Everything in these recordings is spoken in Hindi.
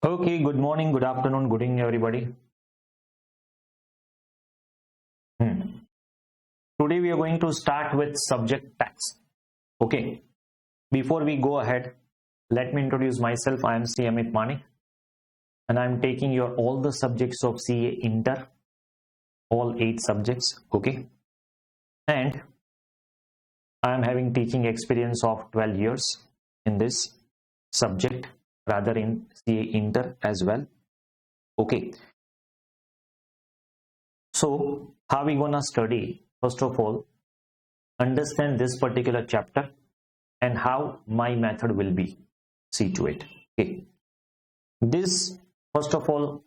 Okay, good morning, good afternoon, good evening, everybody. Today we are going to start with subject tax. Okay, before we go ahead, let me introduce myself. I am C. Amit Manik, and I am taking your all the subjects of CA Inter, all 8 subjects. Okay, and I am having teaching experience of 12 years in this subject, rather in CA Inter as well. Okay, so how we gonna study? First of all, understand this particular chapter and how my method will be. See to it. Okay, this first of all,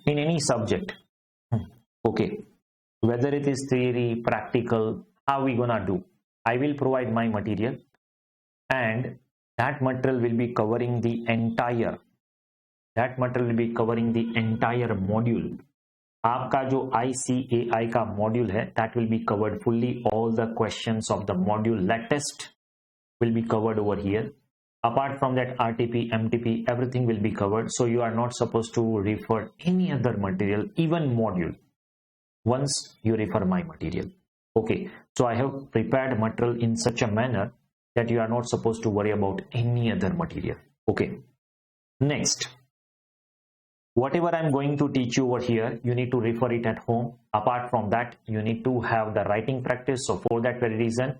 in any subject, okay, whether it is theory, practical, how we gonna do, I will provide my material, and that material will be covering the entire module. आपका जो ICAI का मॉड्यूल है, that will be covered fully. All the questions of the module latest will be covered over here. Apart from that, RTP, MTP, everything will be covered. So you are not supposed to refer any other material, even module, once you refer my material. Okay, so I have prepared material in such a manner that you are not supposed to worry about any other material. Okay, next, whatever I'm going to teach you over here, you need to refer it at home. Apart from that, you need to have the writing practice. So for that very reason,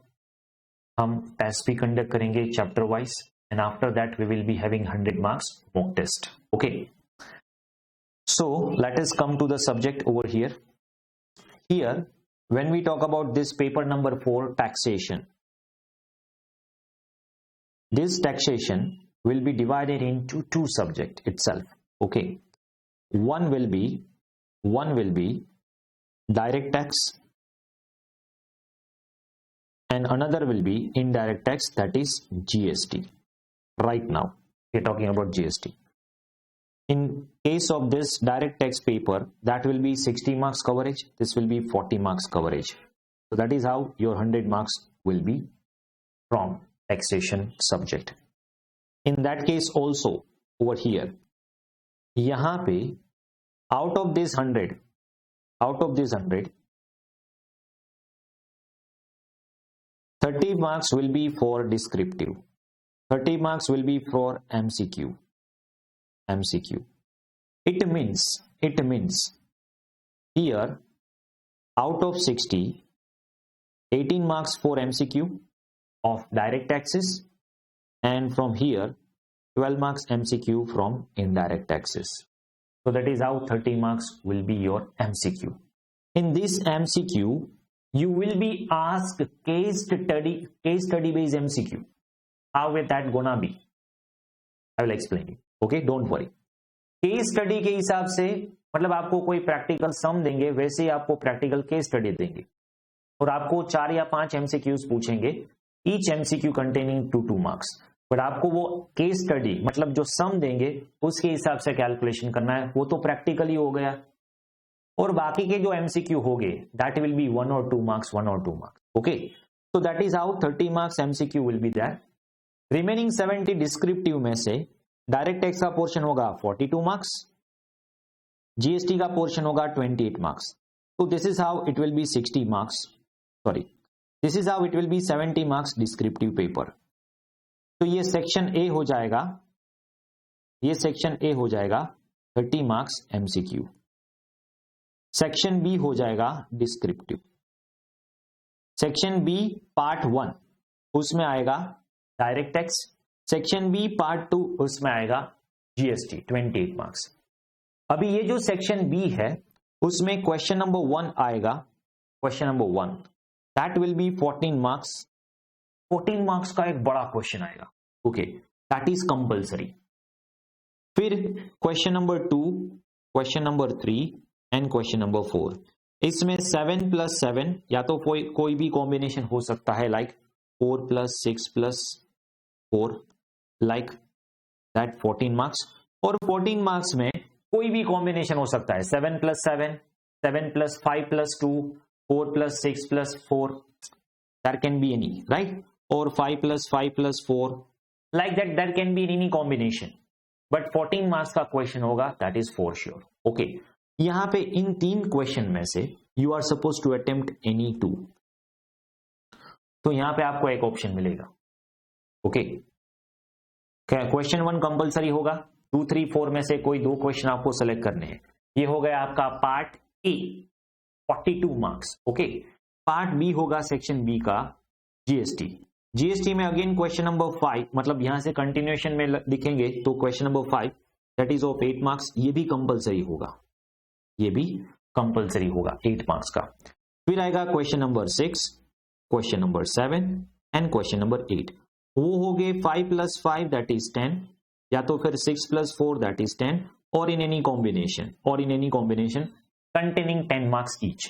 हम टेस्ट भी कंडक्ट करेंगे chapter wise, and after that we will be having 100 marks mock test. Okay, so let us come to the subject over here. Here, when we talk about this paper number 4, taxation, this taxation will be divided into 2 subjects itself. Okay, one will be direct tax, and another will be indirect tax, that is GST. Right now we are talking about GST. In case of this direct tax paper, that will be 60 marks coverage, this will be 40 marks coverage. So that is how your 100 marks will be from taxation subject. In that case also, over here, यहाँ पे out of this 100, 30 marks will be for descriptive, 30 marks will be for MCQ. It means here, out of 60, 18 marks for MCQ of direct taxes, and from here 12 marks MCQ from indirect taxes. So that is how 30 marks will be your MCQ. In this MCQ, you will be asked case study based MCQ. How is that gonna be? I will explain you. Okay, don't worry. Case study के हिसाब से मतलब आपको कोई प्रैक्टिकल सम देंगे, वैसे ही आपको प्रैक्टिकल केस स्टडी देंगे, और आपको 4 या 5 MCQs पूछेंगे, each MCQ containing 2 marks. But आपको वो केस स्टडी मतलब जो सम देंगे उसके हिसाब से कैलकुलेशन करना है, वो तो प्रैक्टिकल ही हो गया, और बाकी के जो MCQ हो गए that will B 1 or 2 marks. Okay, so that is how 30 marks MCQ will be that. Remaining 70 descriptive में से डायरेक्ट टैक्स का पोर्शन होगा 42 marks, GST का पोर्शन होगा 28 marks. तो this is how it will B 60 marks, sorry, this is how it will B 70 marks descriptive paper. तो ये सेक्शन ए हो जाएगा, 30 marks MCQ. सेक्शन बी हो जाएगा डिस्क्रिप्टिव. सेक्शन बी पार्ट 1 उसमें आएगा direct tax, section B part 2 उसमें आएगा GST 28 marks. अभी ये जो सेक्शन बी है उसमें क्वेश्चन नंबर 1 आएगा, question number 1 that will be 14 marks. 14 marks का एक बड़ा क्वेश्चन आएगा. Okay, that is compulsory. फिर question number 2, question number 3 and question number 4. इसमें 7 + 7 या तो कोई भी कॉम्बिनेशन हो सकता है, लाइक 4 + 6 + 4, लाइक दैट 14 marks. और 14 marks में कोई भी कॉम्बिनेशन हो सकता है, 7 + 7, 7 + 5 + 2, 4 + 6 + 4, there can be any, right? Or 5 + 5 + 4, like that, there can be in any combination. But 14 marks का क्वेश्चन होगा, that is for sure. Okay, यहां पे इन 3 क्वेश्चन में से you are suppose to attempt any 2, तो यहां पे आपको एक ऑप्शन मिलेगा। ओके, क्वेश्चन 1 कंपलसरी होगा, 2, 3, 4 में से कोई 2 क्वेश्चन आपको सेलेक्ट करने हैं। ये हो गया आपका part A, 42 marks. Okay, part B होगा सेक्शन बी का जीएसटी। जीएसटी में अगेन क्वेश्चन नंबर 5, मतलब यहां से कंटिन्यूएशन में लिखेंगे तो question number 5 that is of 8 marks, ये भी कंपलसरी होगा, ये भी कंपलसरी होगा 8 मार्क्स का। फिर आएगा question number 6, question number 7 and question number 8। वो हो गए 5 + 5 दैट इज 10, या तो फिर 6 + 4 दैट इज 10, और in any combination containing 10 marks each.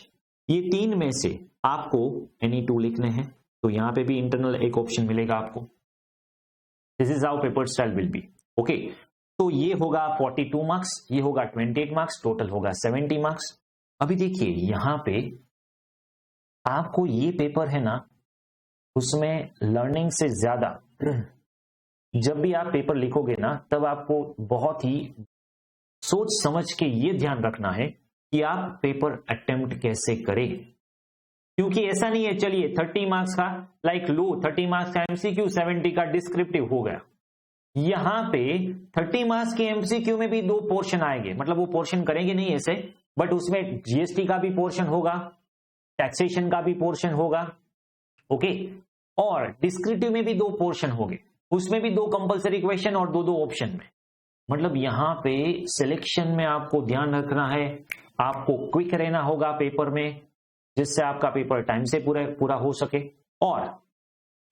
ये 3 में से आपको एनी 2 लिखने हैं, तो यहां पे भी इंटरनल एक ऑप्शन मिलेगा आपको। This is how paper style will be. Okay, तो ये होगा 42 मार्क्स, ये होगा 28 मार्क्स, टोटल होगा 70 मार्क्स। अभी देखिए यहां पे आपको ये पेपर है ना, उसमें लर्निंग से ज्यादा जब भी आप पेपर लिखोगे ना, तब आपको बहुत ही सोच समझ के ये ध्यान रखना है कि आप पेपर अटेम्प्ट कैसे करें। क्योंकि ऐसा नहीं है चलिए 30 मार्क्स का लाइक लो, 30 मार्क्स का एमसीक्यू, 70 का डिस्क्रिप्टिव हो गया। यहां पे 30 मार्क्स के एमसीक्यू में भी 2 पोर्शन आएंगे, मतलब वो पोर्शन करेंगे नहीं ऐसे, बट उसमें जीएसटी का भी पोर्शन होगा, टैक्सेशन का भी पोर्शन होगा। ओके, और डिस्क्रिप्टिव में भी 2 पोर्शन होंगे, उसमें भी 2 कंपलसरी क्वेश्चन और 2 ऑप्शन में। मतलब यहां पे सिलेक्शन में आपको ध्यान रखना है, आपको क्विक रहना होगा पेपर में, जिससे आपका पेपर टाइम से पूरा हो सके, और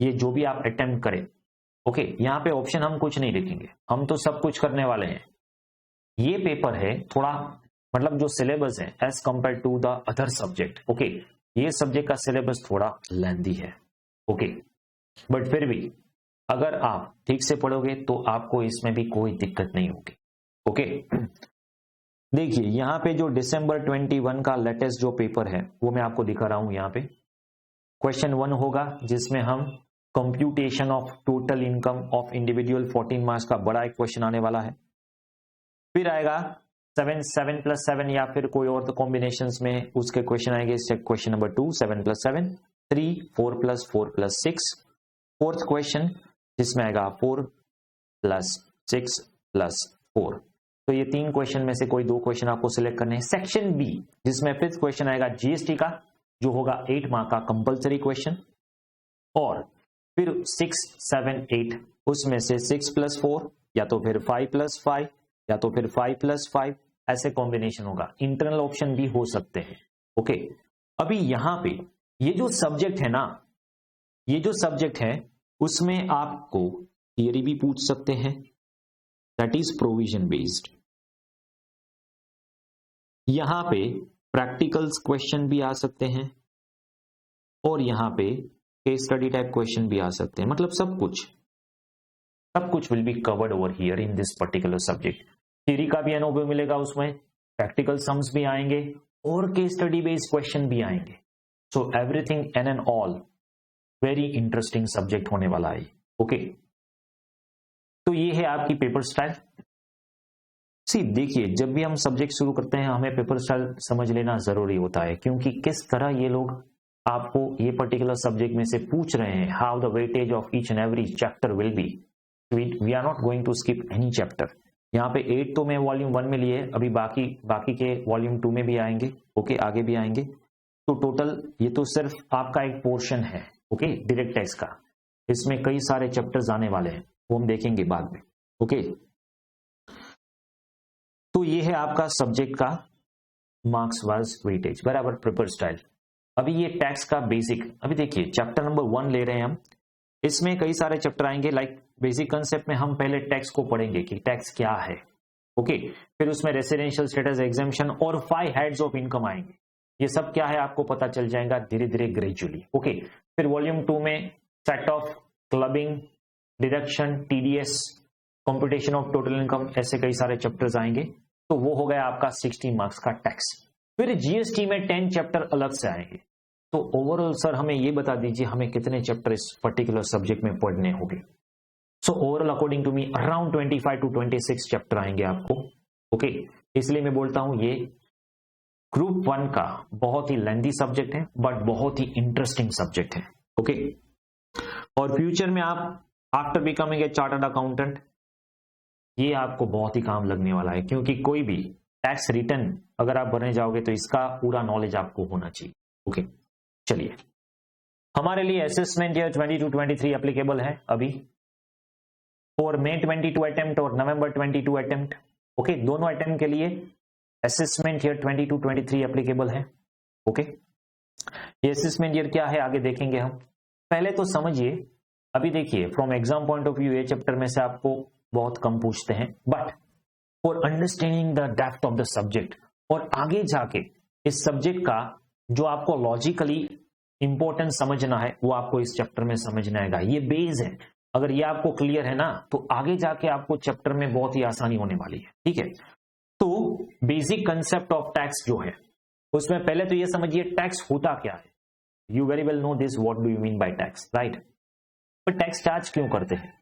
ये जो भी आप अटेम्प्ट करें। ओके, यहां पे ऑप्शन हम कुछ नहीं लिखेंगे, हम तो सब कुछ करने वाले हैं। ये पेपर है थोड़ा, मतलब जो सिलेबस है as compare to the other subject, okay, ये सब्जेक्ट का सिलेबस थोड़ा लेंथी है। ओके, बट फिर भी अगर आप ठीक से पढ़ोगे तो आपको इसमें भी कोई दिक्कत नहीं होगी। ओके, देखिए यहां पे जो दिसंबर 21 का लेटेस्ट जो पेपर है वो मैं आपको दिखा रहा हूं। यहां पे क्वेश्चन 1 होगा, जिसमें हम computation of total income of individual 14 marks का बड़ा एक क्वेश्चन आने वाला है। फिर आएगा 7 + 7 या फिर कोई और कॉम्बिनेशन में उसके क्वेश्चन आएंगे। क्वेश्चन नंबर 2 7 + 7, 3 4 + 4 + 6, फोर्थ क्वेश्चन जिसमें आएगा 4 + 6 + 4। तो ये 3 क्वेश्चन में से कोई 2 क्वेश्चन आपको सिलेक्ट करने हैं। सेक्शन बी जिसमें 5th क्वेश्चन आएगा जीएसटी का, जो होगा 8 मार्क का कंपलसरी क्वेश्चन, और फिर 6 7 8 उसमें से 6 + 4 या तो फिर 5 + 5 या तो फिर 5 + 5, ऐसे कॉम्बिनेशन होगा। इंटरनल ऑप्शन भी हो सकते हैं। ओके, अभी यहां पे ये जो सब्जेक्ट है ना, ये जो सब्जेक्ट है उसमें आपको थियरी भी पूछ सकते हैं, दैट इज प्रोविजन बेस्ड। यहां पे प्रैक्टिकल्स क्वेश्चन भी आ सकते हैं, और यहां पे केस स्टडी टाइप क्वेश्चन भी आ सकते हैं। मतलब सब कुछ will be covered over here in this particular subject. Theory का भी अनुभव मिलेगा उसमें, प्रैक्टिकल सम्स भी आएंगे, और केस स्टडी बेस्ड क्वेश्चन भी आएंगे। So everything and all very interesting subject होने वाला है। ओके, तो ये है आपकी पेपर स्टाइल। सी देखिए, जब भी हम सब्जेक्ट शुरू करते हैं हमें पेपर स्टाइल समझ लेना जरूरी होता है, क्योंकि किस तरह ये लोग आपको ये पर्टिकुलर सब्जेक्ट में से पूछ रहे हैं, how the weightage of each and every chapter will be. We are not going to skip any chapter. यहाँ पे 8 तो मैं वॉल्यूम 1 में लिए, अभी बाकी के वॉल्यूम 2 में भी आएंगे। ओके, आगे भी आएंगे। तो टोटल ये तो सिर्फ आपका एक पोर्शन है। ओके, डायरेक्ट टैक्स का, इसमें कई सारे चैप्टर्स आने वाले हैं, वो हम देखेंगे बाद में। ओके, तो ये है आपका सब्जेक्ट का मार्क्स वाइज वेटेज बराबर पेपर स्टाइल। अभी ये टैक्स का बेसिक, अभी देखिए चैप्टर नंबर 1 ले रहे हैं हम, इसमें कई सारे चैप्टर आएंगे। लाइक बेसिक कंसेप्ट में हम पहले टैक्स को पढ़ेंगे कि टैक्स क्या है। ओके, फिर उसमें रेसिडेंशियल स्टेटस एग्जेम्पशन और 5 हेड्स ऑफ इनकम आएंगे। ये सब क्या है आपको पता चल जाएगा धीरे धीरे ग्रेजुअली। ओके, फिर वॉल्यूम 2 में set of, clubbing, deduction, TDS, computation of total income, ऐसे कई सारे चैप्टर्स आएंगे। तो वो हो गया आपका 60 मार्क्स का टैक्स। फिर जीएसटी में 10 चैप्टर अलग से आएंगे। तो ओवरऑल सर हमें ये बता दीजिए हमें कितने चैप्टर इस पर्टिकुलर सब्जेक्ट में पढ़ने होंगे। So overall according to me around 25 to 26 chapter आएंगे आपको। ओके, इसलिए मैं बोलता हूं ये ग्रुप 1 का बहुत ही लेंथी सब्जेक्ट है बट बहुत ही इंटरेस्टिंग सब्जेक्ट है। ओके, और फ्यूचर में आप after becoming a chartered accountant ये आपको बहुत ही काम लगने वाला है, क्योंकि कोई भी टैक्स रिटर्न अगर आप भरने जाओगे तो इसका पूरा नॉलेज आपको होना चाहिए। ओके, चलिए, हमारे लिए असेसमेंट ईयर 22-23 एप्लीकेबल है अभी फॉर May 22 अटेम्प्ट और November 22 अटेम्प्ट। ओके, दोनों अटेम्प्ट के लिए असेसमेंट ईयर 22-23 एप्लीकेबल है। ओके, ये असेसमेंट ईयर क्या है आगे देखेंगे हम। पहले तो समझिए, अभी देखिए from exam point of view ये चैप्टर में से आपको बहुत कम पूछते हैं, but for understanding the depth of the subject और आगे जाके इस सब्जेक्ट का जो आपको लॉजिकली इंपॉर्टेंस समझना है वो आपको इस चैप्टर में समझना आएगा। ये बेस है, अगर ये आपको क्लियर है ना तो आगे जाके आपको चैप्टर में बहुत ही आसानी होने वाली है। ठीक है, तो बेसिक कंसेप्ट ऑफ टैक्स जो है उसमें पहले तो ये समझिए टैक्स होता क्या है। You very well know this, what do you mean by tax, right. पर टैक्स चार्ज क्यों करते हैं,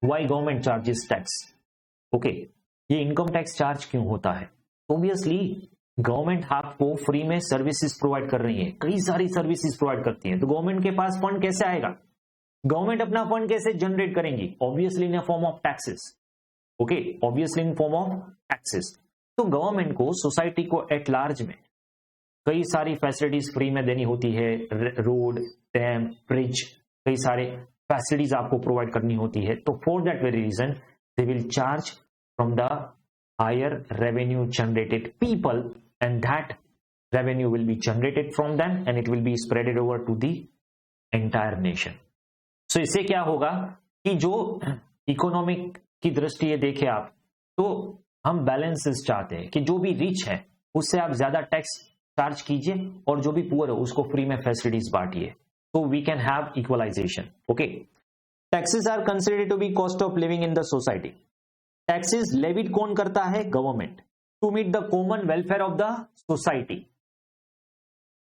why government charges tax. Okay, ये इनकम टैक्स चार्ज क्यों होता है, ऑब्वियसली गवर्नमेंट आपको फ्री में सर्विसेज प्रोवाइड कर रही है, कई सारी सर्विसेज प्रोवाइड करती है, तो गवर्नमेंट के पास फंड कैसे आएगा, गवर्नमेंट अपना फंड कैसे जनरेट करेंगी, obviously in form of taxes. Okay, obviously in form of taxes. तो गवर्नमेंट को सोसाइटी को एट लार्ज में कई सारी फैसिलिटीज फ्री में देनी होती है, रोड, डैम, ब्रिज, कई सारे फैसिलिटीज आपको प्रोवाइड करनी होती है। तो for that very reason they will charge from the higher revenue generated people and that revenue will be generated from them and it will be spreaded over to the entire nation. So इससे क्या होगा कि जो इकोनॉमिक की दृष्टि ये देखे आप, तो हम बैलेंसेस चाहते हैं कि जो भी रिच है उससे आप ज्यादा टैक्स चार्ज कीजिए और जो भी पुअर है उसको फ्री में facilities बांटिए, so we can have equalization. Okay, taxes are considered to be cost of living in the society. Taxes levied कौन करता है, government, to meet the common welfare of the society.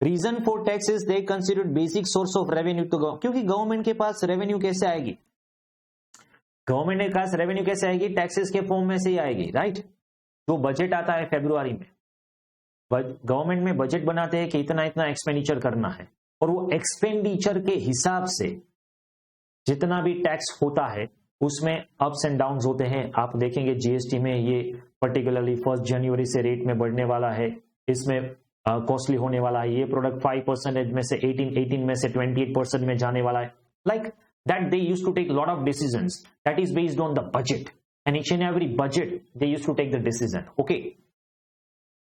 Reason for taxes they considered basic source of revenue to go, क्योंकि गवर्नमेंट के पास रेवेन्यू कैसे आएगी, गवर्नमेंट के पास रेवेन्यू कैसे आएगी, टैक्सेस के फॉर्म में से ही आएगी, राइट। जो बजट आता है फरवरी में, गवर्नमेंट में बजट बनाते हैं कि इतना इतना एक्सपेंडिचर करना है, और वो एक्सपेंडिचर के हिसाब से जितना भी टैक्स होता है उसमें अप्स एंड डाउन्स होते हैं। आप देखेंगे जीएसटी में ये पर्टिकुलरली 1 जनवरी से रेट में बढ़ने वाला है, इसमें कॉस्टली होने वाला है, ये प्रोडक्ट 5% में से 18 में से 28% में जाने वाला है। Like that they used to take lot of decisions that is based on the budget and each and every budget they used to take the decision. Okay,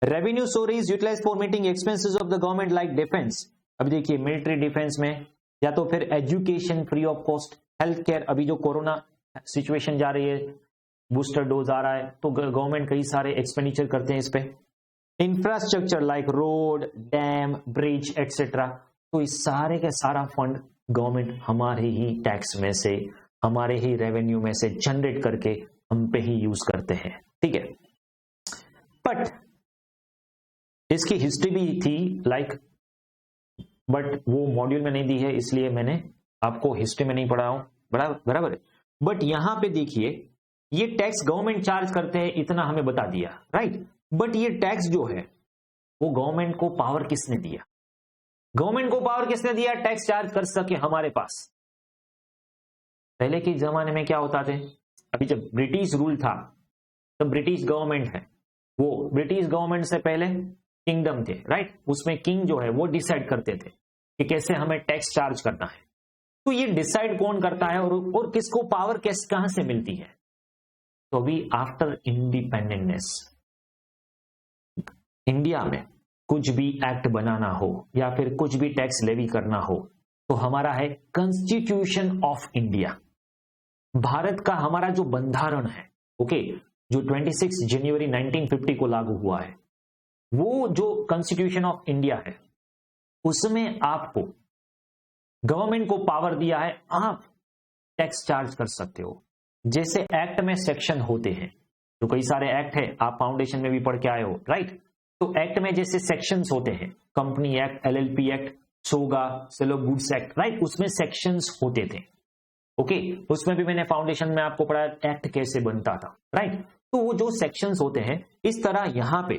revenue source is utilised for meeting expenses of the government like defence. अभी देखिए मिलिट्री डिफेंस में, या तो फिर education free of cost, health care, अभी जो कोरोना सिचुएशन जा रही है, बूस्टर डोज आ रहा है, तो गवर्नमेंट कई सारे एक्सपेंडिचर करते हैं इस पे। Infrastructure like road, dam, bridge etcetera, तो इस सारे का सारा फंड गवर्नमेंट हमारे ही टैक्स में से, हमारे ही रेवेन्यू में से जनरेट करके हम पे ही यूज करते हैं। ठीक है, बट इसकी हिस्ट्री भी थी लाइक, बट वो मॉड्यूल में नहीं दी है, इसलिए मैंने आपको हिस्ट्री में नहीं पढ़ाया हूं, बराबर है। बट यहां पे देखिए ये टैक्स गवर्नमेंट चार्ज करते हैं, इतना हमें बता दिया, राइट। बट ये टैक्स जो है वो गवर्नमेंट को पावर किसने दिया, गवर्नमेंट को पावर किसने दिया टैक्स चार्ज कर सके हमारे पास। पहले के जमाने में क्या होता थे, अभी जब ब्रिटिश रूल था तब ब्रिटिश गवर्नमेंट है, वो ब्रिटिश गवर्नमेंट से पहले किंगडम थे, राइट। उसमें किंग जो है वो डिसाइड करते थे कि कैसे हमें टैक्स चार्ज करना है। तो ये डिसाइड कौन करता है और किसको पावर कहां से मिलती है। तो अभी आफ्टर इंडिपेंडेंस इंडिया में कुछ भी एक्ट बनाना हो या फिर कुछ भी टैक्स लेवी करना हो तो हमारा है कॉन्स्टिट्यूशन ऑफ इंडिया, भारत का हमारा जो बंधारण है, ओके, जो 26 जनवरी 1950 को लागू हुआ है, वो जो कॉन्स्टिट्यूशन ऑफ इंडिया है उसमें आपको गवर्नमेंट को पावर दिया है, आप टैक्स चार्ज कर सकते हो। जैसे एक्ट में सेक्शन होते हैं, तो कई सारे एक्ट है, आप फाउंडेशन में भी पढ़ के आए हो, राइट। तो एक्ट में जैसे सेक्शंस होते हैं, कंपनी एक्ट, एलएलपी एक्ट, सोगा, सेलो गुड्स एक्ट, राइट, उसमें सेक्शंस होते थे। ओके उसमें भी मैंने फाउंडेशन में आपको पढ़ाया एक्ट कैसे बनता था, राइट। तो वो जो सेक्शंस होते हैं, इस तरह यहां पे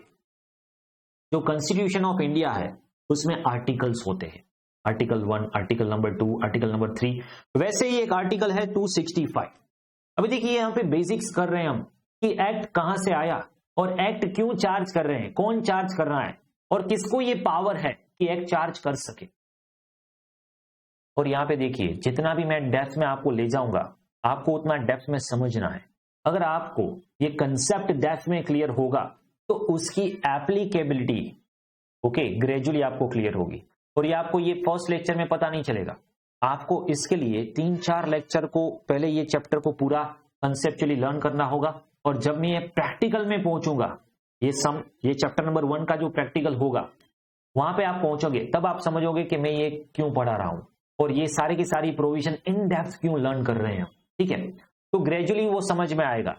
जो कॉन्स्टिट्यूशन ऑफ इंडिया है उसमें आर्टिकल्स होते हैं, article 1, article number 2, article number 3। वैसे ही एक आर्टिकल है 265। अभी देखिए यहां पे बेसिक्स कर रहे हैं हम कि एक्ट कहां से आया और एक्ट क्यों चार्ज कर रहे हैं, कौन चार्ज कर रहा है और किसको ये पावर है कि एक्ट चार्ज कर सके। और यहां पे देखिए जितना भी मैं डेप्थ में आपको ले जाऊंगा आपको उतना डेप्थ में समझना है। अगर आपको ये कंसेप्ट डेप्थ में क्लियर होगा तो उसकी एप्लीकेबिलिटी ओके ग्रेजुअली आपको क्लियर होगी। और ये आपको ये फर्स्ट लेक्चर में पता नहीं चलेगा, आपको इसके लिए 3-4 लेक्चर को पहले ये चैप्टर को पूरा कंसेप्चुअली लर्न करना होगा। और जब मैं ये प्रैक्टिकल में पहुंचूंगा, ये चैप्टर नंबर 1 का जो प्रैक्टिकल होगा वहां पे आप पहुंचोगे तब आप समझोगे कि मैं ये क्यों पढ़ा रहा हूं और ये सारी की सारी प्रोविजन इन डेप्थ क्यों लर्न कर रहे हैं, ठीक है। तो ग्रेजुअली वो समझ में आएगा।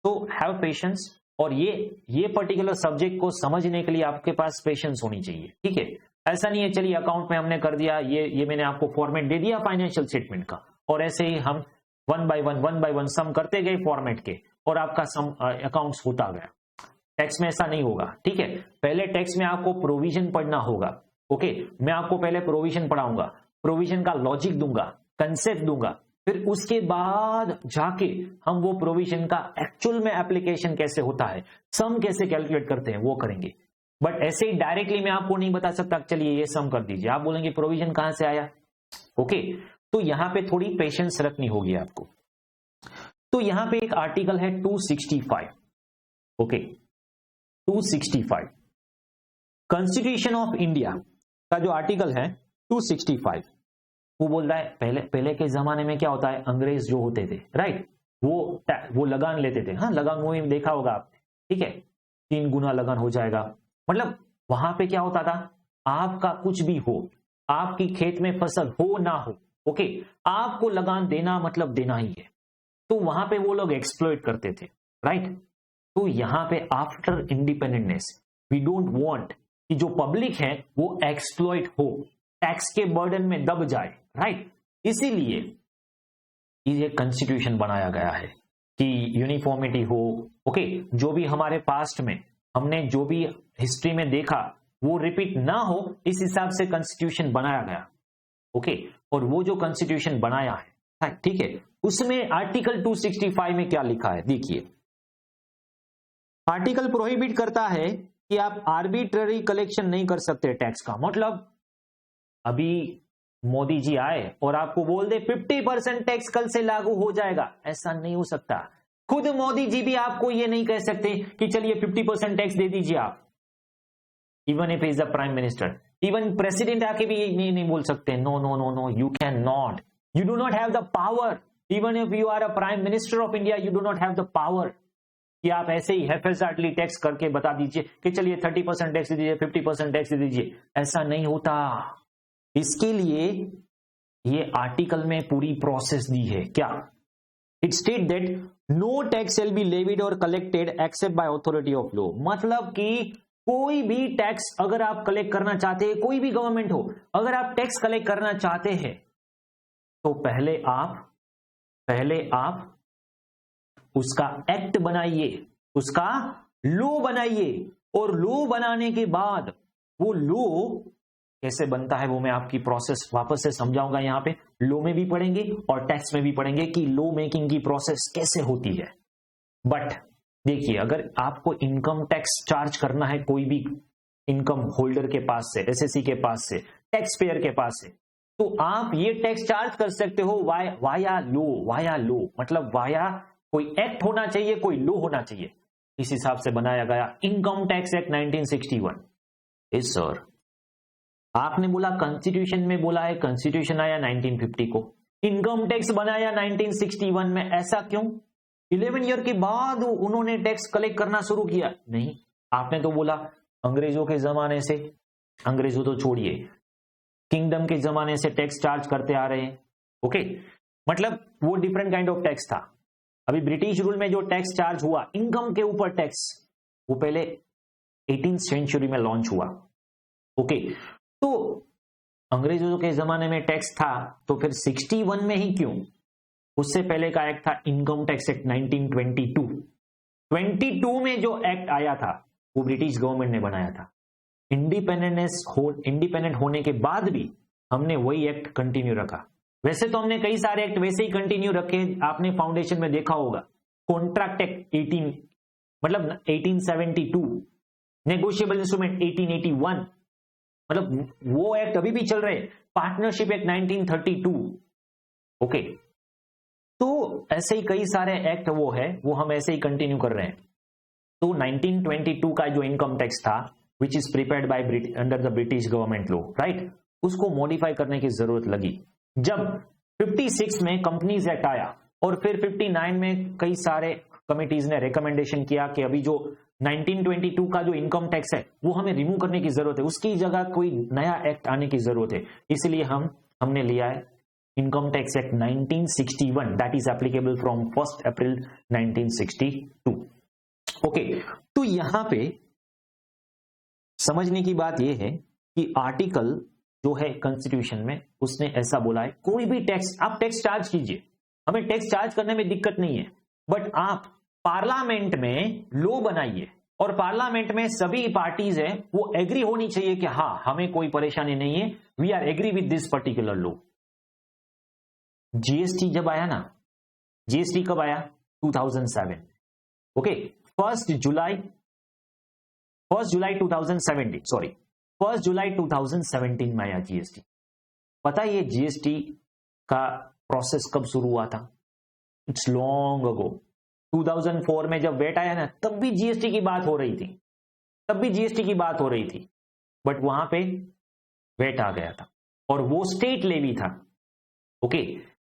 तो हैव पेशेंस। और ये पर्टिकुलर सब्जेक्ट को समझने के लिए आपके पास पेशेंस होनी चाहिए, ठीक है। ऐसा नहीं है चलिए अकाउंट में हमने कर दिया, ये मैंने आपको फॉर्मेट दे दिया फाइनेंशियल स्टेटमेंट का और ऐसे ही हम वन बाय वन सम करते गए फॉर्मेट के और आपका सम अकाउंट्स होता गया। टैक्स में ऐसा नहीं होगा, ठीक है। पहले टैक्स में आपको प्रोविजन पढ़ना होगा, ओके। मैं आपको पहले प्रोविजन पढ़ाऊंगा, प्रोविजन का लॉजिक दूंगा, कंसेप्ट दूंगा, फिर उसके बाद जाके हम वो प्रोविजन का एक्चुअल में एप्लीकेशन कैसे होता है, सम कैसे कैलकुलेट करते हैं वो करेंगे। बट ऐसे ही डायरेक्टली मैं आपको नहीं बता सकता चलिए ये सम कर दीजिए, आप बोलेंगे प्रोविजन कहां से आया, ओके। तो यहां पे थोड़ी पेशेंस रखनी होगी आपको। तो यहां पे एक आर्टिकल है 265, ओके 265 कॉन्स्टिट्यूशन ऑफ इंडिया का जो आर्टिकल है 265 वो बोल रहा है पहले के जमाने में क्या होता है, अंग्रेज जो होते थे, राइट, वो लगान लेते थे। हाँ, लगान मूवी में देखा होगा आपने, ठीक है, 3 गुना लगान हो जाएगा। मतलब वहां पे क्या होता था, आपका कुछ भी हो, आपकी खेत में फसल हो ना हो, ओके, आपको लगान देना मतलब देना ही है। तो वहां पे वो लोग एक्सप्लॉइट करते थे, राइट। तो यहां पे after independence we don't want कि जो पब्लिक है वो एक्सप्लॉइट हो, टैक्स के बर्डन में दब जाए, राइट। इसीलिए ये कॉन्स्टिट्यूशन बनाया गया है कि यूनिफॉर्मिटी हो, ओके। जो भी हमारे पास्ट में हमने जो भी हिस्ट्री में देखा वो रिपीट ना हो, इस हिसाब से कॉन्स्टिट्यूशन बनाया गया, ओके। और वो जो कॉन्स्टिट्यूशन बनाया है, ठीक है, उसमें आर्टिकल 265 में क्या लिखा है देखिए। आर्टिकल प्रोहिबिट करता है कि आप आर्बिट्ररी कलेक्शन नहीं कर सकते टैक्स का। मतलब अभी मोदी जी आए और आपको बोल दे 50% टैक्स कल से लागू हो जाएगा, ऐसा नहीं हो सकता। खुद मोदी जी भी आपको ये नहीं कह सकते कि चलिए 50% टैक्स दे दीजिए आप, even if is the prime minister. Even president आके भी नहीं बोल सकते, no no no no, you can not, you do not have the power. Even if you are a prime minister of India, you do not have the power कि आप ऐसे ही हैफेजार्डली टैक्स करके बता दीजिए कि चलिए 30% टैक्स दे दीजिए, 50% टैक्स दे दीजिए, ऐसा नहीं होता। इसके लिए ये आर्टिकल में पूरी प्रोसेस दी है। क्या? It state that no tax shall be levied और collected except by authority of law. मतलब कि कोई भी टैक्स अगर आप कलेक्ट करना चाहते हैं, कोई भी गवर्नमेंट हो, अगर आप टैक्स कलेक्ट करना चाहते हैं तो पहले आप उसका एक्ट बनाइए, उसका लॉ बनाइए, और लॉ बनाने के बाद वो लॉ कैसे बनता है वो मैं आपकी प्रोसेस वापस से समझाऊंगा। यहां पे लॉ में भी पढ़ेंगे और टैक्स में भी पढ़ेंगे कि लॉ मेकिंग की प्रोसेस कैसे होती है। बट देखिए, अगर आपको इनकम टैक्स चार्ज करना है कोई भी इनकम होल्डर के पास से, एसएससी के पास से, टैक्स पेयर के पास से, तो आप ये टैक्स चार्ज कर सकते हो वाया लॉ, मतलब वाया कोई एक्ट होना चाहिए, कोई लॉ होना चाहिए। इस हिसाब से बनाया गया income tax act 1961। Yes sir, आपने बोला कॉन्स्टिट्यूशन में बोला है, कॉन्स्टिट्यूशन आया 1950 को, इनकम टैक्स बनाया 1961 में। ऐसा क्यों? 11 ईयर के बाद उन्होंने टैक्स कलेक्ट करना शुरू किया? नहीं, आपने तो बोला अंग्रेजों के जमाने से, अंग्रेजों तो छोड़िए, किंगडम के जमाने से टैक्स चार्ज करते आ रहे हैं, ओके। मतलब वो डिफरेंट काइंड ऑफ टैक्स था। अभी ब्रिटिश रूल में जो टैक्स चार्ज हुआ इनकम के ऊपर टैक्स, वो पहले 18th सेंचुरी में लॉन्च हुआ, ओके। तो अंग्रेजों के जमाने में टैक्स था तो फिर 61 में ही क्यों? उससे पहले का एक्ट था इनकम टैक्स एक्ट 1922। 22 में जो एक्ट आया था वो ब्रिटिश गवर्नमेंट ने बनाया था। इंडिपेंडेंट होने के बाद भी हमने वही एक्ट कंटिन्यू रखा। वैसे तो हमने कई सारे एक्ट वैसे ही कंटिन्यू रखे, आपने फाउंडेशन में देखा होगा। कॉन्ट्रैक्ट एक्ट 1872, नेगोशिएबल इंस्ट्रूमेंट 1881, मतलब वो एक्ट अभी भी चल रहे। Partnership act 1932। ओके, तो ऐसे ही कई सारे एक्ट वो हम ऐसे ही कंटिन्यू कर रहे हैं। तो 1922 का जो इनकम टैक्स था which is prepared by under the British government law, right, उसको मॉडिफाई करने की जरूरत लगी जब 56 में कंपनीज एक्ट आया और फिर 59 में कई सारे कमिटीज ने रिकमेंडेशन किया कि अभी जो 1922 का जो इनकम टैक्स है वो हमें रिमूव करने की जरूरत है, उसकी जगह कोई नया एक्ट आने की जरूरत है। इसलिए हमने लिया है income tax act 1961 that is applicable from 1 April 1962। Okay, तो यहां पे समझने की बात यह है कि आर्टिकल जो है कॉन्स्टिट्यूशन में उसने ऐसा बोला है कोई भी टैक्स, आप टैक्स चार्ज कीजिए, हमें टैक्स चार्ज करने में दिक्कत नहीं है, बट आप पार्लियामेंट में लॉ बनाइए और पार्लियामेंट में सभी पार्टीज है वो एग्री होनी चाहिए कि हाँ हमें कोई परेशानी नहीं है, we are agree with this particular law. GST जब आया ना, जीएसटी कब आया? 2007। ओके, 1 जुलाई 2017, सॉरी 1 जुलाई 2017 में आया जीएसटी। पता है ये जीएसटी का प्रोसेस कब शुरू हुआ था? It's long ago. 2004 में जब वेट आया ना तब भी जीएसटी की बात हो रही थी, बट वहां पे वेट आ गया था और वो स्टेट लेवी था। ओके,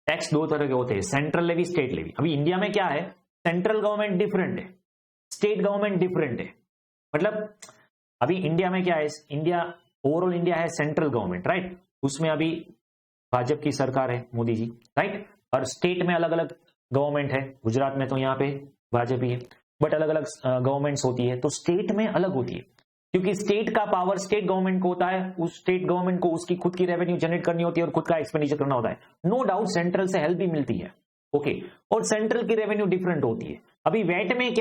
टैक्स दो तरह के होते हैं, सेंट्रल लेवी, स्टेट लेवी। अभी इंडिया में क्या है, सेंट्रल गवर्नमेंट डिफरेंट है, स्टेट गवर्नमेंट डिफरेंट है। मतलब अभी इंडिया में क्या है, ओवरऑल इंडिया है सेंट्रल गवर्नमेंट, राइट, उसमें अभी भाजपा की सरकार है, मोदी जी, राइट, और स्टेट में अलग अलग गवर्नमेंट है। गुजरात में तो यहाँ पे भाजपा ही है, बट अलग अलग गवर्नमेंट्स होती है, तो स्टेट में अलग होती है, क्योंकि स्टेट का पावर स्टेट गवर्नमेंट को होता है, उस स्टेट गवर्नमेंट को उसकी खुद की रेवेन्यू जनरेट करनी होती है और खुद का एक्सपेंडिचर करना होता है। नो डाउट सेंट्रल से हेल्प भी मिलती है, ओके, और सेंट्रल की रेवेन्यू डिफरेंट होती है। अभी वेट में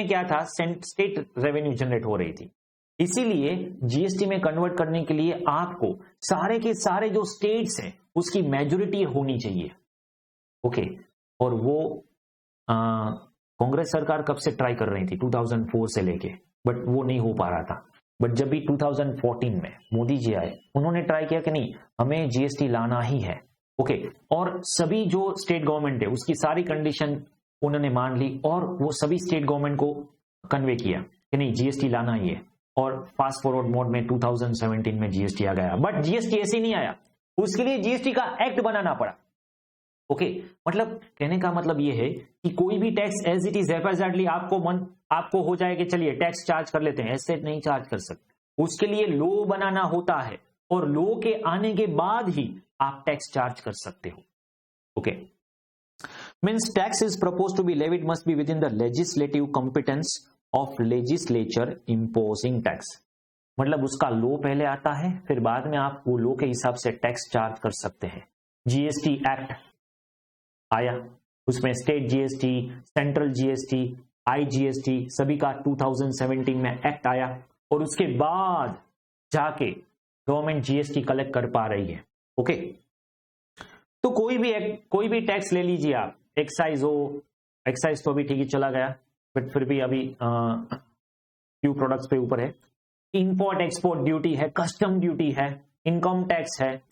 क्या था, स्टेट रेवेन्यू जनरेट हो रही थी, इसीलिए जीएसटी में कन्वर्ट करने के लिए आपको सारे के सारे जो स्टेट्स हैं उसकी मेजोरिटी होनी चाहिए। ओके, और वो कांग्रेस सरकार कब से ट्राई कर रही थी, 2004 से लेके, बट वो नहीं हो पा रहा था। बट जब भी 2014 में मोदी जी आए, उन्होंने ट्राई किया कि नहीं हमें जीएसटी लाना ही है। ओके, और सभी जो स्टेट गवर्नमेंट है उसकी सारी कंडीशन उन्होंने मान ली और वो सभी स्टेट गवर्नमेंट को कन्वे किया कि नहीं जीएसटी लाना ही है, और फास्ट फॉरवर्ड मोड में 2017 में जीएसटी आ गया। बट जीएसटी ऐसे नहीं आया, उसके लिए जीएसटी का एक्ट बनाना पड़ा। ओके, मतलब कहने का मतलब ये है कि कोई भी टैक्स एज इट इज एफएजएडली आपको हो जाए कि चलिए टैक्स चार्ज कर लेते हैं, ऐसे नहीं चार्ज कर सकते। उसके लिए लॉ बनाना होता है और लॉ के आने के बाद ही आप टैक्स चार्ज कर सकते हो। Okay, means tax is propose to be levied must be with in the legislative competence of legislature imposing tax. मतलब उसका लॉ पहले आता है, फिर बाद में आप वो लॉ के हिसाब से टैक्स चार्ज कर सकते हैं। जीएसटी एक्ट आया, उसमें state GST, central GST, IGST सभी का 2017 में एक्ट आया, और उसके बाद जाके गवर्नमेंट जीएसटी कलेक्ट कर पा रही है। ओके, तो कोई भी टैक्स ले लीजिए आप, एक्साइज हो, एक्साइज तो अभी ठीक ही चला गया, बट फिर भी अभी फ्यू प्रोडक्ट्स पे ऊपर है, इंपोर्ट एक्सपोर्ट ड्यूटी है, कस्टम ड्यूटी है, इनकम टैक्स है,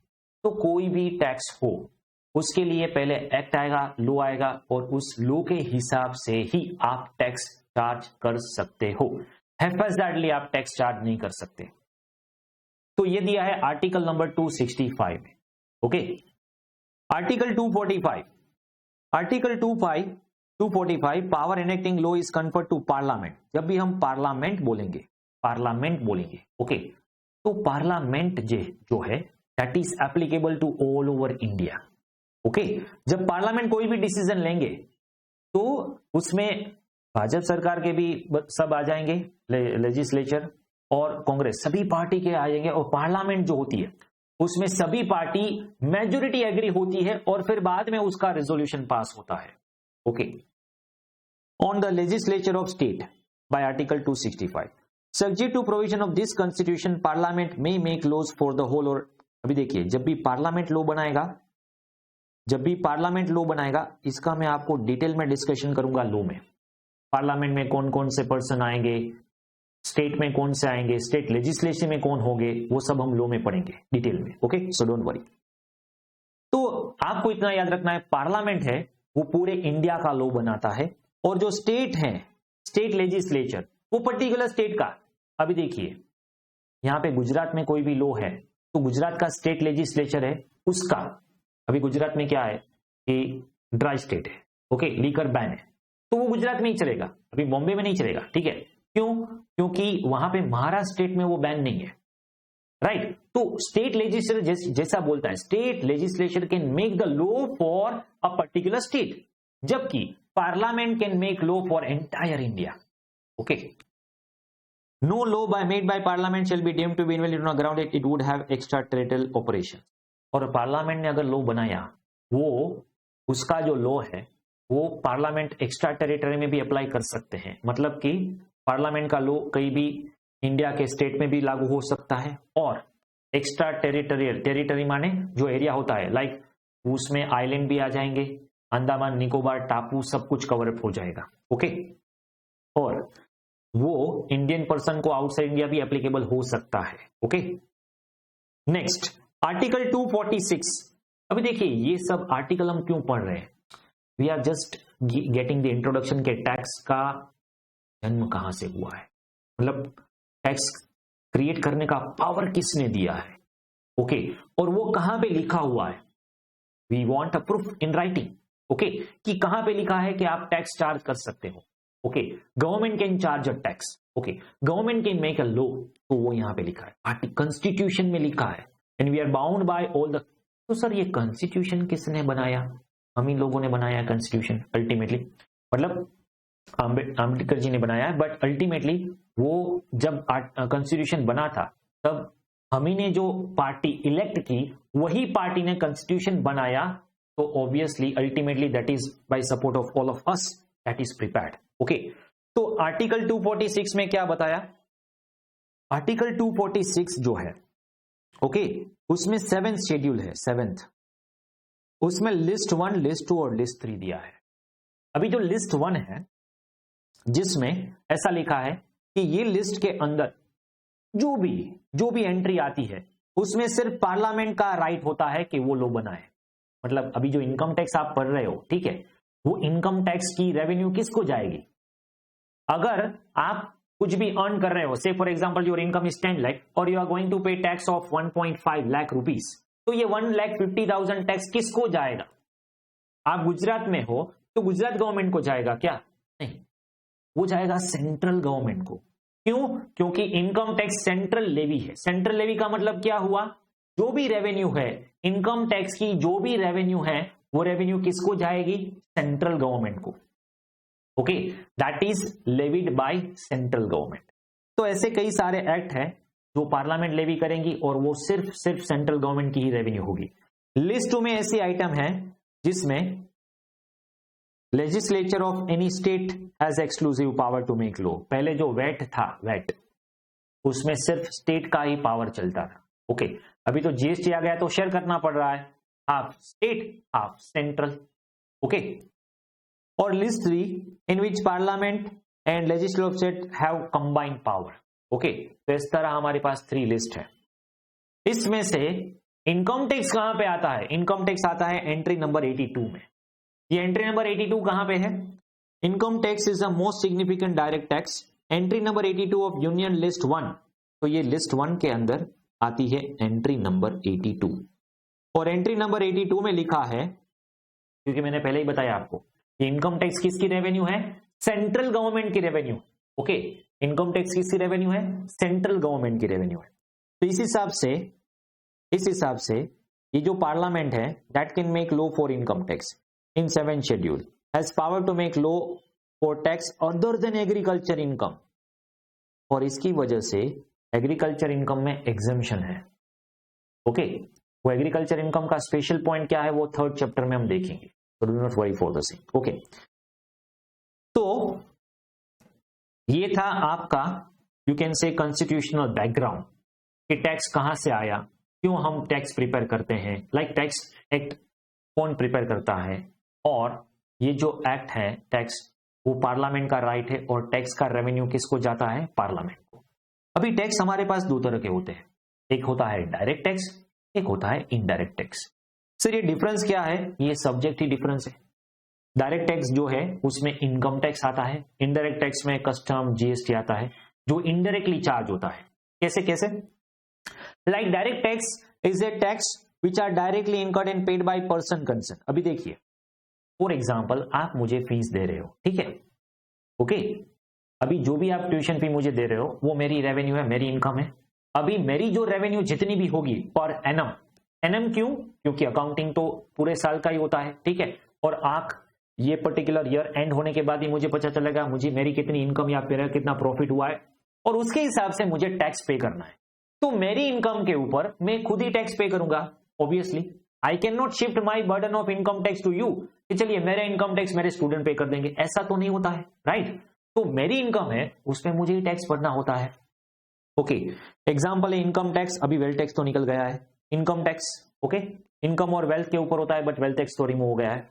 तो कोई भी टैक्स हो उसके लिए पहले एक्ट आएगा, लॉ आएगा, और उस लॉ के हिसाब से ही आप टैक्स चार्ज कर सकते हो। हैफेजर्डली आप टैक्स चार्ज नहीं कर सकते। तो ये दिया है आर्टिकल नंबर 265 में। Okay, article 245, article 245 power enacting law is conferred to parliament. जब भी हम पार्लियामेंट बोलेंगे, ओके, तो पार्लियामेंट जो है that is applicable to all over India. Okay, जब पार्लियामेंट कोई भी डिसीजन लेंगे तो उसमें भाजपा सरकार के भी सब आ जाएंगे, लेजिस्लेचर और कांग्रेस सभी पार्टी के आ जाएंगे, और पार्लियामेंट जो होती है उसमें सभी पार्टी मेजोरिटी एग्री होती है और फिर बाद में उसका रेजोल्यूशन पास होता है। Okay, on the legislature of state by article 265 subject to provision of this constitution parliament में make laws for the whole. और अभी देखिए, जब भी पार्लियामेंट लॉ बनाएगा, इसका मैं आपको डिटेल में डिस्कशन करूंगा। लॉ में पार्लियामेंट में कौन कौन से पर्सन आएंगे, स्टेट में कौन से आएंगे, स्टेट लेजिस्लेशन में कौन होंगे, वो सब हम लॉ में पढ़ेंगे डिटेल में। Okay, so don't worry. तो आपको इतना याद रखना है, पार्लियामेंट है वो पूरे इंडिया का लॉ बनाता है, और जो स्टेट है, स्टेट लेजिस्लेचर, वो पर्टिकुलर स्टेट का। अभी देखिए, यहां पे गुजरात में कोई भी लॉ है तो गुजरात का स्टेट लेजिस्लेचर है उसका। अभी गुजरात में क्या है कि ड्राई स्टेट है, ओके, लीकर बैन है, तो वो गुजरात में ही चलेगा, अभी बॉम्बे में नहीं चलेगा। ठीक है, क्यों? क्योंकि वहां पे महाराष्ट्र स्टेट में वो बैन नहीं है, राइट। तो स्टेट लेजिस्लेचर जैसा बोलता है, state legislature can make the law for a particular state, जबकि parliament can make law for entire India. Okay, no law made by parliament shall be deemed to be invalid on ground it would have extra territorial operation. और पार्लियामेंट ने अगर लॉ बनाया, वो उसका जो लॉ है वो पार्लियामेंट एक्स्ट्रा टेरिटरी में भी अप्लाई कर सकते हैं। मतलब कि पार्लियामेंट का लॉ कहीं भी इंडिया के स्टेट में भी लागू हो सकता है, और एक्स्ट्रा टेरिटरी माने जो एरिया होता है, लाइक उसमें आइलैंड भी आ जाएंगे, अंडमान निकोबार टापू, सब कुछ कवर अप हो जाएगा। ओके, और वो इंडियन पर्सन को आउटसाइड इंडिया भी एप्लीकेबल हो सकता है। Okay, next article 246। अभी देखिए, ये सब आर्टिकल हम क्यों पढ़ रहे हैं? We are just getting the introduction के टैक्स का जन्म कहां से हुआ है, मतलब टैक्स क्रिएट करने का पावर किसने दिया है। ओके, और वो कहां पे लिखा हुआ है। We want a proof in writing, okay, कि कहां पे लिखा है कि आप टैक्स चार्ज कर सकते हो। Okay, government can charge a tax, okay, government can make a law, तो वो यहां पे लिखा है, कॉन्स्टिट्यूशन में लिखा है, and we are bound by all the. तो सर ये कॉन्स्टिट्यूशन किसने बनाया? हम ही लोगों ने बनाया कॉन्स्टिट्यूशन अल्टीमेटली, मतलब अम्बेडकर जी ने बनाया है, बट अल्टीमेटली वो जब कॉन्स्टिट्यूशन बना था तब हम ही ने जो पार्टी इलेक्ट की वही पार्टी ने कॉन्स्टिट्यूशन बनाया, तो obviously ultimately that is by support of all of us that is prepared. Okay, तो आर्टिकल 246 में क्या बताया? आर्टिकल 246 जो है, ओके, उसमें 7th शेड्यूल है, 7th, उसमें लिस्ट 1, लिस्ट 2 और लिस्ट 3 दिया है। अभी जो लिस्ट 1 है, जिसमें ऐसा लिखा है कि ये लिस्ट के अंदर जो भी एंट्री आती है उसमें सिर्फ पार्लियामेंट का राइट होता है कि वो लॉ बनाए। मतलब अभी जो इनकम टैक्स आप पढ़ रहे हो, ठीक है, वो इनकम टैक्स की रेवेन्यू किसको जाएगी? अगर आप कुछ भी अर्न कर रहे हो, से for example your income is 10 lakh और यू आर गोइंग टू पे टैक्स ऑफ 1.5 लाख रुपीज, तो ये 1,50,000 टैक्स किसको जाएगा? आप गुजरात में हो तो गुजरात गवर्नमेंट को जाएगा क्या? नहीं, वो जाएगा सेंट्रल गवर्नमेंट को। क्यों? क्योंकि इनकम टैक्स सेंट्रल लेवी है। सेंट्रल लेवी का मतलब क्या हुआ? जो भी रेवेन्यू है, इनकम टैक्स की जो भी रेवेन्यू है, वो रेवेन्यू किसको जाएगी? सेंट्रल गवर्नमेंट को। Okay, that is levied by central government. तो ऐसे कई सारे एक्ट हैं जो पार्लियामेंट लेवी करेंगी और वो सिर्फ सेंट्रल गवर्नमेंट की ही रेवेन्यू होगी। लिस्ट 2 में ऐसी आइटम है जिसमें legislature of any state has exclusive power to make law. पहले जो वैट था, वैट, उसमें सिर्फ स्टेट का ही पावर चलता था। ओके, अभी तो जीएसटी आ गया तो शेयर करना पड़ रहा है, half state half central. Okay, और list 3 in which parliament and legislative of state have combined power. Okay, तो इस तरह हमारे पास 3 लिस्ट है। इसमें से इनकम टैक्स कहां पे आता है? इनकम टैक्स आता है एंट्री नंबर 82 में। ये एंट्री नंबर 82 कहां पे है? Income tax is the most significant direct tax. Entry number 82 of union list 1, तो ये लिस्ट 1 के अंदर आती है एंट्री नंबर 82। और एंट्री नंबर 82 में लिखा है, क्योंकि मैंने पहले ही बताया आपको, ये इनकम टैक्स किसकी रेवेन्यू है? सेंट्रल गवर्नमेंट की रेवेन्यू। ओके, इनकम टैक्स किसकी रेवेन्यू है? सेंट्रल गवर्नमेंट की रेवेन्यू है। तो इस हिसाब से ये जो पार्लियामेंट है, that can make law for income tax in 7th schedule, has power to make law for tax other than agriculture income. और इसकी वजह से एग्रीकल्चर इनकम में एग्जेम्पशन है। ओके, वो एग्रीकल्चर इनकम का स्पेशल पॉइंट क्या है वो थर्ड चैप्टर में हम देखेंगे, so do not worry for the same. Okay, तो ये था आपका you can say constitutional background कि टैक्स कहां से आया, क्यों हम टैक्स प्रिपेयर करते हैं, लाइक टैक्स एक्ट कौन प्रिपेयर करता है, और ये जो एक्ट है टैक्स वो पार्लियामेंट का राइट है, और टैक्स का रेवेन्यू किसको जाता है, पार्लियामेंट को. अभी टैक्स हमारे पास दो तरह के होते हैं, एक होता है डायरेक्ट टैक्स, एक होता है इनडायरेक्ट टैक्स. सर ये डिफरेंस क्या है, ये सब्जेक्ट ही डिफरेंस है. डायरेक्ट टैक्स जो है उसमें इनकम टैक्स आता है, इनडायरेक्ट टैक्स में कस्टम जीएसटी आता है जो इनडायरेक्टली चार्ज होता है. कैसे कैसे, like direct tax is a tax which are directly incurred and paid by person concern. अभी देखिए फॉर एग्जांपल आप मुझे फीस दे रहे हो, ठीक है, ओके, अभी जो भी आप ट्यूशन फी मुझे दे रहे हो वो मेरी रेवेन्यू है, मेरी इनकम है. अभी मेरी जो रेवेन्यू जितनी भी होगी पर एनम, एनम क्यों, क्योंकि अकाउंटिंग तो पूरे साल का ही होता है, ठीक है, और आप ये पर्टिकुलर ईयर एंड होने के बाद ही मुझे पता चलेगा मुझे मेरी कितनी इनकम या मेरा कितना प्रॉफिट हुआ है, और उसके हिसाब से मुझे टैक्स पे करना है. तो मेरी इनकम के ऊपर मैं खुद ही टैक्स पे करूंगा. Obviously I can not shift my burden of income tax to you कि चलिए मेरे इनकम टैक्स मेरे स्टूडेंट पे कर देंगे, ऐसा तो नहीं होता है, राइट. तो मेरी इनकम है उसमें मुझे ही टैक्स भरना होता है. ओके, एग्जाम्पल है इनकम टैक्स, अभी वेल्थ टैक्स तो निकल गया है, इनकम टैक्स, ओके, इनकम और वेल्थ के ऊपर होता है बट वेल्थ टैक्स तो रिमूव हो गया है.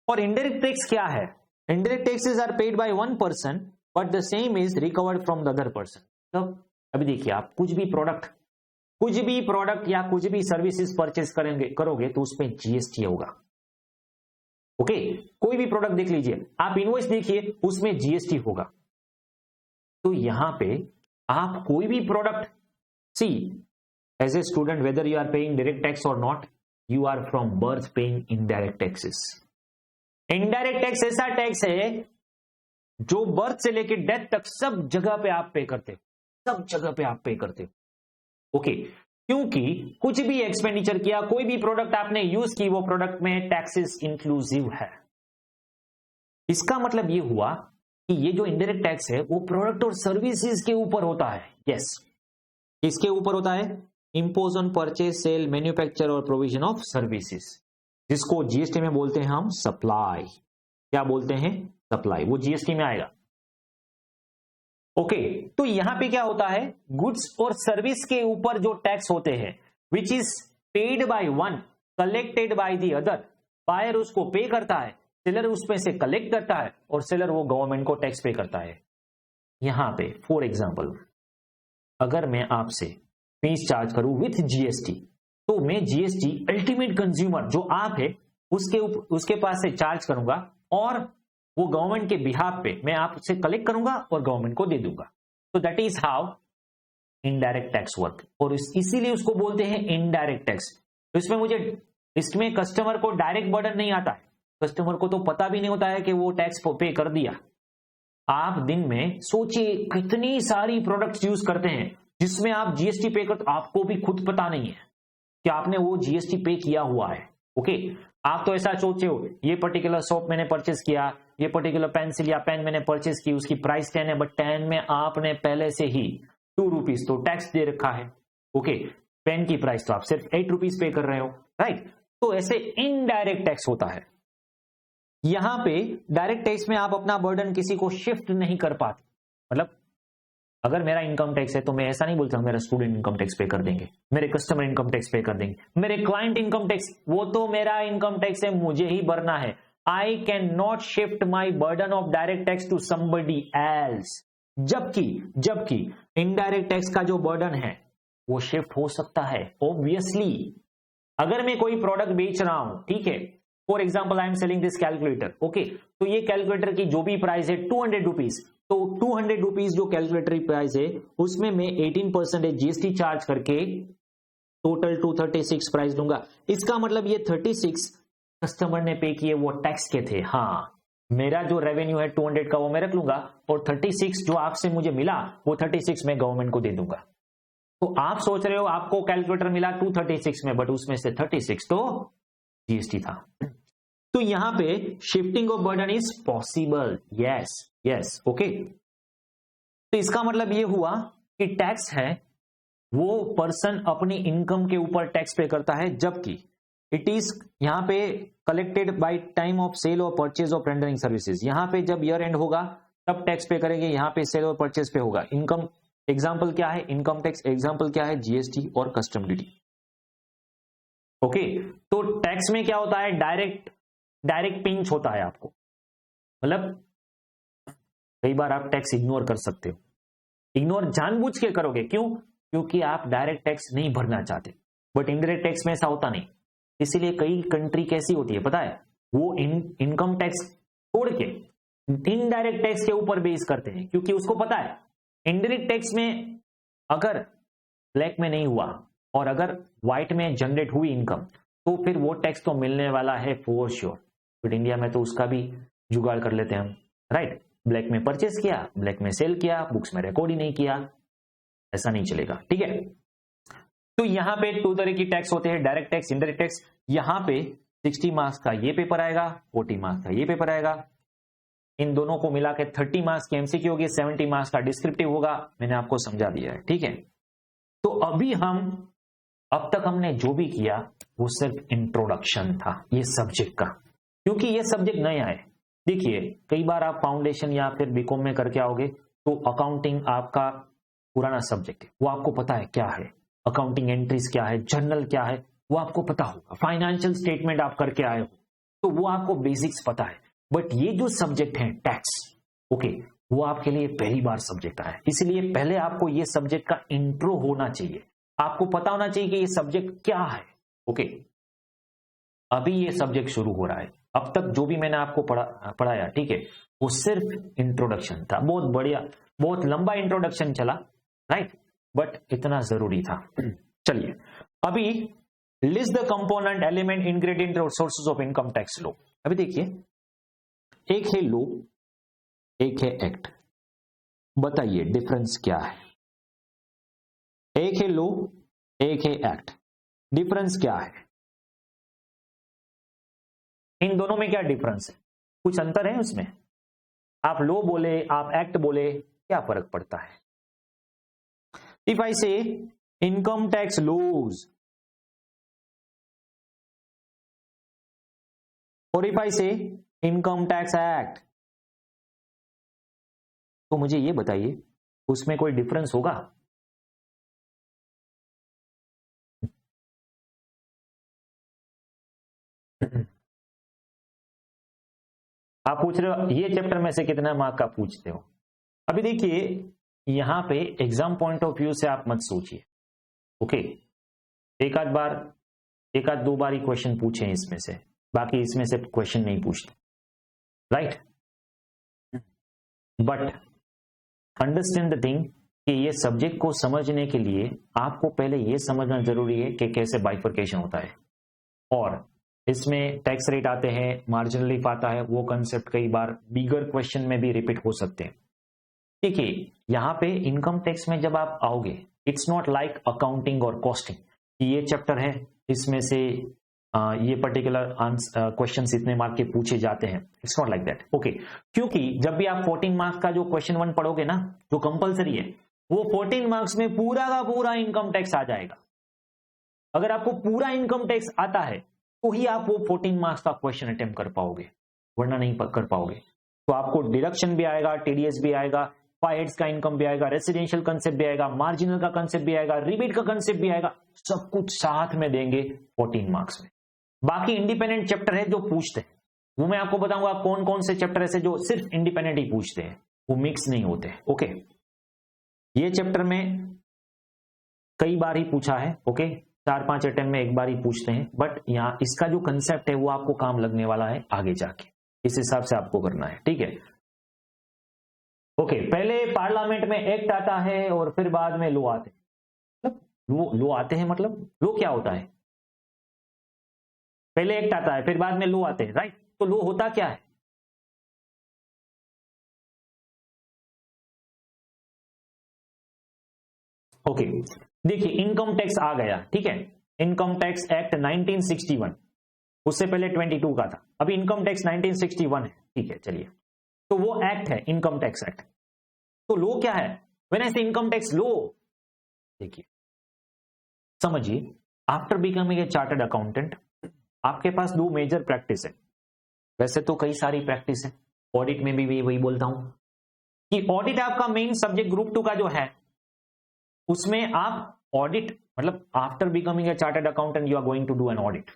और इनडायरेक्ट टैक्स क्या है, indirect taxes are paid by one person but the same is recovered from the other person. तो अभी देखिए आप कुछ भी प्रोडक्ट या कुछ भी सर्विसेज परचेज करोगे तो उसमें जीएसटी होगा. ओके, कोई भी प्रोडक्ट देख लीजिए, आप इनवॉइस देखिए उसमें जीएसटी होगा. तो यहां पे आप कोई भी product, see as a student whether you are paying direct tax और not, you are from birth paying indirect taxes. Indirect tax ऐसा टैक्स है जो बर्थ से लेकर डेथ तक सब जगह पे आप पे करते हो, सब जगह पे आप पे करते हो. ओके, क्योंकि कुछ भी एक्सपेंडिचर किया, कोई भी प्रोडक्ट आपने यूज की, वो प्रोडक्ट में टैक्सेस इंक्लूसिव है. इसका मतलब ये हुआ कि ये जो इनडायरेक्ट टैक्स है वो प्रोडक्ट और सर्विसेज के ऊपर होता है. यस, किसके ऊपर होता है, impose on purchase, sale, manufacture और प्रोविजन ऑफ सर्विसेज, जिसको जीएसटी में बोलते हैं हम सप्लाई. क्या बोलते हैं, सप्लाई, वो जीएसटी में आएगा. ओके, तो यहां पे क्या होता है, गुड्स और सर्विस के ऊपर जो टैक्स होते हैं which is paid by one collected by the other, buyer उसको पे करता है, सेलर उसमें से कलेक्ट करता है, और सेलर वो गवर्नमेंट को टैक्स पे करता है. यहां पे फॉर एग्जांपल अगर मैं आपसे फीस चार्ज करूं विथ जीएसटी, तो मैं जीएसटी अल्टीमेट कंज्यूमर जो आप है उसके पास से चार्ज करूंगा, और वो गवर्नमेंट के बिहाफ पे मैं आपसे कलेक्ट करूंगा और गवर्नमेंट को दे दूंगा. तो that is how indirect tax work, और इसीलिए उसको बोलते हैं इनडायरेक्ट टैक्स. इसमें कस्टमर को डायरेक्ट बर्डन नहीं आता है, कस्टमर को तो पता भी नहीं होता है कि वो टैक्स पे कर दिया. आप दिन में सोचिए कितनी सारी प्रोडक्ट्स यूज करते हैं जिसमें आप जीएसटी पे करते, आपको भी खुद पता नहीं है कि आपने वो जीएसटी पे किया हुआ है. ओके, आप तो ऐसा सोचते हो ये पर्टिकुलर सोप मैंने परचेज किया, ये पर्टिकुलर पेंसिल या पेन मैंने परचेज की, उसकी प्राइस 10 है, बट 10 में आपने पहले से ही 2 रुपीज तो टैक्स दे रखा है. ओके, पेन की प्राइस तो आप सिर्फ 8 रुपीज पे कर रहे हो, राइट. तो ऐसे इनडायरेक्ट टैक्स होता है. यहां पे डायरेक्ट टैक्स में आप अपना बर्डन किसी को शिफ्ट नहीं कर पाते. मतलब अगर मेरा इनकम टैक्स है तो मैं ऐसा नहीं बोलता मेरा स्टूडेंट इनकम टैक्स पे कर देंगे, मेरे कस्टमर इनकम टैक्स पे कर देंगे, मेरे क्लाइंट इनकम टैक्स, वो तो मेरा इनकम टैक्स है, मुझे ही भरना है. I can not shift my burden of direct tax to somebody else. जबकि इनडायरेक्ट टैक्स का जो बर्डन है वो शिफ्ट हो सकता है. ऑब्वियसली अगर मैं कोई प्रोडक्ट बेच रहा हूं, ठीक है, for example I am selling this calculator, okay, तो ये कैलकुलेटर की जो भी प्राइस है 200 रुपीज, तो 200 रुपीज जो कैलकुलेटर प्राइस है उसमें मैं 18% जीएसटी चार्ज करके टोटल 236 प्राइस दूंगा. इसका मतलब ये 36 कस्टमर ने पे किए वो टैक्स के थे. हाँ, मेरा जो रेवेन्यू है 200 का वो मैं रख लूंगा, और 36 जो आपसे मुझे मिला वो 36 मैं गवर्नमेंट को दे दूंगा. तो आप सोच रहे हो आपको कैलकुलेटर मिला 236 में, बट उसमें से 36 तो जीएसटी था. तो यहां पे shifting of burden is possible. Yes, okay. तो इसका मतलब ये हुआ कि टैक्स है वो पर्सन अपनी इनकम के ऊपर टैक्स पे करता है, जबकि इट इज यहां पे collected by time of sale और परचेज ऑफ रेंडरिंग सर्विसेज। यहां पे जब ईयर एंड होगा तब टैक्स पे करेंगे, यहां पे सेल और परचेज पे होगा। इनकम एग्जाम्पल क्या है, इनकम टैक्स एग्जाम्पल क्या है, जीएसटी और कस्टम ड्यूटी। ओके, तो टैक्स में क्या होता है, डायरेक्ट पिंच होता है आपको, मतलब कई बार आप टैक्स इग्नोर कर सकते हो, इग्नोर जानबूझ के करोगे, क्यों, क्योंकि आप डायरेक्ट टैक्स नहीं भरना चाहते। बट इनडायरेक्ट टैक्स में ऐसा होता नहीं, इसीलिए कई कंट्री कैसी होती है पता है, वो इनकम टैक्स छोड़ के इनडायरेक्ट टैक्स के ऊपर बेस करते हैं, क्योंकि उसको पता है इनडायरेक्ट टैक्स में अगर ब्लैक में नहीं हुआ और अगर व्हाइट में जनरेट हुई इनकम तो फिर वो टैक्स तो मिलने वाला है फॉर श्योर। बट इंडिया में तो उसका भी जुगाड़ कर लेते हैं हम, राइट। ब्लैक में परचेस किया, ब्लैक में सेल किया, बुक्स में रिकॉर्ड ही नहीं किया, ऐसा नहीं चलेगा, ठीक है। तो यहां पे दो तरह की टैक्स होते हैं, डायरेक्ट टैक्स, इनडायरेक्ट टैक्स। यहां पे 60 मार्क्स का ये पेपर आएगा, 40 मार्क्स का ये पेपर आएगा, इन दोनों को मिला के 30 मार्क्स की एमसीक्यू होगी, 70 मार्क्स का डिस्क्रिप्टिव होगा। मैंने आपको समझा दिया है, ठीक है। तो अभी अब तक हमने जो भी किया वो सिर्फ इंट्रोडक्शन था ये सब्जेक्ट का, क्योंकि ये सब्जेक्ट नया है। देखिए कई बार आप फाउंडेशन या फिर बीकॉम में करके आओगे तो अकाउंटिंग आपका पुराना सब्जेक्ट है, वो आपको पता है क्या है, अकाउंटिंग एंट्रीज क्या है, जर्नल क्या है, वो आपको पता होगा। फाइनेंशियल स्टेटमेंट आप करके आए हो तो वो आपको बेसिक्स पता है। बट ये जो सब्जेक्ट है टैक्स, ओके, वो आपके लिए पहली बार सब्जेक्ट आया है, इसलिए पहले आपको ये सब्जेक्ट का इंट्रो होना चाहिए, आपको पता होना चाहिए कि ये सब्जेक्ट क्या है। ओके, अभी ये सब्जेक्ट शुरू हो रहा है, अब तक जो भी मैंने आपको पढ़ाया, ठीक है, वो सिर्फ इंट्रोडक्शन था। बहुत बढ़िया, बहुत लंबा इंट्रोडक्शन चला, राइट, बट इतना जरूरी था। चलिए अभी list the component, element, ingredient और sources of income tax law. अभी देखिए, एक है लॉ, एक है एक्ट, बताइए डिफरेंस क्या है। एक है लॉ, एक है एक्ट, डिफरेंस क्या है, इन दोनों में क्या डिफरेंस है, कुछ अंतर है उसमें। आप लॉ बोले, आप एक्ट बोले, क्या फर्क पड़ता है। इफ आई से इनकम टैक्स लॉज और इफ आई से इनकम टैक्स एक्ट, तो मुझे ये बताइए उसमें कोई डिफरेंस होगा। आप पूछ रहे हो ये चैप्टर में से कितना मार्क का पूछते हो। अभी देखिए यहां पे एग्जाम पॉइंट ऑफ व्यू से आप मत सोचिए, ओके, एक आध दो बार ही क्वेश्चन पूछे इसमें से, बाकी इसमें से क्वेश्चन नहीं पूछते, right. But understand the thing कि ये सब्जेक्ट को समझने के लिए आपको पहले ये समझना जरूरी है कि कैसे बाइफर्केशन होता है, और इसमें टैक्स रेट आते हैं, मार्जिनल रिलीफ आता है, वो कंसेप्ट कई बार बिगर क्वेश्चन में भी रिपीट हो सकते हैं। देखिए यहां पे इनकम टैक्स में जब आप आओगे, इट्स नॉट लाइक अकाउंटिंग और कॉस्टिंग कि ये चैप्टर है इसमें से ये पर्टिकुलर क्वेश्चंस इतने मार्क के पूछे जाते हैं, it's not like that, okay. क्योंकि जब भी आप 14 मार्क्स का जो क्वेश्चन 1 पढ़ोगे ना, जो कंपलसरी है, वो 14 मार्क्स में पूरा का पूरा इनकम टैक्स आ जाएगा। अगर आपको पूरा इनकम टैक्स आता है तो ही आप वो 14 मार्क्स का क्वेश्चन अटेम्प्ट कर पाओगे, वरना नहीं कर पाओगे। तो आपको डिडक्शन भी आएगा, टीडीएस भी आएगा, फाइड्स का इनकम भी आएगा, रेसिडेंशियल कंसेप्ट भी आएगा, मार्जिनल का कंसेप्ट भी आएगा, रिबेट का कंसेप्ट भी आएगा, सब कुछ साथ में देंगे 14 मार्क्स में। बाकी इंडिपेंडेंट चैप्टर है जो पूछते हैं, वो मैं आपको बताऊंगा कौन कौन से चैप्टर ऐसे जो सिर्फ इंडिपेंडेंट ही पूछते हैं, वो मिक्स नहीं होते, ओके। ये चैप्टर में कई बार ही पूछा है, ओके, 4-5 अटेम्प्ट में एक बार ही पूछते हैं, बट यहाँ इसका जो कंसेप्ट है वो आपको काम लगने वाला है आगे जाके, इस हिसाब से आपको करना है, ठीक है। ओके, पहले पार्लियामेंट में एक्ट आता है और फिर बाद में लॉ आते हैं। मतलब लॉ आते हैं, मतलब लॉ क्या होता है, पहले एक्ट आता है फिर बाद में लॉ आते हैं, राइट। तो लॉ होता क्या है, ओके। देखिए इनकम टैक्स आ गया, ठीक है, इनकम टैक्स एक्ट 1961, उससे पहले 22 का था, अभी इनकम टैक्स 1961 है, ठीक है। चलिए, तो वो एक्ट है इनकम टैक्स एक्ट। तो लॉ क्या है, व्हेन आई से इनकम टैक्स लॉ, देखिए समझिए, after becoming a chartered accountant आपके पास दो मेजर प्रैक्टिस है। वैसे तो कई सारी प्रैक्टिस है, ऑडिट में भी वही बोलता हूं कि ऑडिट आपका मेन सब्जेक्ट ग्रुप 2 का जो है, उसमें आप ऑडिट मतलब after becoming a chartered accountant you are going to do an audit.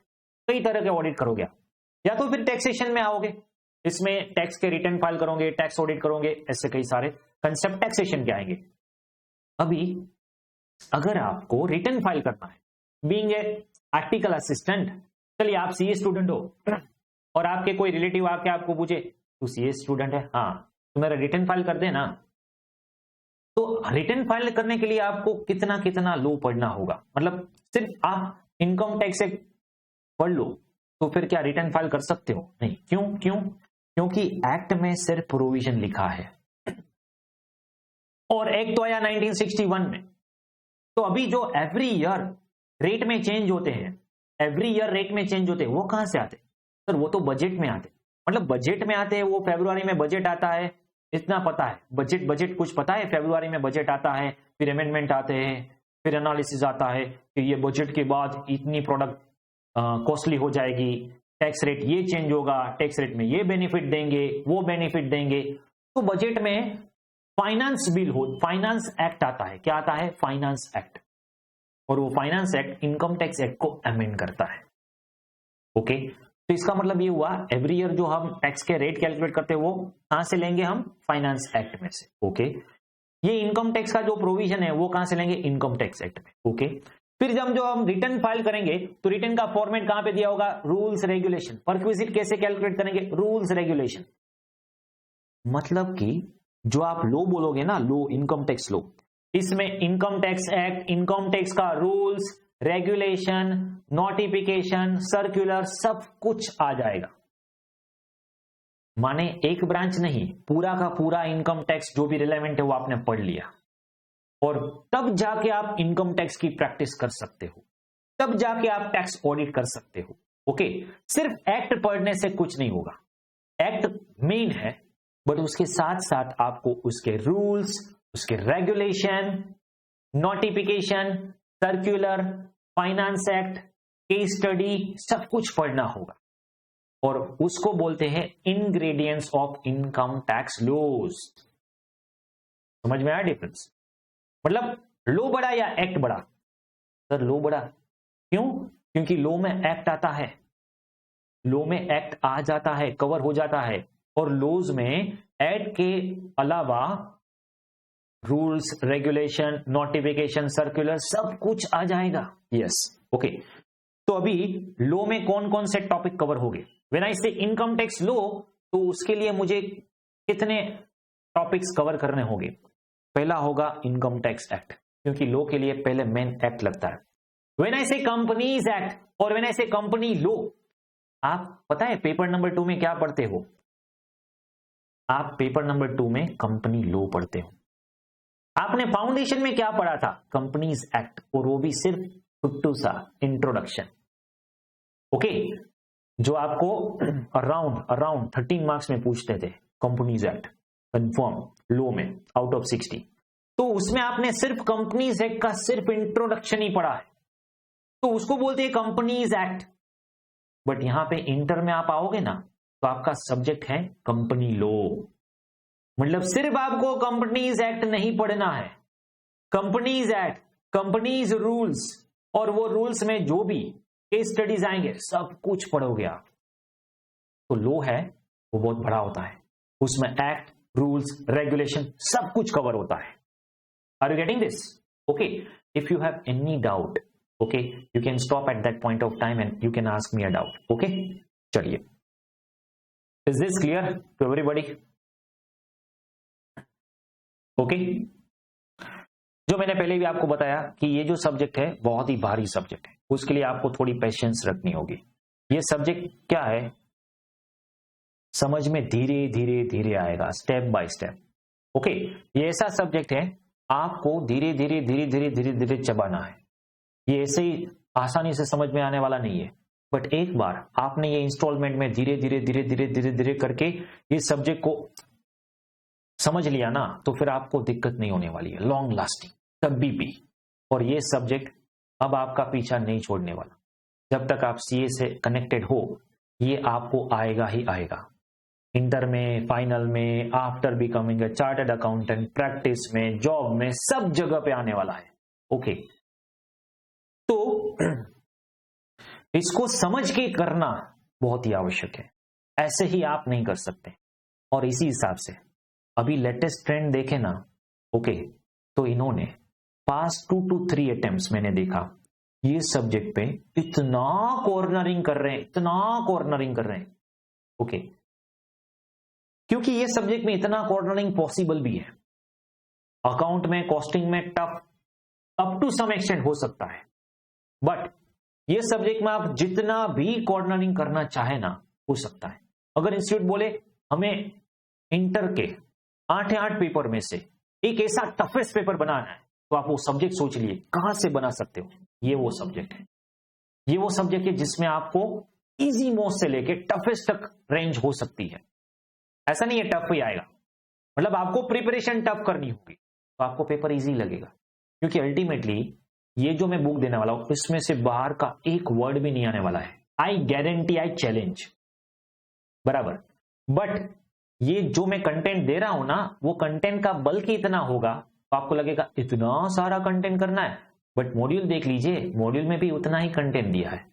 कई तरह के ऑडिट करोगे आप, या तो फिर टैक्सेशन में आओगे, इसमें टैक्स के रिटर्न फाइल करोगे, टैक्स ऑडिट करोगे, ऐसे कई सारे कंसेप्ट टैक्सेशन के आएंगे। अभी अगर आपको रिटर्न फाइल करना है, बीइंग ए आर्टिकल असिस्टेंट, चलिए आप सीए स्टूडेंट हो और आपके कोई रिलेटिव आके आपको पूछे तू सीए स्टूडेंट है, हाँ तो मेरा रिटर्न फाइल कर देना, तो रिटर्न फाइल करने के लिए आपको कितना कितना लो पढ़ना होगा। मतलब सिर्फ आप इनकम टैक्स एक्ट पढ़ लो तो फिर क्या रिटर्न फाइल कर सकते हो? नहीं। क्यों? क्योंकि एक्ट में सिर्फ प्रोविजन लिखा है और एक्ट तो आया 1961 में। तो अभी जो एवरी ईयर रेट में चेंज होते हैं, एवरी ईयर रेट में चेंज होते हैं, वो कहां से आते? सर वो तो बजट में आते, मतलब बजट में आते हैं। वो फरवरी में बजट आता है, इतना पता है, बजट कुछ पता है, फरवरी में बजट आता है, फिर अमेंडमेंट आते हैं, फिर एनालिसिस आता है कि ये बजट के बाद इतनी प्रोडक्ट कॉस्टली हो जाएगी, टैक्स रेट ये चेंज होगा, टैक्स रेट में ये बेनिफिट देंगे, वो बेनिफिट देंगे। तो बजट में फाइनेंस बिल हो, फाइनेंस एक्ट आता है। क्या आता है? Finance act. और वो finance act income tax act को अमेंड करता है। ओके, तो इसका मतलब ये हुआ एवरी ईयर जो हम टैक्स के रेट कैलकुलेट करते हैं वो कहां से लेंगे? हम फाइनेंस एक्ट में से। ओके, ये इनकम टैक्स का जो प्रोविजन है वो कहां से लेंगे? इनकम टैक्स एक्ट में। ओके, फिर जब जो हम रिटर्न फाइल करेंगे तो रिटर्न का फॉर्मेट कहां पे दिया होगा? Rules regulation. परक्विजिट कैसे कैलकुलेट करेंगे? Rules regulation. मतलब कि जो आप लो बोलोगे ना, लो, इनकम टैक्स लो, इसमें income tax act, income tax का रूल्स, रेगुलेशन, नोटिफिकेशन, सर्कुलर, सब कुछ आ जाएगा। माने एक ब्रांच नहीं, पूरा का पूरा इनकम टैक्स जो भी रिलेवेंट है वो आपने पढ़ लिया, और तब जाके आप इनकम टैक्स की प्रैक्टिस कर सकते हो, तब जाके आप टैक्स ऑडिट कर सकते हो। ओके, सिर्फ एक्ट पढ़ने से कुछ नहीं होगा। एक्ट मेन है, बट उसके साथ साथ आपको उसके रूल्स, उसके regulation, notification, circular, finance act, case study, सब कुछ पढ़ना होगा। और उसको बोलते हैं ingredients of income tax laws. समझ में आया डिफरेंस? मतलब लो बड़ा या एक्ट बड़ा? सर लो बड़ा। क्यों? क्योंकि लो में एक्ट आता है, लो में एक्ट आ जाता है, कवर हो जाता है, और लॉज में एक्ट के अलावा रूल्स, रेगुलेशन, नोटिफिकेशन, सर्कुलर, सब कुछ आ जाएगा। Yes, okay. तो अभी लो में कौन कौन से टॉपिक कवर हो गए? व्हेन आई से इनकम टैक्स लो, तो उसके लिए मुझे कितने टॉपिक्स कवर करने होंगे? पहला होगा इनकम टैक्स एक्ट, क्योंकि लो के लिए पहले मेन एक्ट लगता है। व्हेन आई से कंपनीज एक्ट और व्हेन आई से कंपनी लो, आप पता है पेपर नंबर 2 में क्या पढ़ते हो? आप पेपर नंबर 2 में कंपनी लो पढ़ते हो। आपने फाउंडेशन में क्या पढ़ा था? कंपनीज एक्ट, और वो भी सिर्फ छुट्टू सा इंट्रोडक्शन। ओके, जो आपको अराउंड 13 मार्क्स में पूछते थे, कंपनीज एक्ट कंफर्म लो में आउट ऑफ 60। तो उसमें आपने सिर्फ कंपनीज एक्ट का सिर्फ इंट्रोडक्शन ही पढ़ा है, तो उसको बोलते हैं कंपनीज एक्ट। बट यहां पे इंटर में आप आओगे ना, तो आपका सब्जेक्ट है कंपनी लो। मतलब सिर्फ आपको कंपनीज एक्ट नहीं पढ़ना है, कंपनीज एक्ट, कंपनीज रूल्स, और वो रूल्स में जो भी केस स्टडीज आएंगे सब कुछ पढ़ोगे आप। तो लो है वो बहुत बड़ा होता है, उसमें एक्ट, रूल्स, रेगुलेशन सब कुछ कवर होता है। Are you getting this? Okay, if you have any doubt, okay, you can stop at that point of time and you can ask me a doubt. Okay, चलिए, is this clear to everybody? Okay, जो मैंने पहले भी आपको बताया कि ये जो सब्जेक्ट है बहुत ही भारी सब्जेक्ट है, उसके लिए आपको थोड़ी पेशेंस रखनी होगी। ये सब्जेक्ट क्या है, समझ में धीरे धीरे धीरे आएगा, स्टेप बाय स्टेप। ओके, ये ऐसा सब्जेक्ट है आपको धीरे धीरे धीरे धीरे धीरे धीरे चबाना है। ये ऐसे ही आसानी से समझ में आने वाला नहीं है, बट एक बार आपने ये इंस्टॉलमेंट में धीरे धीरे धीरे धीरे धीरे धीरे करके ये सब्जेक्ट को समझ लिया ना, तो फिर आपको दिक्कत नहीं होने वाली है लॉन्ग लास्टिंग कभी भी। और ये सब्जेक्ट अब आपका पीछा नहीं छोड़ने वाला। जब तक आप सीए से कनेक्टेड हो, ये आपको आएगा ही आएगा। इंटर में, फाइनल में, after becoming a chartered accountant, practice में, जॉब में, सब जगह पे आने वाला है। ओके, तो इसको समझ के करना बहुत ही आवश्यक है, ऐसे ही आप नहीं कर सकते। और इसी हिसाब से अभी लेटेस्ट ट्रेंड देखे ना, ओके, तो इन्होंने पास्ट 2 to 3 अटेम्प्ट्स मैंने देखा, ये सब्जेक्ट पे इतना कॉर्नरिंग कर रहे हैं, इतना कॉर्नरिंग कर रहे हैं। ओके, क्योंकि ये सब्जेक्ट में इतना कॉर्नरिंग पॉसिबल भी है। अकाउंट में, कॉस्टिंग में tough up to some extent हो सकता है, बट ये सब्जेक्ट में आप जितना भी कॉर्नरिंग करना चाहे ना, हो सकता है। अगर इंस्टीट्यूट बोले हमें इंटर के 8 पेपर में से एक ऐसा टफेस्ट पेपर बनाना है, तो आप वो सब्जेक्ट सोच लिए कहां से बना सकते हो। ये वो सब्जेक्ट है, ये वो सब्जेक्ट है जिसमें आपको इजी मोस्ट से लेके टफेस्ट तक रेंज हो सकती है। ऐसा नहीं है टफ ही आएगा, मतलब आपको प्रिपरेशन टफ करनी होगी तो आपको पेपर इजी लगेगा। क्योंकि अल्टीमेटली ये जो मैं बुक देने वाला हूं, इसमें से बाहर का एक वर्ड भी नहीं आने वाला है। आई गारंटी, आई चैलेंज, बराबर। बट ये जो मैं कंटेंट दे रहा हूं ना, वो कंटेंट का बल्क इतना होगा तो आपको लगेगा इतना सारा कंटेंट करना है। बट मॉड्यूल देख लीजिए, मॉड्यूल में भी उतना ही कंटेंट दिया है।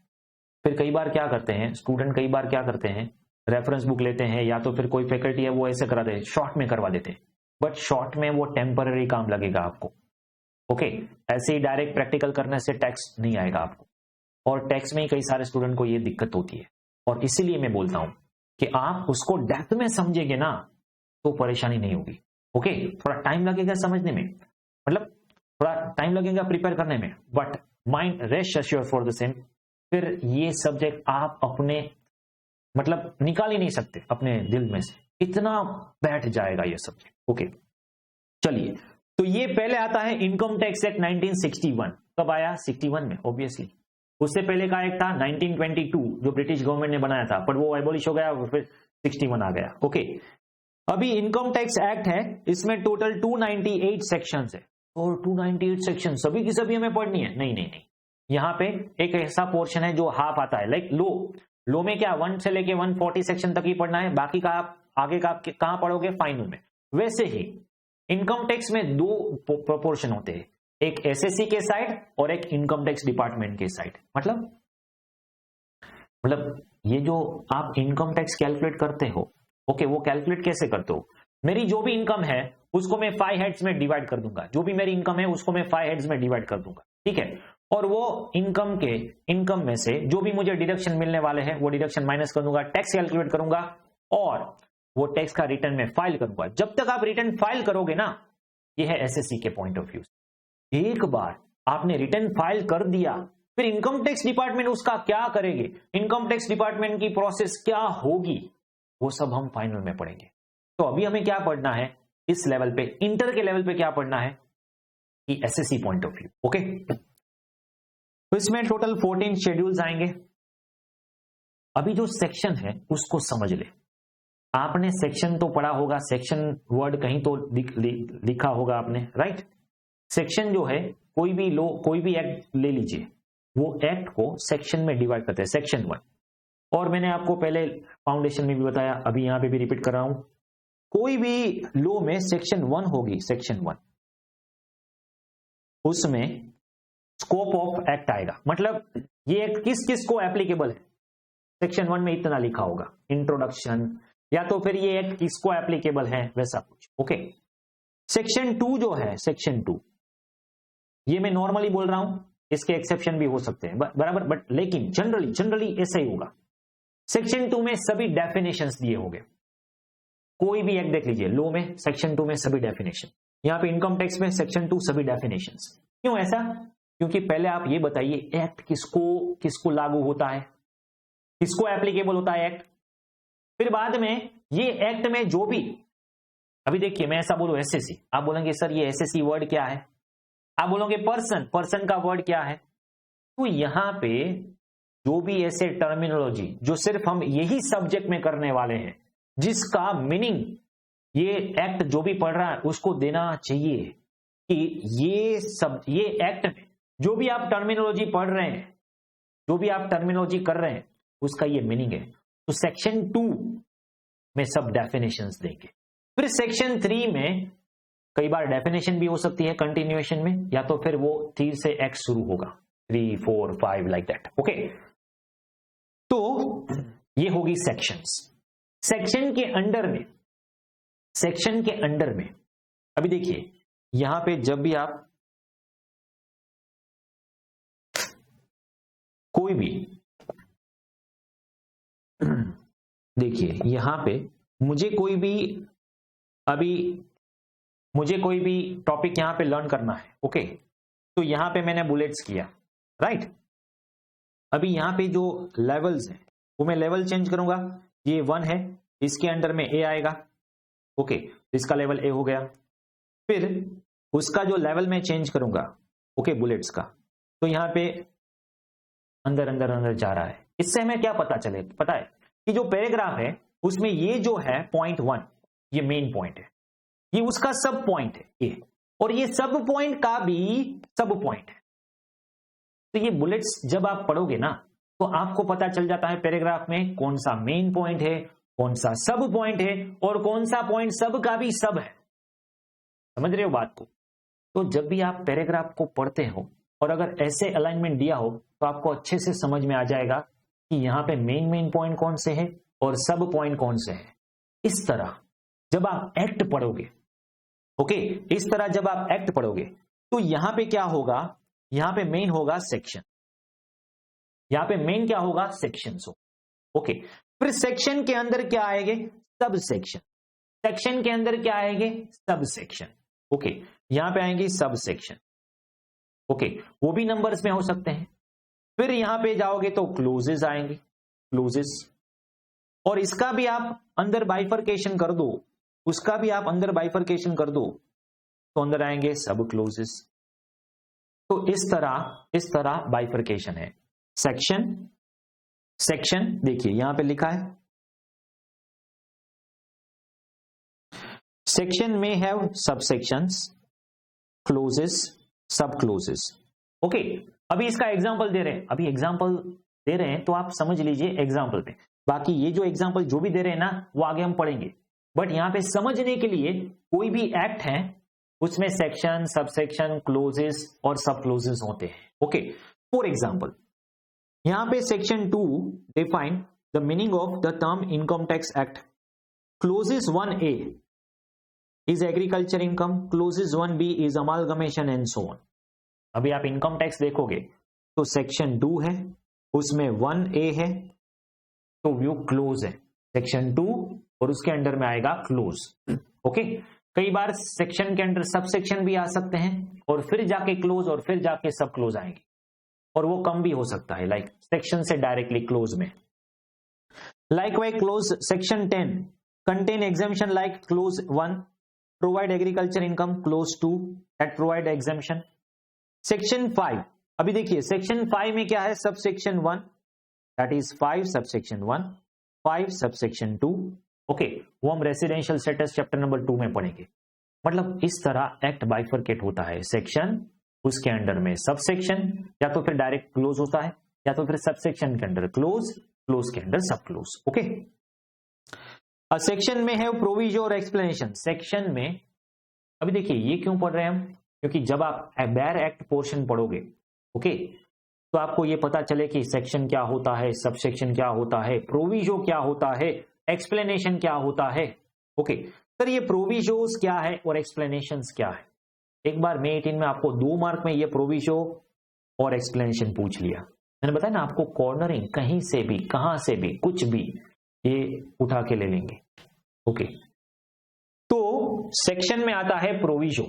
फिर कई बार क्या करते हैं स्टूडेंट, कई बार क्या करते हैं, रेफरेंस बुक लेते हैं, या तो फिर कोई फैकल्टी है वो ऐसे करा दे, शॉर्ट में करवा देते हैं। बट शॉर्ट में वो टेम्पररी काम लगेगा आपको। ओके, ऐसे ही डायरेक्ट प्रैक्टिकल करने से टैक्स नहीं आएगा आपको, और टैक्स में ही कई सारे स्टूडेंट को ये दिक्कत होती है। और इसीलिए मैं बोलता हूं कि आप उसको डेप्थ में समझेंगे ना तो परेशानी नहीं होगी। ओके, थोड़ा टाइम लगेगा समझने में, मतलब थोड़ा टाइम लगेगा प्रिपेयर करने में, but mind rest assure for the same. फिर ये सब्जेक्ट आप अपने मतलब निकाल ही नहीं सकते अपने दिल में से, इतना बैठ जाएगा ये सब्जेक्ट। ओके, चलिए, तो ये पहले आता है इनकम टैक्स एक्ट 1961। कब आया? 61 में, ऑब्वियसली। उससे पहले का एक था 1922 जो ब्रिटिश गवर्नमेंट ने बनाया था, पर वो एबॉलिश हो गया, फिर 61 आ गया। ओके, अभी इनकम टैक्स एक्ट है, इसमें टोटल 298 सेक्शंस है। और 298 सेक्शन सभी की सभी हमें पढ़नी है? नहीं नहीं नहीं, यहाँ पे एक ऐसा पोर्शन है जो हाफ आता है, लाइक लो में क्या 1 से लेके 140 सेक्शन तक ही पढ़ना है, बाकी का आप आगे का कहां पढ़ोगे? फाइनल में। वैसे ही इनकम टैक्स में 2 प्रोपोर्शन होते हैं, एक एसएससी के साइड और एक इनकम टैक्स डिपार्टमेंट के साइड। मतलब ये जो आप इनकम टैक्स कैलकुलेट करते हो, ओके, वो कैलकुलेट कैसे करते हो? मेरी जो भी इनकम है उसको मैं 5 हेड्स में डिवाइड कर दूंगा, जो भी मेरी इनकम है उसको मैं 5 हेड्स में डिवाइड कर दूंगा, ठीक है। और वो इनकम में से जो भी मुझे डिडक्शन मिलने वाले हैं वो डिडक्शन माइनस कर दूंगा, टैक्स कैलकुलेट करूंगा और वो टैक्स का रिटर्न में फाइल करूंगा। जब तक आप रिटर्न फाइल करोगे ना, ये है एसएससी के पॉइंट ऑफ व्यू। एक बार आपने रिटर्न फाइल कर दिया, फिर इनकम टैक्स डिपार्टमेंट उसका क्या करेंगे, इनकम टैक्स डिपार्टमेंट की प्रोसेस क्या होगी, वो सब हम फाइनल में पढ़ेंगे। तो अभी हमें क्या पढ़ना है इस लेवल पे, इंटर के लेवल पे क्या पढ़ना है कि SSC point of view. Okay, तो इसमें टोटल 14 शेड्यूल्स आएंगे। अभी जो सेक्शन है उसको समझ ले। आपने सेक्शन तो पढ़ा होगा, सेक्शन वर्ड कहीं तो लिखा होगा आपने, राइट। सेक्शन जो है, कोई भी लो, कोई भी एक्ट ले लीजिए, वो एक्ट को सेक्शन में डिवाइड करते हैं, सेक्शन 1। और मैंने आपको पहले फाउंडेशन में भी बताया, अभी यहां पे भी रिपीट कर रहा हूं, कोई भी लो में सेक्शन 1 होगी, सेक्शन 1, उसमें स्कोप ऑफ एक्ट आएगा। मतलब ये एक्ट किस किस को एप्लीकेबल है, सेक्शन 1 में इतना लिखा होगा, इंट्रोडक्शन, या तो फिर ये एक्ट किसको एप्लीकेबल है, वैसा कुछ। ओके, सेक्शन 2 जो है, सेक्शन 2 ये मैं नॉर्मली बोल रहा हूं, इसके एक्सेप्शन भी हो सकते हैं, बराबर, बट लेकिन जनरली ऐसा ही होगा। सेक्शन 2 में सभी डेफिनेशंस दिए होंगे, कोई भी एक्ट देख लीजिए, लो में सेक्शन 2 में सभी डेफिनेशन, यहां पे इनकम टैक्स में सेक्शन 2 सभी डेफिनेशंस। क्यों ऐसा? क्योंकि पहले आप ये बताइए एक्ट किसको लागू होता है, किसको एप्लीकेबल होता है एक्ट। फिर बाद में ये एक्ट में जो भी, अभी देखिए मैं ऐसा बोलूं एसएससी, आप बोलेंगे सर ये एसएससी वर्ड क्या है, आप बोलोगे पर्सन का वर्ड क्या है। तो यहां पे जो भी ऐसे टर्मिनोलॉजी जो सिर्फ हम यही सब्जेक्ट में करने वाले हैं, जिसका मीनिंग ये एक्ट जो भी पढ़ रहा है उसको देना चाहिए कि ये एक्ट में जो भी आप टर्मिनोलॉजी पढ़ रहे हैं, जो भी आप टर्मिनोलॉजी कर रहे हैं, उसका ये मीनिंग है। तो सेक्शन 2 में सब डेफिनेशंस देंगे। फिर सेक्शन 3 में कई बार डेफिनेशन भी हो सकती है कंटिन्यूएशन में, या तो फिर वो 3 से x शुरू होगा, 3, 4, 5 लाइक दैट। ओके, तो ये होगी सेक्शंस। सेक्शन के अंडर में अभी देखिए यहां पे जब भी आप कोई भी देखिए यहां पे मुझे कोई भी टॉपिक यहां पे लर्न करना है। ओके, तो यहां पे मैंने बुलेट्स किया, राइट। अभी यहां पे जो लेवल्स हैं वो मैं लेवल चेंज करूंगा। ये 1 है, इसके अंडर में ए आएगा। ओके, इसका लेवल ए हो गया। फिर उसका जो लेवल मैं चेंज करूंगा, ओके, बुलेट्स का, तो यहां पे अंदर जा रहा है। इससे हमें क्या पता है कि जो पैराग्राफ है उसमें ये जो है पॉइंट 1, ये मेन पॉइंट है, ये उसका सब पॉइंट है ये, और ये सब पॉइंट का भी सब पॉइंट है। तो ये बुलेट्स जब आप पढ़ोगे ना तो आपको पता चल जाता है पैराग्राफ में कौन सा मेन पॉइंट है, कौन सा सब पॉइंट है, और कौन सा पॉइंट सब का भी सब है। समझ रहे हो बात को? तो जब भी आप पैराग्राफ को पढ़ते हो और अगर ऐसे अलाइनमेंट दिया हो तो आपको अच्छे से समझ में आ जाएगा कि यहां पे मेन पॉइंट कौन से हैं और सब पॉइंट कौन से हैं। इस तरह जब आप एक्ट पढ़ोगे, ओके, इस तरह जब आप एक्ट पढ़ोगे तो यहां पे क्या होगा, यहां पे मेन होगा सेक्शन, यहां पे मेन क्या होगा, सेक्शंस हो। ओके, फिर सेक्शन के अंदर क्या आएंगे, सब सेक्शन। सेक्शन के अंदर क्या आएंगे, सब सेक्शन। ओके, यहां पे आएंगे सब सेक्शन। ओके, वो भी नंबर्स में हो सकते हैं। फिर यहां पे जाओगे तो क्लोजेस आएंगे, क्लोजेस, और इसका भी आप अंदर बाइफरकेशन कर दो, उसका भी आप अंदर बाइफरकेशन कर दो तो अंदर आएंगे सब क्लोजेस। तो इस तरह बाइफरकेशन है। सेक्शन देखिए यहां पे लिखा है, सेक्शन में हैव सबसेक्शंस, क्लोजेस, सब क्लोजेस। ओके, अभी इसका एग्जांपल दे रहे हैं, तो आप समझ लीजिए एग्जांपल पे। बाकी ये जो एग्जांपल जो भी दे रहे हैं ना वो आगे हम पढ़ेंगे, बट यहां पे समझने के लिए कोई भी एक्ट है उसमें सेक्शन, सबसेक्शन, क्लोजेस और सब क्लोजेस होते हैं। ओके, फॉर एग्जांपल यहां पे section 2 define the meaning of the term income tax act. Clauses 1A is agriculture income, clauses 1B is amalgamation and so on। अभी आप इनकम टैक्स देखोगे तो सेक्शन 2 है, उसमें 1A है, तो व्यू क्लोज है सेक्शन 2 और उसके अंडर में आएगा क्लोज। ओके, कई बार सेक्शन के अंडर सब सेक्शन भी आ सकते हैं और फिर जाके क्लोज और फिर जाके सब क्लोज आएंगे, और वो कम भी हो सकता है, लाइक सेक्शन से डायरेक्टली क्लोज में। Likewise, close section 10 contain exemption like clause 1 provide agriculture income, clause 2 that provide exemption। Section 5, अभी देखिए सेक्शन 5 में क्या है, sub section 1 that is 5 subsection 1, 5 subsection 2। Okay, वो हम रेसिडेंशियल स्टेटस चैप्टर नंबर 2 में पढ़ेंगे। मतलब इस तरह एक्ट बाइफरकेट होता है, सेक्शन, उसके अंडर में सबसेक्शन, या तो फिर डायरेक्ट क्लोज होता है, या तो फिर सबसेक्शन के अंडर क्लोज, क्लोज के under sub close. Okay, section में है प्रोविजो और एक्सप्लेनेशन। सेक्शन में अभी देखिए ये क्यों पढ़ रहे हैं हम, क्योंकि जब आप बेयर एक्ट पोर्शन पढ़ोगे, ओके, तो आपको ये पता चले कि सेक्शन क्या होता है, सबसेक्शन क्या होता है, प्रोविजो क्या होता है, एक्सप्लेनेशन क्या होता है। ओके, सर ये प्रोविजोस क्या है और एक्सप्लेनेशंस क्या है। एक बार May 18 में आपको 2 मार्क में ये प्रोविजो और एक्सप्लेनेशन पूछ लिया। मैंने बताया ना आपको, कॉर्नरिंग कहीं से भी, कहां से भी, कुछ भी ये उठा के ले लेंगे। ओके, तो सेक्शन में आता है proviso.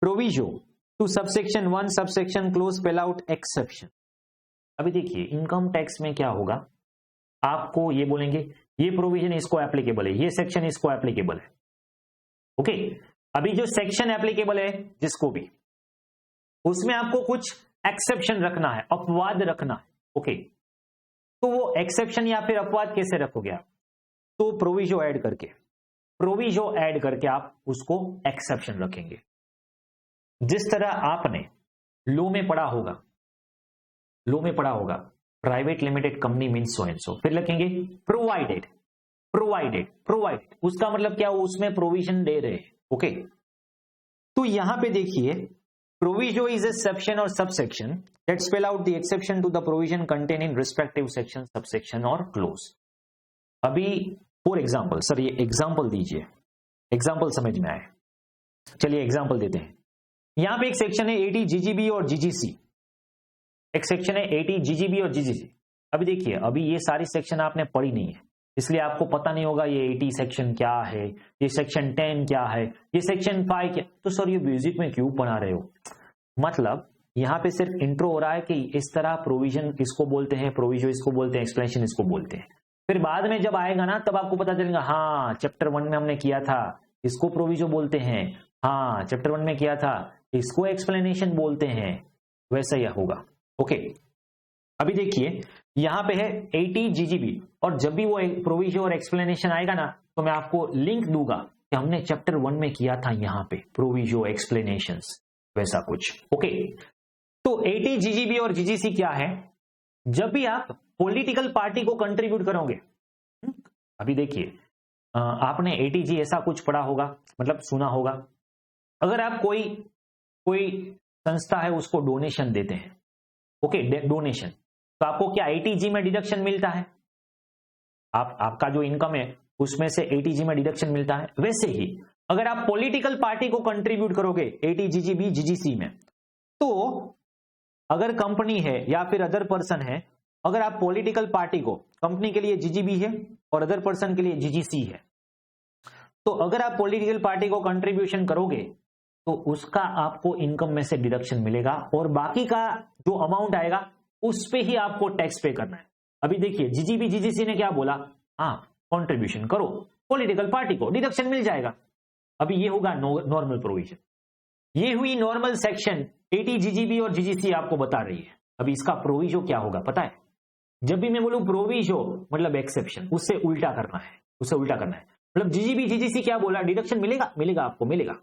Proviso to subsection 1 subsection clause spell out exception. अभी देखिए इनकम टैक्स में क्या होगा, आपको ये बोलेंगे ये प्रोविजन इसको एप्लीकेबल है, ये सेक्शन इसको एप्लीकेबल है। ओके, अभी जो सेक्शन एप्लीकेबल है जिसको भी, उसमें आपको कुछ एक्सेप्शन रखना है, अपवाद रखना है। ओके, तो वो एक्सेप्शन या फिर अपवाद कैसे रखोगे आप, तो प्रोविजो ऐड करके आप उसको एक्सेप्शन रखेंगे। जिस तरह आपने लो में पढ़ा होगा, लो में पढ़ा होगा, private limited company means so and so, फिर लिखेंगे प्रोवाइडेड, प्रोवाइडेड, प्रोवाइडेड, उसका मतलब क्या, वो उसमें प्रोविजन दे रहे हैं। ओके, तो यहां पे देखिए प्रोविजो इज ए सेक्शन और subsection that spell out the exception to the provision contain in respective section, subsection और क्लोज। अभी फॉर एग्जांपल, सर ये एग्जांपल दीजिए, एग्जांपल समझ में आए, चलिए एग्जांपल देते हैं। यहां पे एक सेक्शन है 80 जीजीबी और जीजीसी, एक सेक्शन है 80 जीजीबी और जीजीसी। अभी देखिए, अभी ये सारी सेक्शन आपने पढ़ी नहीं है, इसलिए आपको पता नहीं होगा ये 80 सेक्शन क्या है, ये सेक्शन 10 क्या है, ये सेक्शन 5 क्या। तो सर ये बेसिक में क्यों पढ़ा रहे हो, मतलब यहां पे सिर्फ इंट्रो हो रहा है कि इस तरह प्रोविजन इसको बोलते हैं, प्रोविजो इसको बोलते हैं, एक्सप्लेनेशन इसको बोलते हैं। फिर बाद में जब आएगा ना तब आपको पता चलेगा, हाँ चैप्टर 1 में हमने किया था, इसको प्रोविजो बोलते हैं, हाँ चैप्टर 1 में किया था, इसको एक्सप्लेनेशन बोलते हैं, वैसा ही होगा। ओके, अभी देखिए यहां पे है 80 जीजीबी, और जब भी वो प्रोविजो और एक्सप्लेनेशन आएगा ना तो मैं आपको लिंक दूंगा कि हमने चैप्टर 1 में किया था यहां पे प्रोविजो एक्सप्लेनेशंस, वैसा कुछ। ओके, तो 80 जीजीबी और जीजीसी क्या है, जब भी आप पॉलिटिकल पार्टी को कंट्रीब्यूट करोगे, अभी देखिए आपने 80 जी ऐसा कुछ पढ़ा होगा, मतलब सुना होगा, अगर आप कोई संस्था है उसको डोनेशन देते हैं, ओके डोनेशन, तो आपको क्या 80 जी में डिडक्शन मिलता है, आपका जो इनकम है उसमें से 80 जी में डिडक्शन मिलता है। वैसे ही अगर आप पॉलिटिकल पार्टी को कंट्रीब्यूट करोगे 80 जीजीबी जीजीसी में, तो अगर कंपनी है या फिर अदर पर्सन है, अगर आप पॉलिटिकल पार्टी को, कंपनी के लिए जीजीबी है और अदर पर्सन के लिए जीजीसी है, तो अगर आप पॉलिटिकल पार्टी को कंट्रीब्यूशन करोगे तो उसका आपको इनकम में से डिडक्शन मिलेगा, और बाकी का जो अमाउंट आएगा उस पे ही आपको टैक्स पे करना है। अभी देखिए जीजीबी जीजीसी ने क्या बोला, हाँ कंट्रीब्यूशन करो पॉलिटिकल पार्टी को, डिडक्शन मिल जाएगा। अभी ये होगा नॉर्मल प्रोविजन, ये हुई नॉर्मल सेक्शन 80 जीजीबी और जीजीसी आपको बता रही है। अभी इसका प्रोविजो क्या होगा पता है, जब भी मैं बोलूं प्रोविजो मतलब एक्सेप्शन, उससे उल्टा करना है, उससे उल्टा करना है। मतलब जीजीबी जीजीसी क्या बोला, डिडक्शन मिलेगा, मिलेगा, आपको मिलेगा,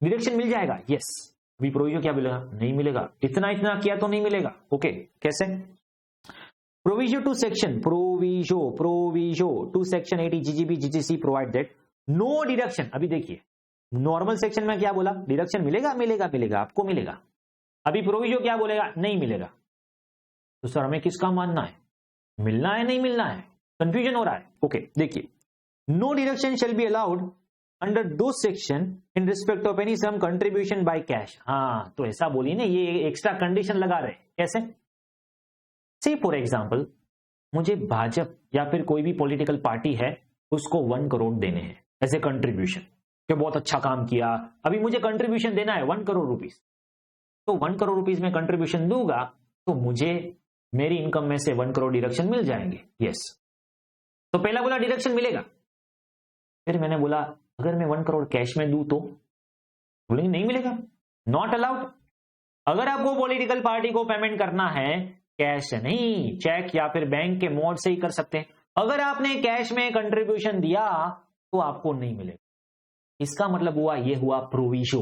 डिडक्शन मिल जाएगा, यस। अभी प्रोविजो क्या मिलेगा, नहीं मिलेगा, इतना इतना किया तो नहीं मिलेगा। ओके, कैसे, proviso to section, proviso to section 80 GGB GGC provide that no deduction. अभी देखिए नॉर्मल सेक्शन में क्या बोला, डिडक्शन मिलेगा, मिलेगा, मिलेगा, आपको मिलेगा। अभी प्रोविजो क्या बोलेगा, नहीं मिलेगा। तो सर हमें किसका मानना है, मिलना है नहीं मिलना है, कंफ्यूजन हो रहा है। ओके देखिए, no deduction shall be allowed under the section in respect of any sum contribution by cash. हाँ तो ऐसा बोलिए ना, ये एक्स्ट्रा कंडीशन लगा रहे, कैसे, से फॉर एग्जाम्पल मुझे भाजपा या फिर कोई भी पॉलिटिकल पार्टी है उसको 1 करोड़ देने हैं एज ए कंट्रीब्यूशन, कि बहुत अच्छा काम किया, अभी मुझे कंट्रीब्यूशन देना है 1 करोड़ रुपीस, तो 1 करोड़ रुपीस में कंट्रीब्यूशन दूंगा तो मुझे मेरी इनकम में से 1 करोड़ डिडक्शन मिल जाएंगे, यस। तो पहला बोला डिडक्शन मिलेगा, फिर मैंने बोला अगर मैं 1 करोड़ कैश में दूं तो बोलेंगे नहीं मिलेगा, नॉट अलाउड। अगर आपको पॉलिटिकल पार्टी को पेमेंट करना है कैश से नहीं, चेक या फिर बैंक के मोड से ही कर सकते हैं। अगर आपने कैश में कंट्रीब्यूशन दिया तो आपको नहीं मिलेगा। इसका मतलब हुआ, ये हुआ प्रोविजो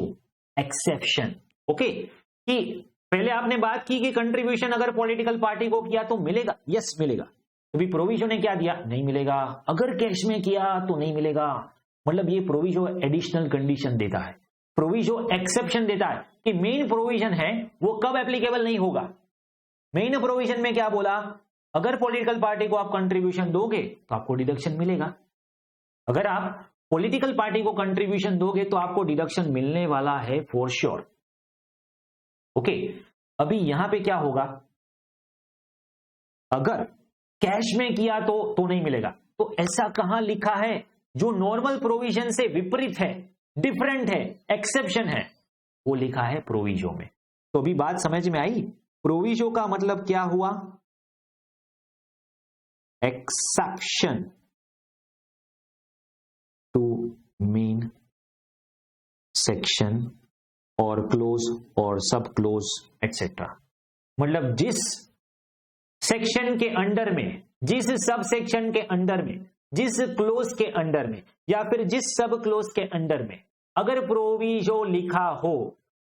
एक्सेप्शन। ओके, कि पहले आपने बात की कि कंट्रीब्यूशन अगर पॉलिटिकल पार्टी को किया तो मिलेगा, यस मिलेगा। अभी प्रोविजो ने क्या दिया, नहीं मिलेगा। अगर कैश में किया तो नहीं मिलेगा। मतलब ये प्रोविजो एडिशनल कंडीशन देता है, प्रोविजो एक्सेप्शन देता है कि मेन प्रोविजन है वो कब एप्लीकेबल नहीं होगा। मेन प्रोविजन में क्या बोला, अगर पॉलिटिकल पार्टी को आप कंट्रीब्यूशन दोगे तो आपको डिडक्शन मिलेगा। अगर आप पॉलिटिकल पार्टी को कंट्रीब्यूशन दोगे तो आपको डिडक्शन मिलने वाला है फॉर श्योर। ओके, अभी यहां पे क्या होगा, अगर कैश में किया तो नहीं मिलेगा। तो ऐसा कहां लिखा है जो नॉर्मल प्रोविजन से विपरीत है, डिफरेंट है, एक्सेप्शन है, वो लिखा है प्रोविजो में। तो अभी बात समझ में आई, प्रोविजो का मतलब क्या हुआ, एक्सेप्शन टू मेन सेक्शन और क्लोज और सब क्लोज एक्सेट्रा। मतलब जिस सेक्शन के अंडर में, जिस सब सेक्शन के अंडर में, जिस क्लोज के अंडर में या फिर जिस सब क्लोज के अंडर में अगर प्रोविजो लिखा हो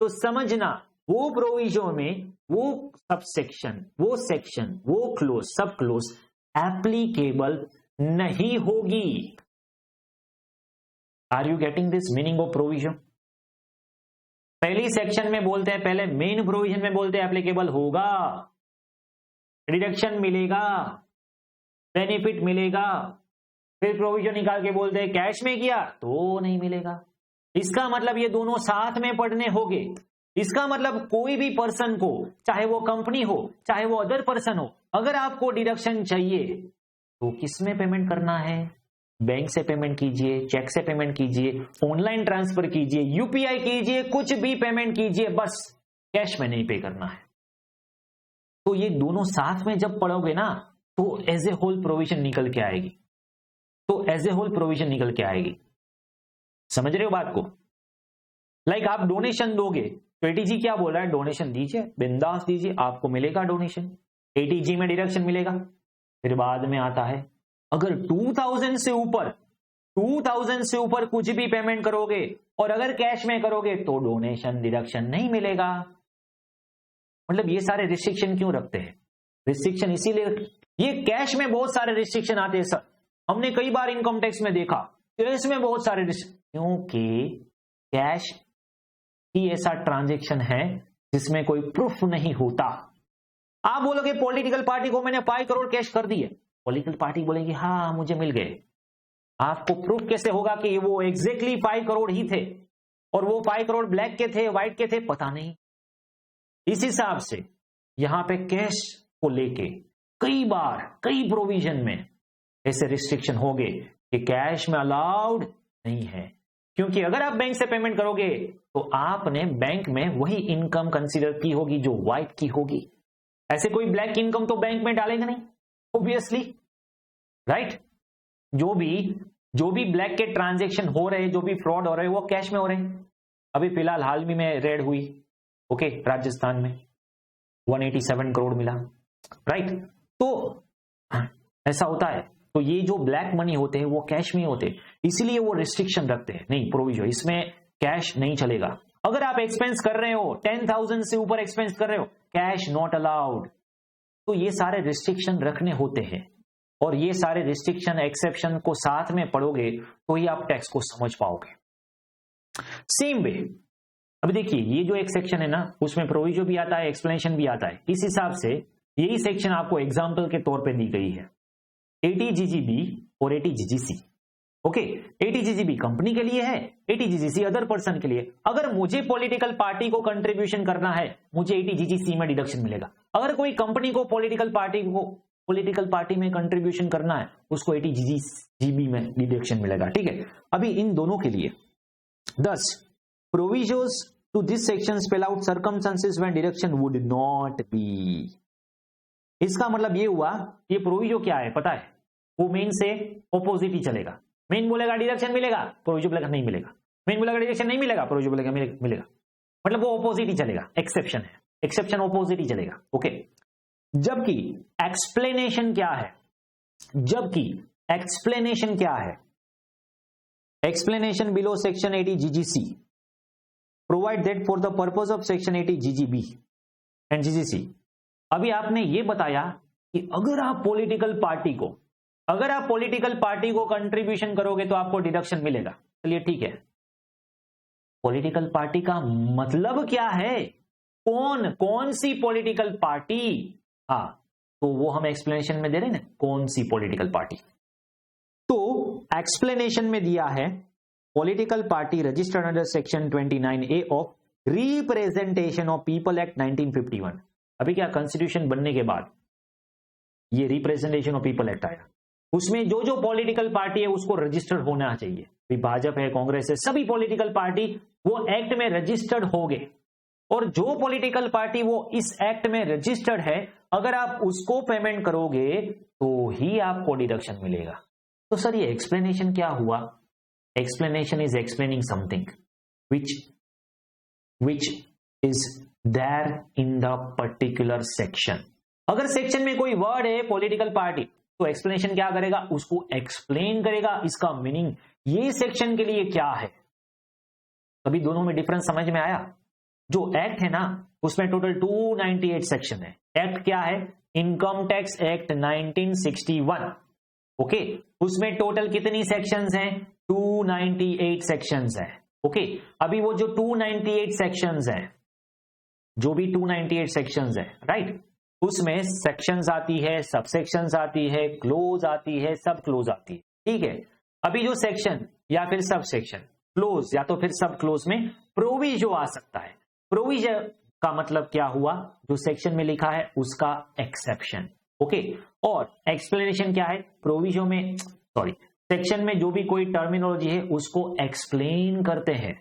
तो समझना वो प्रोविजन में वो सबसेक्शन, वो सेक्शन, वो क्लोज, सब क्लोज एप्लीकेबल नहीं होगी। Are you getting this meaning of provision? पहली सेक्शन में बोलते हैं, पहले मेन प्रोविजन में बोलते हैं एप्लीकेबल होगा, डिडक्शन मिलेगा, बेनिफिट मिलेगा, फिर प्रोविजन निकाल के बोलते हैं कैश में किया तो नहीं मिलेगा। इसका मतलब ये दोनों साथ में पढ़ने होंगे। इसका मतलब कोई भी पर्सन को, चाहे वो कंपनी हो चाहे वो अदर पर्सन हो, अगर आपको डिडक्शन चाहिए तो किस में पेमेंट करना है? बैंक से पेमेंट कीजिए, चेक से पेमेंट कीजिए, ऑनलाइन ट्रांसफर कीजिए, यूपीआई कीजिए, कुछ भी पेमेंट कीजिए, बस कैश में नहीं पे करना है। तो ये दोनों साथ में जब पढ़ोगे ना तो एज ए होल प्रोविजन निकल के आएगी, तो एज ए होल प्रोविजन निकल के आएगी। समझ रहे हो बात को? लाइक आप डोनेशन दोगे तो एटीजी क्या बोल रहा है? डोनेशन दीजिए, बिंदास दीजिए, आपको मिलेगा डोनेशन, एटीजी में डिडक्शन मिलेगा। फिर बाद में आता है अगर 2000 से ऊपर कुछ भी पेमेंट करोगे और अगर कैश में करोगे तो डोनेशन डिडक्शन नहीं मिलेगा। मतलब ये सारे रिस्ट्रिक्शन क्यों रखते हैं? रिस्ट्रिक्शन इसीलिए, ये कैश में बहुत सारे रिस्ट्रिक्शन आते हैं सर, हमने कई बार इनकम टैक्स में देखा, कैश में बहुत सारे क्योंकि कैश ही ऐसा ट्रांजैक्शन है जिसमें कोई प्रूफ नहीं होता। आप बोलोगे पॉलिटिकल पार्टी को मैंने 5 करोड़ कैश कर दिए, पॉलिटिकल पार्टी बोलेगी हाँ मुझे मिल गए। आपको प्रूफ कैसे होगा कि वो एग्जैक्टली 5 करोड़ ही थे और वो 5 करोड़ ब्लैक के थे, व्हाइट के थे, पता नहीं। इस हिसाब से यहां पे कैश को लेके कई बार कई प्रोविजन में ऐसे रिस्ट्रिक्शन हो गए कि कैश में अलाउड नहीं है, क्योंकि अगर आप बैंक से पेमेंट करोगे तो आपने बैंक में वही इनकम कंसीडर की होगी जो व्हाइट की होगी। ऐसे कोई ब्लैक इनकम तो बैंक में डालेगा नहीं ऑब्वियसली, राइट। जो भी ब्लैक के ट्रांजैक्शन हो रहे, जो भी फ्रॉड हो रहे वो कैश में हो रहे हैं। अभी फिलहाल हाल में रेड हुई, ओके, राजस्थान में 187 करोड़ मिला, राइट। तो ऐसा होता है। तो ये जो ब्लैक मनी होते हैं वो कैश में होते हैं, इसलिए वो रिस्ट्रिक्शन रखते हैं, नहीं प्रोविजन इसमें कैश नहीं चलेगा। अगर आप एक्सपेंस कर रहे हो 10,000 से ऊपर एक्सपेंस कर रहे हो, कैश नॉट अलाउड। तो ये सारे रिस्ट्रिक्शन रखने होते हैं और ये सारे रिस्ट्रिक्शन एक्सेप्शन को साथ में पढ़ोगे तो ही आप टैक्स को समझ पाओगे। सेम वे अभी देखिए, ये जो एक सेक्शन है ना उसमें प्रोविजन भी आता है, एक्सप्लेनेशन भी आता है। इस हिसाब से यही सेक्शन आपको एग्जाम्पल के तौर पे दी गई है, एटीजीजीबी और एटीजीजीसी। ओके, एटीजीजीबी कंपनी के लिए है, एटीजीजीसी अदर पर्सन के लिए। अगर मुझे पॉलिटिकल पार्टी को कंट्रीब्यूशन करना है, मुझे एटीजीजीसी में डिडक्शन मिलेगा। अगर कोई कंपनी को पॉलिटिकल पार्टी में कंट्रीब्यूशन करना है, उसको एटीजीजीबी में डिडक्शन मिलेगा। ठीक है, अभी इन दोनों के लिए 10 provisions to this section spell out circumstances when deduction would not be. इसका मतलब ये हुआ, ये प्रोविजन क्या है पता है? वो मेन से ऑपोजिट ही चलेगा। मेन बोलेगा डिडक्शन मिलेगा, प्रोविजन बोलेगा नहीं मिलेगा। मेन बोलेगा डिडक्शन नहीं मिलेगा, प्रोविजन बोलेगा मिलेगा। मतलब वो ऑपोजिट ही चलेगा, एक्सेप्शन है, एक्सेप्शन ऑपोजिट ही चलेगा। ओके, जबकि एक्सप्लेनेशन क्या है? Explanation below section 80 GGC provide that for the purpose of section 80 GGB and GGC। अभी आपने ये बताया कि अगर आप पॉलिटिकल पार्टी को कंट्रीब्यूशन करोगे तो आपको डिडक्शन मिलेगा। चलिए ठीक है, पॉलिटिकल पार्टी का मतलब क्या है? कौन सी पॉलिटिकल पार्टी? हाँ, तो वो हम एक्सप्लेनेशन में दे रहे हैं ना, कौन सी पॉलिटिकल पार्टी। तो एक्सप्लेनेशन में दिया है political party registered under section 29A of representation of people act 1951। अभी क्या कॉन्स्टिट्यूशन बनने के बाद ये रिप्रेजेंटेशन ऑफ पीपल एक्ट आया, उसमें जो पॉलिटिकल पार्टी है उसको रजिस्टर्ड होना चाहिए। भाजपा है, कांग्रेस है, सभी पॉलिटिकल पार्टी वो एक्ट में रजिस्टर्ड हो गए। और जो पॉलिटिकल पार्टी वो इस एक्ट में रजिस्टर्ड है, अगर आप उसको पेमेंट करोगे तो ही आपको डिडक्शन मिलेगा। तो सर ये एक्सप्लेनेशन क्या हुआ? Explanation is explaining something which is there in the particular section. अगर सेक्शन में कोई वर्ड है पॉलिटिकल पार्टी, तो एक्सप्लेनेशन क्या करेगा? उसको एक्सप्लेन करेगा, इसका मीनिंग ये सेक्शन के लिए क्या है। अभी दोनों में डिफरेंस समझ में आया? जो एक्ट है ना उसमें टोटल 298 सेक्शन है। एक्ट क्या है? Income tax act 1961। ओके, उसमें टोटल कितनी सेक्शंस हैं? 298 सेक्शंस हैं। ओके, अभी वो जो 298 सेक्शंस हैं, जो भी 298 सेक्शंस हैं, राइट, उसमें सेक्शंस आती है, सब सेक्शंस आती है, क्लोज आती है, सब क्लोज आती है। ठीक है, अभी जो सेक्शन या फिर सब सेक्शन, क्लोज या तो फिर सब क्लोज में प्रोविजो आ सकता है। प्रोविजो का मतलब क्या हुआ? जो सेक्शन में लिखा है उसका एक्सेप्शन। ओके, और एक्सप्लेनेशन क्या है? प्रोविजो में, सॉरी, सेक्शन में जो भी कोई टर्मिनोलॉजी है उसको एक्सप्लेन करते हैं।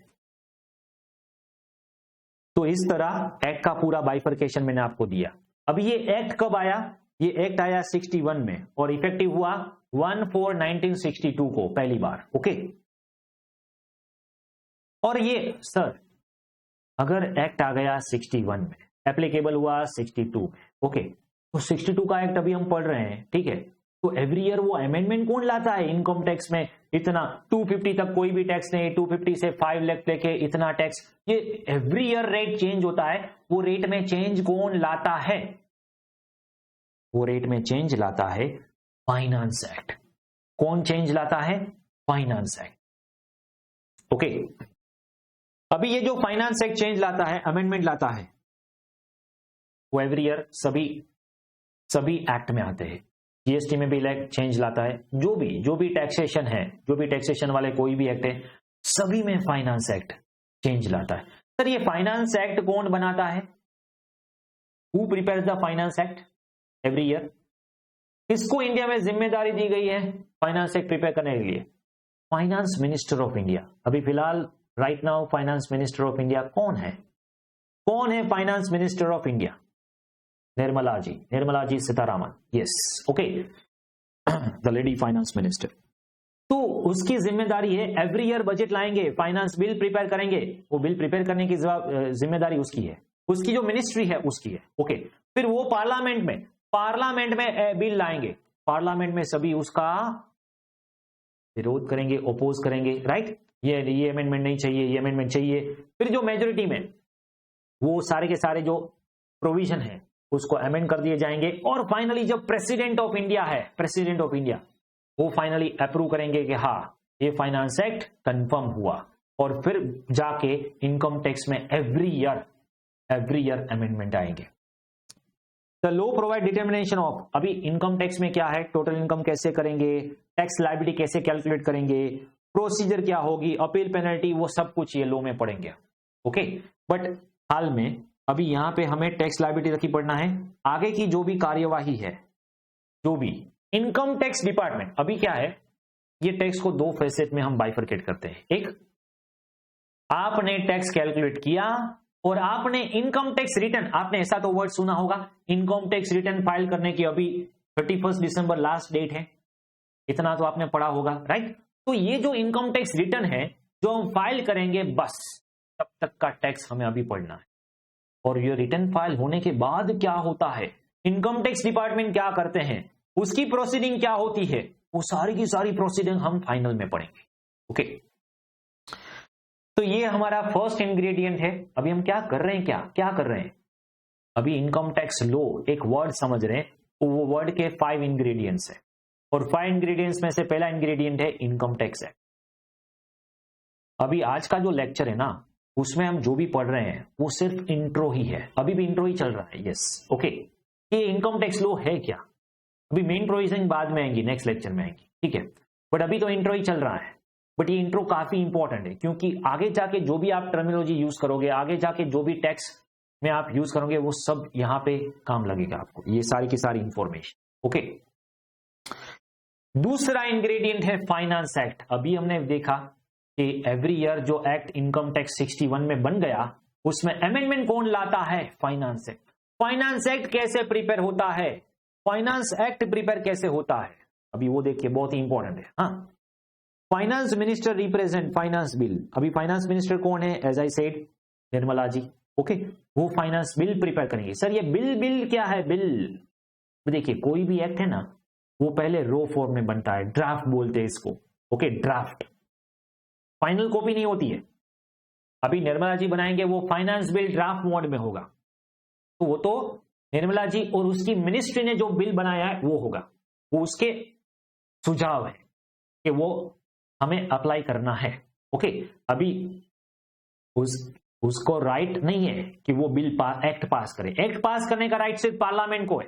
तो इस तरह एक्ट का पूरा बाइफर्केशन मैंने आपको दिया। अभी ये एक्ट कब आया? ये एक्ट आया 61 में और इफेक्टिव हुआ 1/4/1962 को पहली बार। ओके, और ये सर अगर एक्ट आ गया 61 में, एप्लीकेबल हुआ 62 में, ओके, तो 62 का एक्ट अभी हम पढ़ रहे हैं, ठीक है, तो एवरी ईयर वो अमेंडमेंट कौन लाता है? इनकम टैक्स में इतना 250 तक कोई भी टैक्स नहीं, 250 से 5 लाख लेके इतना टैक्स, ये एवरी ईयर रेट चेंज होता है। वो रेट में चेंज कौन लाता है? वो रेट में चेंज लाता है फाइनेंस एक्ट। कौन चेंज लाता है? Finance act. ओके, अभी ये जो फाइनेंस एक्ट चेंज लाता है, अमेंडमेंट लाता है, वो एवरी ईयर सभी एक्ट में आते हैं। जीएसटी में भी चेंज लाता है, जो भी टैक्सेशन है, जो भी टैक्सेशन वाले कोई भी एक्ट है, सभी में फाइनेंस एक्ट चेंज लाता है। सर ये फाइनेंस एक्ट कौन बनाता है? Who prepares the finance act every year? किसको इंडिया में जिम्मेदारी दी गई है फाइनेंस एक्ट प्रिपेयर करने के लिए? Finance minister of India. अभी फिलहाल right now finance minister of India कौन है? कौन है finance minister of India? Nirmala ji Sitharaman. Yes, okay, the lady finance minister. तो उसकी जिम्मेदारी है, एवरी ईयर बजट लाएंगे, फाइनेंस बिल प्रिपेयर करेंगे, वो बिल प्रिपेयर करने की जिम्मेदारी उसकी है, उसकी जो मिनिस्ट्री है उसकी है। ओके, फिर वो पार्लियामेंट में बिल लाएंगे, पार्लियामेंट में सभी उसका विरोध करेंगे, ओपोज करेंगे, राइट, ये अमेंडमेंट नहीं चाहिए, ये अमेंडमेंट चाहिए। फिर जो मेजोरिटी में वो सारे के सारे जो प्रोविजन है उसको अमेंड कर दिए जाएंगे, और फाइनली जब प्रेसिडेंट ऑफ इंडिया वो फाइनली अप्रूव करेंगे कि हाँ ये फाइनेंस एक्ट कंफर्म हुआ, और फिर जाके इनकम टैक्स में एवरी ईयर अमेंडमेंट आएंगे। The law provide determination of, अभी इनकम टैक्स में क्या है, टोटल इनकम कैसे करेंगे, टैक्स लायबिलिटी कैसे कैलकुलेट करेंगे, प्रोसीजर क्या होगी, अपील पेनल्टी, वो सब कुछ ये लॉ में पढ़ेंगे। ओके, बट हाल में अभी यहां पे हमें टैक्स लायबिलिटी तक ही पढ़ना है। आगे की जो भी कार्यवाही है, जो भी इनकम टैक्स डिपार्टमेंट, अभी क्या है, ये टैक्स को दो फेसेट में हम बाइफरकेट करते हैं। एक, आपने टैक्स कैलकुलेट किया और आपने इनकम टैक्स रिटर्न, आपने ऐसा तो वर्ड सुना होगा, इनकम टैक्स रिटर्न फाइल करने की अभी 31 दिसंबर लास्ट डेट है, इतना तो आपने पढ़ा होगा, राइट। तो ये जो इनकम टैक्स रिटर्न है जो हम फाइल करेंगे, बस तब तक का टैक्स हमें अभी पढ़ना है। और ये रिटर्न फाइल होने के बाद क्या होता है, इनकम टैक्स डिपार्टमेंट क्या करते हैं, उसकी प्रोसीडिंग क्या होती है, वो सारी की सारी प्रोसीडिंग हम फाइनल में पढ़ेंगे। ओके, तो ये हमारा फर्स्ट इंग्रेडिएंट है। अभी हम क्या कर रहे हैं, अभी इनकम टैक्स लॉ एक वर्ड समझ रहे हैं, तो वो वर्ड के 5 इंग्रेडिएंट्स है, और 5 इंग्रेडिएंट्स में से पहला इंग्रेडिएंट है इनकम टैक्स एक्ट। अभी आज का जो लेक्चर है ना, उसमें हम जो भी पढ़ रहे हैं वो सिर्फ इंट्रो ही है, अभी भी इंट्रो ही चल रहा है। यस, ओके, ये इनकम टैक्स लॉ है क्या, अभी मेन प्रोविजन बाद में आएंगी, नेक्स्ट लेक्चर में आएंगी, ठीक है, बट अभी तो इंट्रो ही चल रहा है। बट ये इंट्रो काफी इंपॉर्टेंट है, क्योंकि आगे जाके जो भी आप टर्मिनोलॉजी यूज करोगे, आगे जाके जो भी टैक्स में आप यूज करोगे, वो सब यहां पे काम लगेगा आपको, ये सारी की सारी इंफॉर्मेशन। ओके, दूसरा इंग्रेडिएंट है फाइनेंस एक्ट। अभी हमने देखा कि एवरी ईयर जो एक्ट इनकम टैक्स 61 में बन गया, उसमें अमेंडमेंट कौन लाता है, फाइनेंस एक्ट। फाइनेंस एक्ट कैसे प्रिपेयर होता है, फाइनेंस एक्ट प्रिपेयर कैसे होता है, अभी वो देखिए, बहुत ही इंपॉर्टेंट है। हाँ, finance minister represent finance bill. अभी फाइनेंस मिनिस्टर कौन है, as I said, Nirmala ji. Okay, वो फाइनेंस बिल प्रिपेयर करेंगे। सर ये बिल क्या है, बिल देखिए, कोई भी एक्ट है ना, वो पहले रो फॉर्म में बनता है, ड्राफ्ट बोलते हैं इसको। ओके, ड्राफ्ट, फाइनल कॉपी नहीं होती है, अभी निर्मला जी बनाएंगे वो फाइनेंस बिल ड्राफ्ट मोड में होगा, तो वो तो निर्मला जी और उसकी मिनिस्ट्री ने जो बिल बनाया है वो होगा, वो उसके सुझाव है कि वो हमें अप्लाई करना है। ओके, अभी उसको राइट नहीं है कि वो बिल एक्ट पास करे। एक्ट पास करने का राइट सिर्फ पार्लियामेंट को है।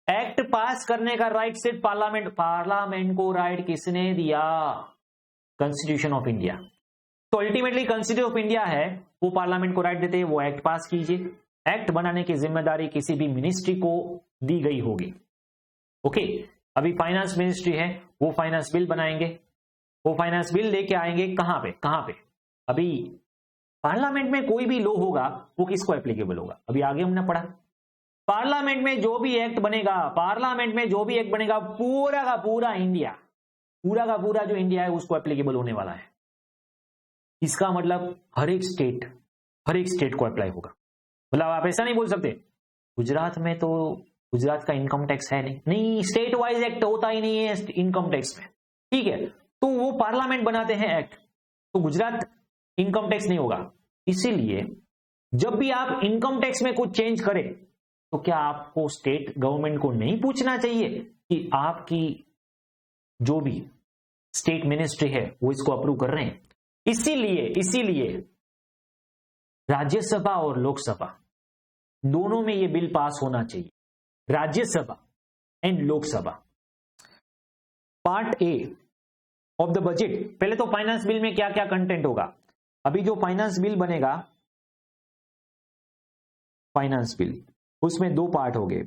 एक्ट पास करने का राइट सिर्फ पार्लियामेंट को राइट किसने दिया? Constitution of India. तो अल्टीमेटली कॉन्स्टिट्यूशन ऑफ इंडिया है, वो पार्लियामेंट को राइट देते हैं, वो एक्ट पास कीजिए। एक्ट बनाने की जिम्मेदारी किसी भी मिनिस्ट्री को दी गई होगी। ओके, अभी फाइनेंस मिनिस्ट्री है, वो फाइनेंस बिल बनाएंगे, वो फाइनेंस बिल लेके आएंगे कहां पे? अभी पार्लियामेंट में कोई भी लॉ होगा वो किसको एप्लीकेबल होगा? अभी आगे हमने पढ़ा, पार्लियामेंट में जो भी एक्ट बनेगा, पूरा का पूरा इंडिया, जो इंडिया है उसको एप्लीकेबल होने वाला है। इसका मतलब हर एक स्टेट को अप्लाई होगा। मतलब आप ऐसा नहीं बोल सकते गुजरात में तो गुजरात का इनकम टैक्स है नहीं, स्टेट वाइज एक्ट होता ही नहीं है इनकम टैक्स में, ठीक है, तो वो पार्लियामेंट बनाते हैं एक्ट, तो गुजरात इनकम टैक्स नहीं होगा। इसीलिए जब भी आप इनकम टैक्स में कुछ चेंज करें तो क्या आपको स्टेट गवर्नमेंट को नहीं पूछना चाहिए कि आपकी जो भी स्टेट मिनिस्ट्री है वो इसको अप्रूव कर रहे हैं? इसीलिए राज्यसभा और लोकसभा दोनों में ये बिल पास होना चाहिए, Rajya Sabha and Lok Sabha. Part A of the budget, पहले तो फाइनेंस बिल में क्या क्या कंटेंट होगा। अभी जो फाइनेंस बिल बनेगा, फाइनेंस बिल, उसमें दो पार्ट हो गए।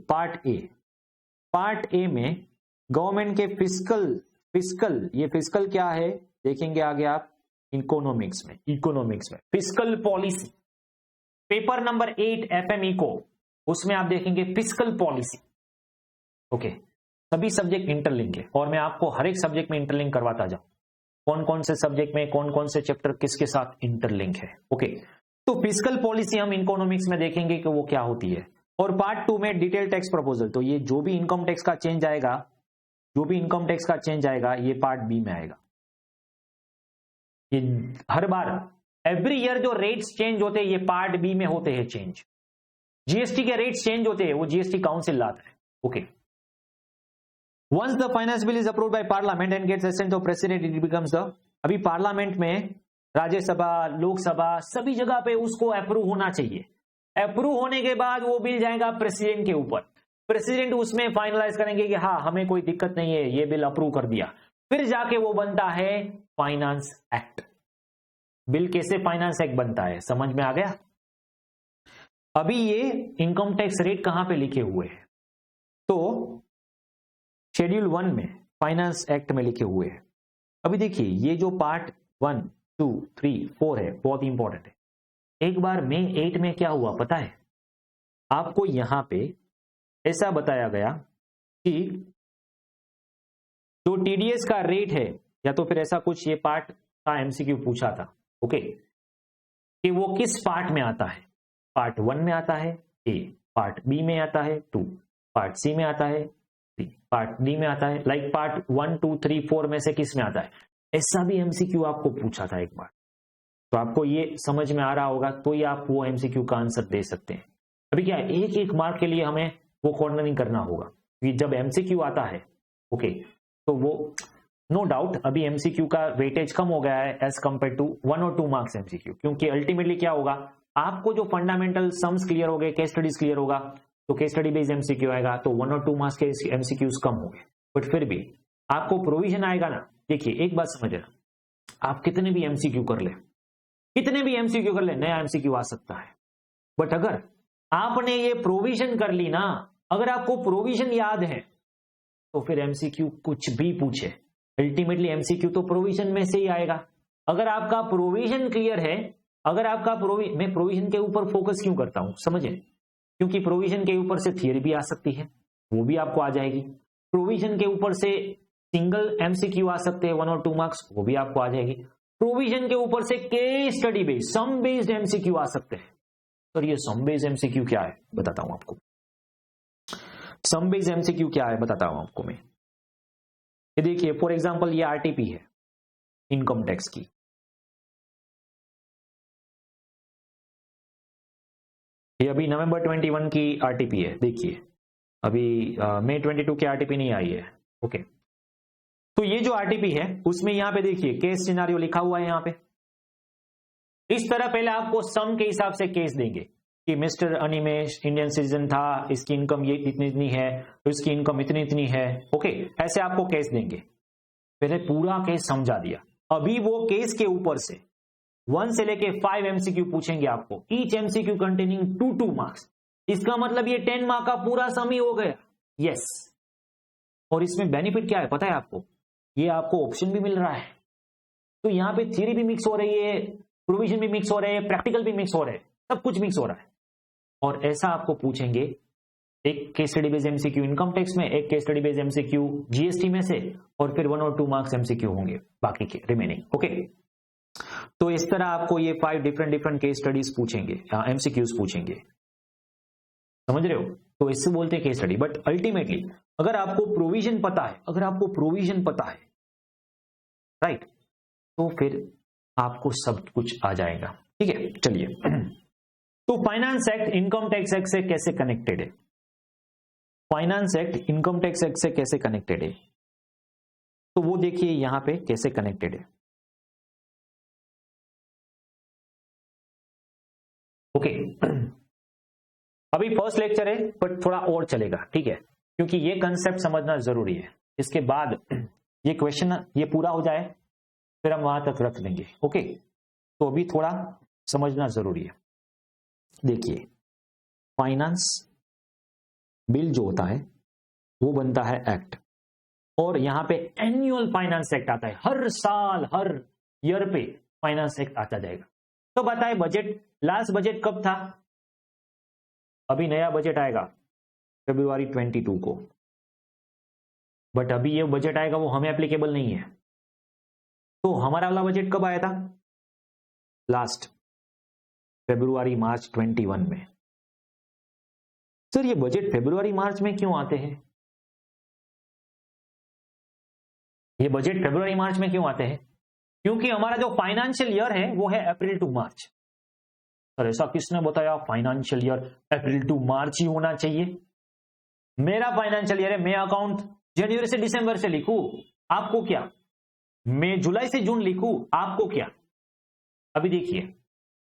पार्ट ए में गवर्नमेंट के फिस्कल, ये फिस्कल क्या है देखेंगे आगे आप इकोनॉमिक्स में fiscal policy, paper number 8 FME को, उसमें आप देखेंगे फिस्कल पॉलिसी। ओके, सभी सब्जेक्ट इंटरलिंक है और मैं आपको हर एक सब्जेक्ट में इंटरलिंक करवाता जाऊं, कौन कौन से सब्जेक्ट में कौन कौन से चैप्टर किसके साथ इंटरलिंक है। ओके, तो फिस्कल पॉलिसी हम इकोनॉमिक्स में देखेंगे कि वो क्या होती है। और पार्ट 2 में डिटेल टैक्स प्रपोजल, तो ये जो भी इनकम टैक्स का चेंज आएगा, ये पार्ट बी में आएगा। ये हर बार एवरी ईयर जो रेट्स चेंज होते हैं ये पार्ट बी में होते हैं चेंज। जीएसटी के रेट्स चेंज होते हैं, वो जीएसटी काउंसिल लाता है। Okay, once the finance bill is approved by parliament and gets assent of president, it becomes the, अभी पार्लियामेंट में राज्यसभा, लोकसभा, सभी जगह पे उसको अप्रूव होना चाहिए। अप्रूव होने के बाद वो बिल जाएगा प्रेसिडेंट के ऊपर, प्रेसिडेंट उसमें फाइनलाइज करेंगे कि हाँ हमें कोई दिक्कत नहीं है, ये बिल अप्रूव कर दिया, फिर जाके वो बनता है फाइनेंस एक्ट। बिल कैसे फाइनेंस एक्ट बनता है समझ में आ गया? अभी ये इनकम टैक्स रेट कहां पे लिखे हुए हैं? तो शेड्यूल 1 में फाइनेंस एक्ट में लिखे हुए हैं। अभी देखिए ये जो पार्ट 1, 2, 3, 4 है, बहुत इंपॉर्टेंट है। एक बार मई 8 में क्या हुआ पता है आपको? यहां पे ऐसा बताया गया कि जो टीडीएस का रेट है, या तो फिर ऐसा कुछ, ये पार्ट का एमसीक्यू पूछा था। ओके, कि वो किस पार्ट में आता है? पार्ट 1 में आता है ए, पार्ट बी में आता है 2, पार्ट सी में आता है 3, पार्ट डी में आता है, लाइक पार्ट 1, 2, 3, 4 में से किस में आता है? ऐसा भी एमसीक्यू आपको पूछा था एक बार, तो आपको ये समझ में आ रहा होगा तो ही आप वो एमसीक्यू का आंसर दे सकते हैं। अभी क्या है, एक एक मार्क के लिए हमें वो कॉर्नरिंग करना होगा, क्योंकि जब एमसीक्यू आता है ओके, तो वो नो डाउट अभी एमसीक्यू का वेटेज कम हो गया है एज कंपेयर टू 1 और 2 मार्क्स एमसीक्यू, क्योंकि अल्टीमेटली क्या होगा, आपको जो फंडामेंटल सम्स क्लियर हो गए, केस स्टडीज क्लियर होगा, तो केस स्टडी बेस्ड एमसीक्यू आएगा, तो 1 और 2 मार्क्स के एमसीक्यूज कम हो गए, बट फिर भी आपको प्रोविजन आएगा ना। देखिए एक बात समझ लेना, आप कितने भी एमसीक्यू कर ले, नया एमसीक्यू आ सकता है, बट अगर आपने ये प्रोविजन कर ली ना, अगर आपको प्रोविजन याद है तो फिर एमसीक्यू कुछ भी पूछे, अल्टीमेटली एमसीक्यू तो प्रोविजन में से ही आएगा। अगर आपका प्रोविजन क्लियर है, मैं प्रोविजन के ऊपर फोकस क्यों करता हूं समझे, क्योंकि प्रोविजन के ऊपर से थियरी भी आ सकती है, वो भी आपको आ जाएगी। प्रोविजन के ऊपर से सिंगल एमसीक्यू आ सकते हैं 1 और 2 मार्क्स, वो भी आपको आ जाएगी। प्रोविजन के ऊपर से केस स्टडी बेस्ड, सम बेस्ड एमसीक्यू आ सकते हैं। तो ये सम बेस्ड एमसीक्यू क्या है बताता हूं आपको। सम बेस्ड एमसीक्यू क्या है बताता हूं आपको मैं। ये देखिए फॉर एग्जांपल ये आरटीपी है इनकम टैक्स की, ये अभी नवंबर 21 की आरटीपी है, देखिए अभी मई 22 की आरटीपी नहीं आई है। ओके, तो ये जो आरटीपी है उसमें यहाँ पे देखिए केस सिनारियो लिखा हुआ है यहाँ पे। इस तरह पहले आपको सम के हिसाब से केस देंगे कि मिस्टर अनिमेश इंडियन सिटीजन था, इसकी इनकम ये इतनी इतनी है, तो इसकी इनकम इतनी इतनी है। ओके, ऐसे आपको केस देंगे। पहले पूरा केस समझा दिया। अभी वो केस के ऊपर से 1 से लेके 5 एमसीक्यू पूछेंगे आपको, ईच एमसीक्यू कंटेनिंग 2 मार्क्स। इसका मतलब ये 10 मार्क का पूरा सम ही हो गया। यस, और इसमें बेनिफिट क्या है पता है आपको? ये आपको ऑप्शन भी मिल रहा है, तो यहां पे थ्योरी भी मिक्स हो रही है, प्रोविजन भी मिक्स हो रहे हैं, प्रैक्टिकल भी मिक्स हो रहे हैं, सब कुछ मिक्स हो रहा है। और ऐसा आपको पूछेंगे, एक case study based MCQ income tax में, एक case study based MCQ GST में से, और फिर 1 और 2 मार्क्स एमसीक्यू होंगे बाकी के रिमेनिंग। ओके, तो इस तरह आपको ये 5 डिफरेंट केस स्टडीज पूछेंगे, एमसीक्यूज पूछेंगे, समझ रहे हो? तो इससे बोलते हैं केस स्टडी। बट अल्टीमेटली अगर आपको प्रोविजन पता है, अगर आपको प्रोविजन पता है, राइट, तो फिर आपको सब कुछ आ जाएगा। ठीक है, चलिए तो finance act income tax act से कैसे कनेक्टेड है? Finance act income tax act से कैसे कनेक्टेड है, तो वो देखिए यहां पे कैसे कनेक्टेड है। ओके, अभी फर्स्ट लेक्चर है बट थोड़ा और चलेगा, ठीक है, क्योंकि ये कंसेप्ट समझना जरूरी है। इसके बाद ये क्वेश्चन ये पूरा हो जाए फिर हम वहां तक रख देंगे। ओके, तो अभी थोड़ा समझना जरूरी है। देखिए, फाइनेंस बिल जो होता है वो बनता है एक्ट, और यहां पे एनुअल फाइनेंस एक्ट आता है। हर साल हर ईयर पे फाइनेंस एक्ट आता जाएगा। तो बताए बजट, लास्ट बजट कब था? अभी नया बजट आएगा फरवरी 22 को, बट अभी ये बजट आएगा वो हमें एप्लीकेबल नहीं है। तो हमारा वाला बजट कब आया था? लास्ट फरवरी मार्च 21 में। सर ये बजट फरवरी मार्च में क्यों आते हैं? ये बजट फरवरी मार्च में क्यों आते हैं? क्योंकि हमारा जो फाइनेंशियल ईयर है वो है अप्रैल टू मार्च। सर ऐसा किसने बताया फाइनेंशियल ईयर अप्रैल टू मार्च ही होना चाहिए? मेरा फाइनेंशियल ईयर है, मैं अकाउंट जनवरी से दिसंबर से लिखूं, आपको क्या? मैं जुलाई से जून लिखूं, आपको क्या? अभी देखिए,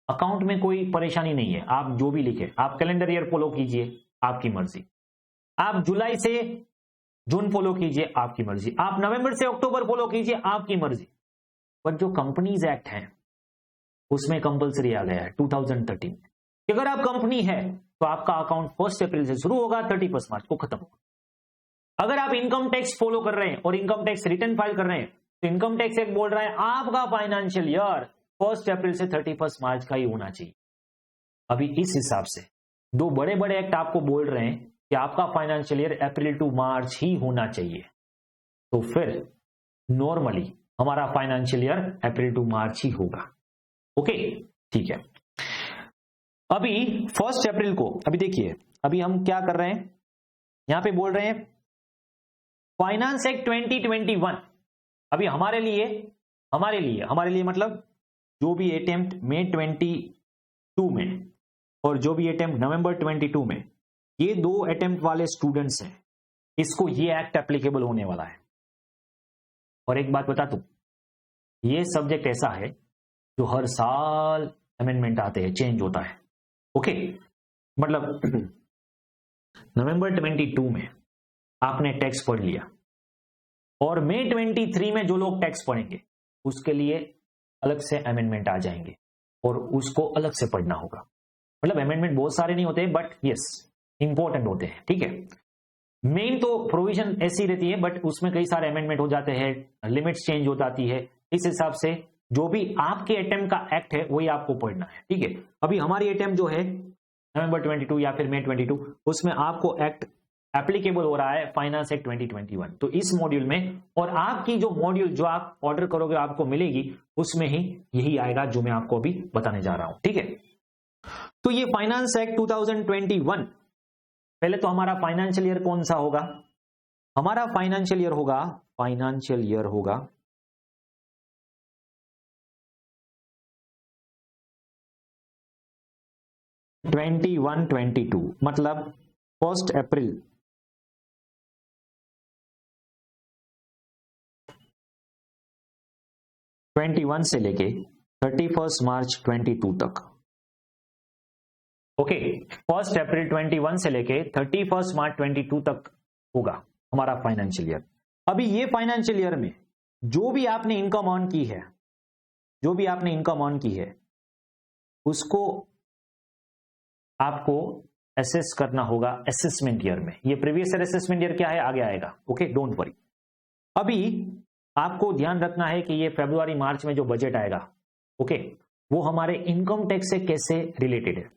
अकाउंट में कोई परेशानी नहीं है, आप जो भी लिखे, आप कैलेंडर ईयर फॉलो कीजिए, आपकी मर्जी। आप जुलाई से जून फॉलो कीजिए, आपकी मर्जी। आप नवंबर से अक्टूबर फॉलो कीजिए, आपकी मर्जी। पर जो कंपनीज एक्ट है उसमें कंपलसरी आ गया है 2013 कि अगर आप कंपनी है तो आपका अकाउंट 1 अप्रैल से शुरू होगा, 31 मार्च को खत्म होगा। अगर आप इनकम टैक्स फॉलो कर रहे हैं और इनकम टैक्स रिटर्न फाइल कर रहे हैं तो इनकम टैक्स एक्ट बोल रहा है आपका फाइनेंशियल ईयर 1 अप्रैल से 31 मार्च का ही होना चाहिए। अभी इस हिसाब से दो बड़े बड़े एक्ट आपको बोल रहे हैं कि आपका फाइनेंशियल ईयर अप्रैल टू मार्च ही होना चाहिए, तो फिर नॉर्मली हमारा फाइनेंशियल ईयर अप्रैल टू मार्च ही होगा। ओके, ठीक है। अभी 1 अप्रैल को, अभी देखिए अभी हम क्या कर रहे हैं, यहां पे बोल रहे हैं फाइनेंस एक्ट 2021। अभी हमारे लिए मतलब जो भी अटेम्प्ट मई 22 में और जो भी अटेम्प्ट नवंबर 22 में, ये 2 अटेम्प्ट वाले स्टूडेंट्स हैं, इसको ये एक्ट एप्लीकेबल होने वाला है। और एक बात बता दूं, ये सब्जेक्ट ऐसा है जो हर साल अमेंडमेंट आते हैं, चेंज होता है। ओके, मतलब नवंबर 22 में आपने टैक्स पढ़ लिया और मई 23 में जो लोग टैक्स पढ़ेंगे उसके लिए अलग से अमेंडमेंट आ जाएंगे और उसको अलग से पढ़ना होगा। मतलब अमेंडमेंट बहुत सारे नहीं होते बट यस इंपॉर्टेंट होते हैं, ठीक है। मेन तो प्रोविजन ऐसी रहती है बट उसमें कई सारे अमेंडमेंट हो जाते हैं, लिमिट्स चेंज हो जाती है। इस हिसाब से जो भी आपके अटेम्प्ट का एक्ट है वही आपको पढ़ना है, ठीक है। अभी हमारी अटेम्प्ट जो है नवंबर 22 या फिर मई 22, उसमें आपको एक्ट एप्लीकेबल हो रहा है फाइनेंस एक्ट 2021। तो इस मॉड्यूल में, और आपकी जो मॉड्यूल जो आप ऑर्डर करोगे आपको मिलेगी, उसमें ही यही आएगा जो मैं आपको अभी बताने जा रहा हूं, ठीक है। तो ये फाइनेंस एक्ट 2021, पहले तो हमारा फाइनेंशियल ईयर कौन सा होगा? हमारा फाइनेंशियल ईयर होगा 21-22 मतलब 1 अप्रैल 21 से लेके 31 मार्च 22 तक। ओके, 1 अप्रैल 21 से लेके 31 मार्च 22 तक होगा हमारा फाइनेंशियल ईयर। अभी ये फाइनेंशियल ईयर में जो भी आपने इनकम अर्न की है, जो भी आपने इनकम अर्न की है, उसको आपको एसेस करना होगा असेसमेंट ईयर में। ये प्रीवियस ईयर असेसमेंट ईयर क्या है आगे आएगा। Okay, don't worry. अभी आपको ध्यान रखना है कि ये फरवरी मार्च में जो बजट आएगा, ओके, वो हमारे इनकम टैक्स से कैसे रिलेटेड है।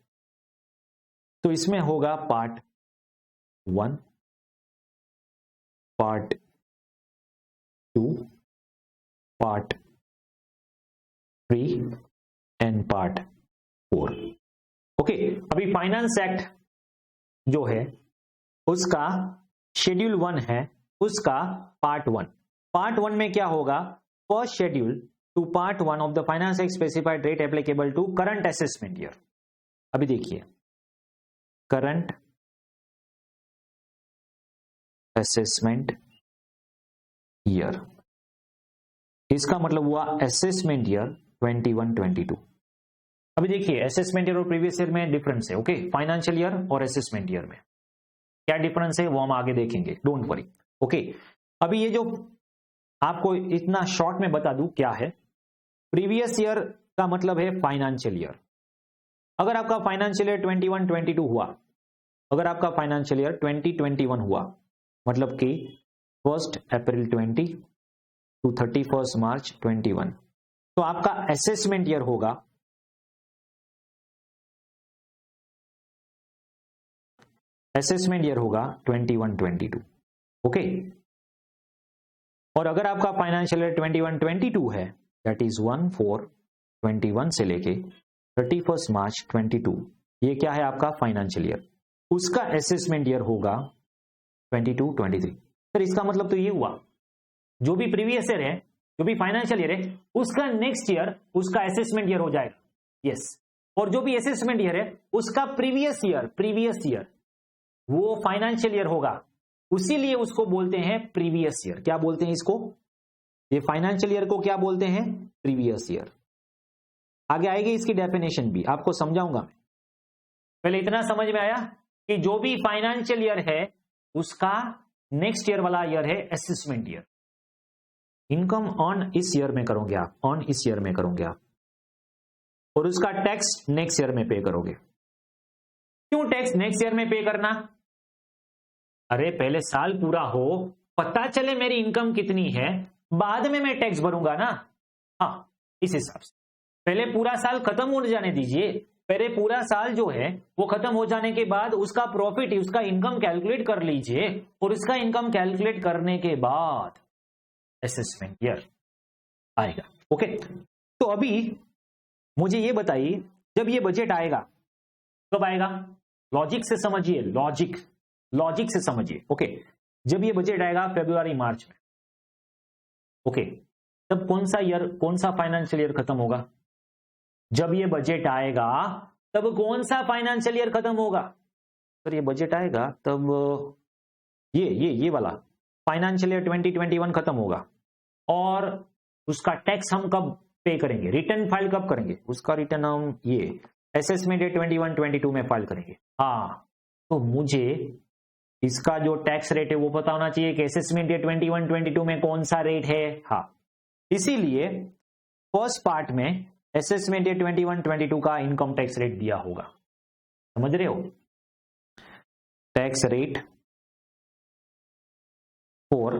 तो इसमें होगा part 1, part 2, part 3 and part 4। Okay, अभी फाइनेंस एक्ट जो है उसका शेड्यूल 1 है, उसका पार्ट 1। पार्ट 1 में क्या होगा, first schedule to part 1 of the finance act specified rate applicable to current assessment year. अभी देखिए, करंट असेसमेंट ईयर, इसका मतलब हुआ असेसमेंट ईयर 21-22। अभी देखिए, असेसमेंट ईयर और प्रीवियस ईयर में डिफरेंस है। ओके, फाइनेंशियल ईयर और असेसमेंट ईयर में क्या डिफरेंस है वो हम आगे देखेंगे, डोंट वरी। ओके, अभी ये जो आपको इतना शॉर्ट में बता दूं क्या है। प्रीवियस ईयर का मतलब है फाइनेंशियल ईयर। अगर आपका फाइनेंशियल ईयर 21-22 हुआ, अगर आपका फाइनेंशियल ईयर 2021 हुआ, मतलब कि 1 अप्रैल 20 टू 31 मार्च 21, तो आपका असेसमेंट ईयर होगा असेसमेंट ईयर होगा 21-22। ओके, और अगर आपका फाइनेंशियल ईयर 21-22 है, दैट इज 1/4/21 से लेके 31 मार्च 22, ये क्या है आपका फाइनेंशियल ईयर, उसका असेसमेंट ईयर होगा 22-23। सर इसका मतलब तो ये हुआ, जो भी प्रीवियस ईयर है, जो भी फाइनेंशियल ईयर है, उसका नेक्स्ट ईयर उसका असेसमेंट ईयर हो जाएगा। यस, और जो भी असेसमेंट ईयर है उसका प्रीवियस ईयर वो फाइनेंशियल ईयर होगा, उसीलिए उसको बोलते हैं प्रीवियस ईयर। क्या बोलते हैं इसको, ये फाइनेंशियल ईयर को क्या बोलते हैं, प्रीवियस ईयर। आगे आएगी इसकी डेफिनेशन भी, आपको समझाऊंगा मैं। पहले इतना समझ में आया कि जो भी फाइनेंशियल ईयर है उसका नेक्स्ट ईयर वाला ईयर है असेसमेंट ईयर। इनकम ऑन इस ईयर में करोगे आप, ऑन इस ईयर में करोगे आप, और उसका टैक्स नेक्स्ट ईयर में पे करोगे। क्यों टैक्स नेक्स्ट ईयर में पे करना, अरे पहले साल पूरा हो, पता चले मेरी इनकम कितनी है, बाद में मैं टैक्स भरूंगा ना। हाँ, इस हिसाब से पहले पूरा साल खत्म हो जाने दीजिए। पहले पूरा साल जो है वो खत्म हो जाने के बाद उसका प्रॉफिट, उसका इनकम कैलकुलेट कर लीजिए, और उसका इनकम कैलकुलेट करने के बाद असेसमेंट ईयर आएगा। ओके, तो अभी मुझे ये बताइए, जब ये बजट आएगा कब आएगा, लॉजिक से समझिए, लॉजिक से समझिए। ओके, जब ये बजट आएगा फरवरी मार्च में, ओके, तब कौन सा ईयर, कौन सा फाइनेंशियल ईयर खत्म होगा, जब ये बजट आएगा तब कौन सा फाइनेंशियल ईयर खत्म होगा। सर ये बजट आएगा तब ये वाला फाइनेंशियल ईयर 2021 खत्म होगा, और उसका टैक्स हम कब पे करेंगे, रिटर्न फाइल कब करेंगे, उसका रिटर्न हम ये असेसमेंट ईयर 21-22 में फाइल करेंगे। हाँ, तो मुझे इसका जो टैक्स रेट है वो पता होना चाहिए कि असेसमेंट ईयर 21-22 में कौन सा रेट है। हाँ, इसीलिए फर्स्ट पार्ट में असेसमेंट ईयर 21-22 का इनकम टैक्स रेट दिया होगा, समझ रहे हो, tax rate for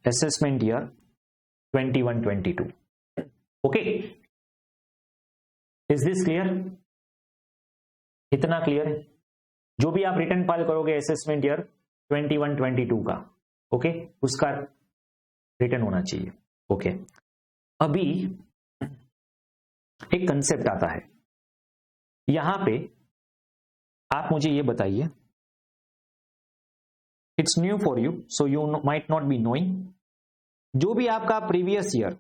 assessment year 21-22। Okay, is this clear, इतना क्लियर है। जो भी आप रिटर्न फाइल करोगे असेसमेंट ईयर 21-22 का, ओके, उसका रिटर्न होना चाहिए। ओके, अभी एक कंसेप्ट आता है यहां पे, आप मुझे ये बताइए, it's new for you so you might not be knowing, जो भी आपका प्रीवियस ईयर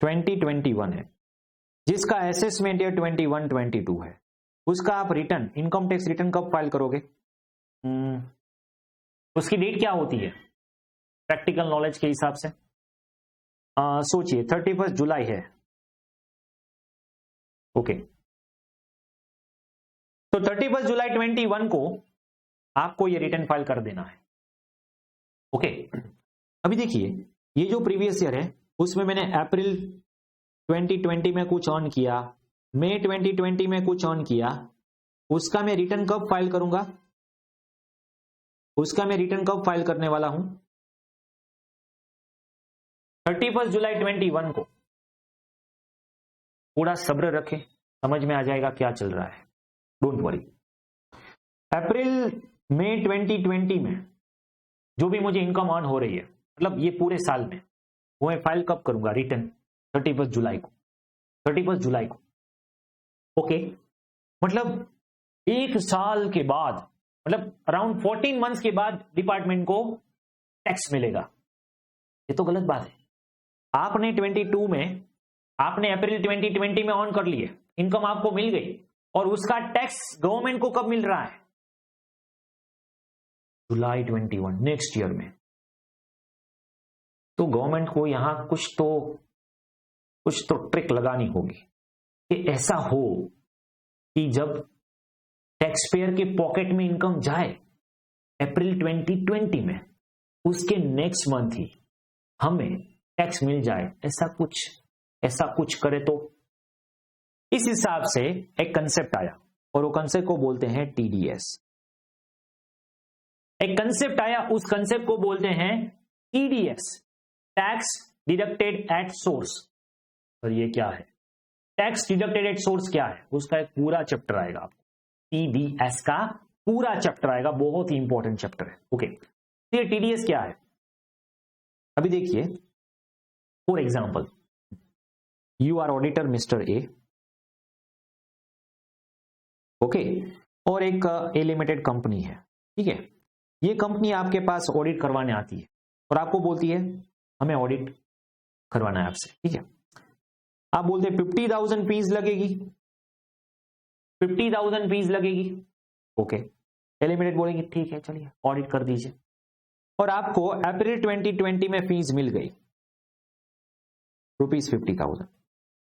2021 है, जिसका असेसमेंट ईयर 21-22 है, उसका आप रिटर्न, इनकम टैक्स रिटर्न कब फाइल करोगे? उसकी डेट क्या होती है प्रैक्टिकल नॉलेज के हिसाब से? सोचिए, 31 जुलाई है। ओके, तो 31 जुलाई 21 को आपको ये रिटर्न फाइल कर देना है। ओके, अभी देखिए, ये जो प्रीवियस ईयर है उसमें मैंने अप्रैल 2020 में कुछ ऑन किया, मई 2020 में कुछ ऑन किया, उसका मैं रिटर्न कब फाइल करूंगा? उसका मैं रिटर्न कब फाइल करने वाला हूं? 31 जुलाई 21 को। थोड़ा सब्र रखें, समझ में आ जाएगा क्या चल रहा है, डोंट वरी। अप्रैल मई 2020 में जो भी मुझे इनकम अर्न हो रही है, मतलब ये पूरे साल में, वो मैं फाइल कब करूंगा रिटर्न? 31 जुलाई को। 31 जुलाई को, ओके। मतलब एक साल के बाद, मतलब अराउंड 14 मंथ्स के बाद डिपार्टमेंट को टैक्स मिलेगा। ये तो गलत बात है। आपने 22 में, आपने अप्रैल 2020 में ऑन कर लिए, इनकम आपको मिल गई, और उसका टैक्स गवर्नमेंट को कब मिल रहा है? जुलाई 21, नेक्स्ट ईयर में। तो गवर्नमेंट को यहां कुछ तो ट्रिक लगानी होगी कि ऐसा हो कि जब टैक्स पेयर के पॉकेट में इनकम जाए अप्रैल 2020 में, उसके नेक्स्ट मंथ ही हमें टैक्स मिल जाए, ऐसा कुछ करे। तो इस हिसाब से एक कंसेप्ट आया, और वो कंसेप्ट को बोलते हैं टीडीएस। एक कंसेप्ट आया, उस कंसेप्ट को बोलते हैं TDS, tax deducted at source. और ये क्या है? टैक्स डिडक्टेड एट सोर्स क्या है? उसका एक पूरा चैप्टर आएगा आपको, टीडीएस का पूरा चैप्टर आएगा, बहुत ही इंपॉर्टेंट चैप्टर है। ओके, तो ये टीडीएस क्या है? अभी देखिए, for example, you are auditor mister A, okay, और एक ए लिमिटेड कंपनी है, ठीक है। ये कंपनी आपके पास ऑडिट करवाने आती है और आपको बोलती है हमें ऑडिट करवाना है आपसे, ठीक है। आप बोलते हैं 50,000 फीस लगेगी, 50,000 फीस लगेगी, ओके। ए लिमिटेड बोलेंगे ठीक है, चलिए ऑडिट कर दीजिए, और आपको अप्रैल 2020 में फीस मिल गई ₹50,000।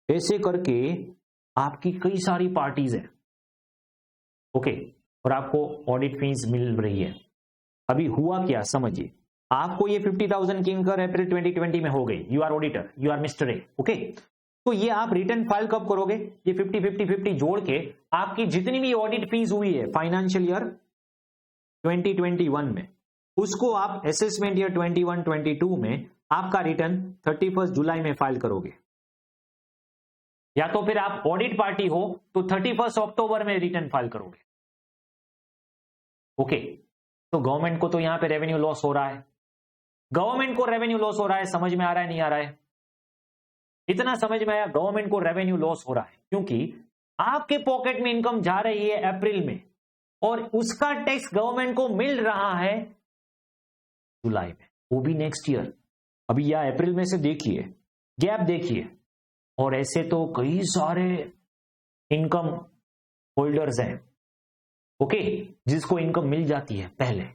ऐसे करके आपकी कई सारी पार्टीज है, ओके, और आपको ऑडिट फीस मिल रही है। अभी हुआ क्या समझिए, आपको ये 50,000 की इनकम अप्रैल 2020 में हो गई, you are auditor, you are mister A, okay. तो ये आप रिटर्न फाइल कब करोगे? ये 50-50-50 जोड़ के आपकी जितनी भी ऑडिट फीस हुई है फाइनेंशियल ईयर 2021 में, उसको आप असेसमेंट ईयर 21-22 में आपका रिटर्न 31 जुलाई में फाइल करोगे। या तो फिर आप ऑडिट पार्टी हो तो 31 अक्टूबर में रिटर्न फाइल करोगे, ओके। तो गवर्नमेंट को तो यहां पे रेवेन्यू लॉस हो रहा है, गवर्नमेंट को रेवेन्यू लॉस हो रहा है, समझ में आ रहा है नहीं आ रहा है? इतना समझ में आया, गवर्नमेंट को रेवेन्यू लॉस हो रहा है क्योंकि आपके पॉकेट में इनकम जा रही है अप्रैल में, और उसका टैक्स गवर्नमेंट को मिल रहा है जुलाई में, वो भी नेक्स्ट ईयर। अभी या अप्रैल में से देखिए, गैप देखिए, और ऐसे तो कई सारे इनकम होल्डर्स हैं, ओके, जिसको इनकम मिल जाती है पहले,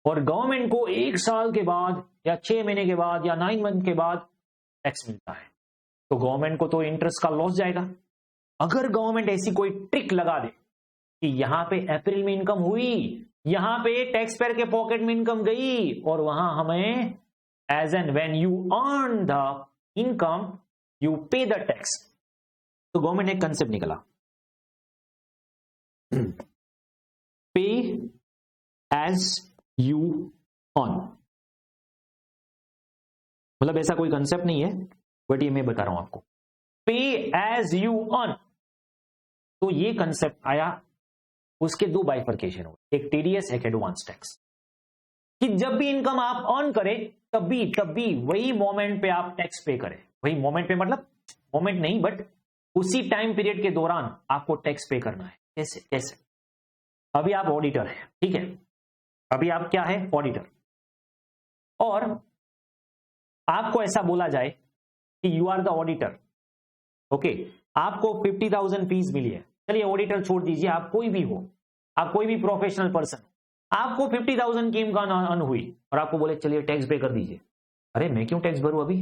और गवर्नमेंट को 1 साल के बाद या 6 महीने के बाद या 9 मंथ के बाद टैक्स मिलता है। तो गवर्नमेंट को तो इंटरेस्ट का लॉस जाएगा। अगर गवर्नमेंट ऐसी कोई ट्रिक लगा दे कि यहां पे अप्रैल में इनकम हुई, यहां पे टैक्स पेयर के पॉकेट में इनकम गई, और वहां हमें as and when you earn the income you pay the tax, तो गवर्नमेंट ने एक कंसेप्ट निकला, पे एज यू अर्न। मतलब ऐसा कोई कंसेप्ट नहीं है, बट ये मैं बता रहा हूं आपको, पे एज यू अर्न। तो ये कंसेप्ट आया, उसके 2 बाइफर्केशन हो, एक टीडीएस, एक एडवांस टैक्स, कि जब भी इनकम आप अर्न करें तब भी वही मोमेंट पे आप टैक्स पे करें। वही मोमेंट पे मतलब मोमेंट नहीं, बट उसी टाइम पीरियड के दौरान आपको टैक्स पे करना है। कैसे? अभी आप ऑडिटर हैं, ठीक है, अभी आप क्या है? ऑडिटर, और आपको ऐसा बोला जाए कि you are the auditor, okay, आपको 50,000 फीस मिली है, चलिए ऑडिटर छोड़ दीजिए, आप कोई भी हो, आप कोई भी प्रोफेशनल पर्सन, आपको 50,000 की इनकम अर्न हुई और आपको बोले चलिए टैक्स पे कर दीजिए। अरे मैं क्यों टैक्स भरूं, अभी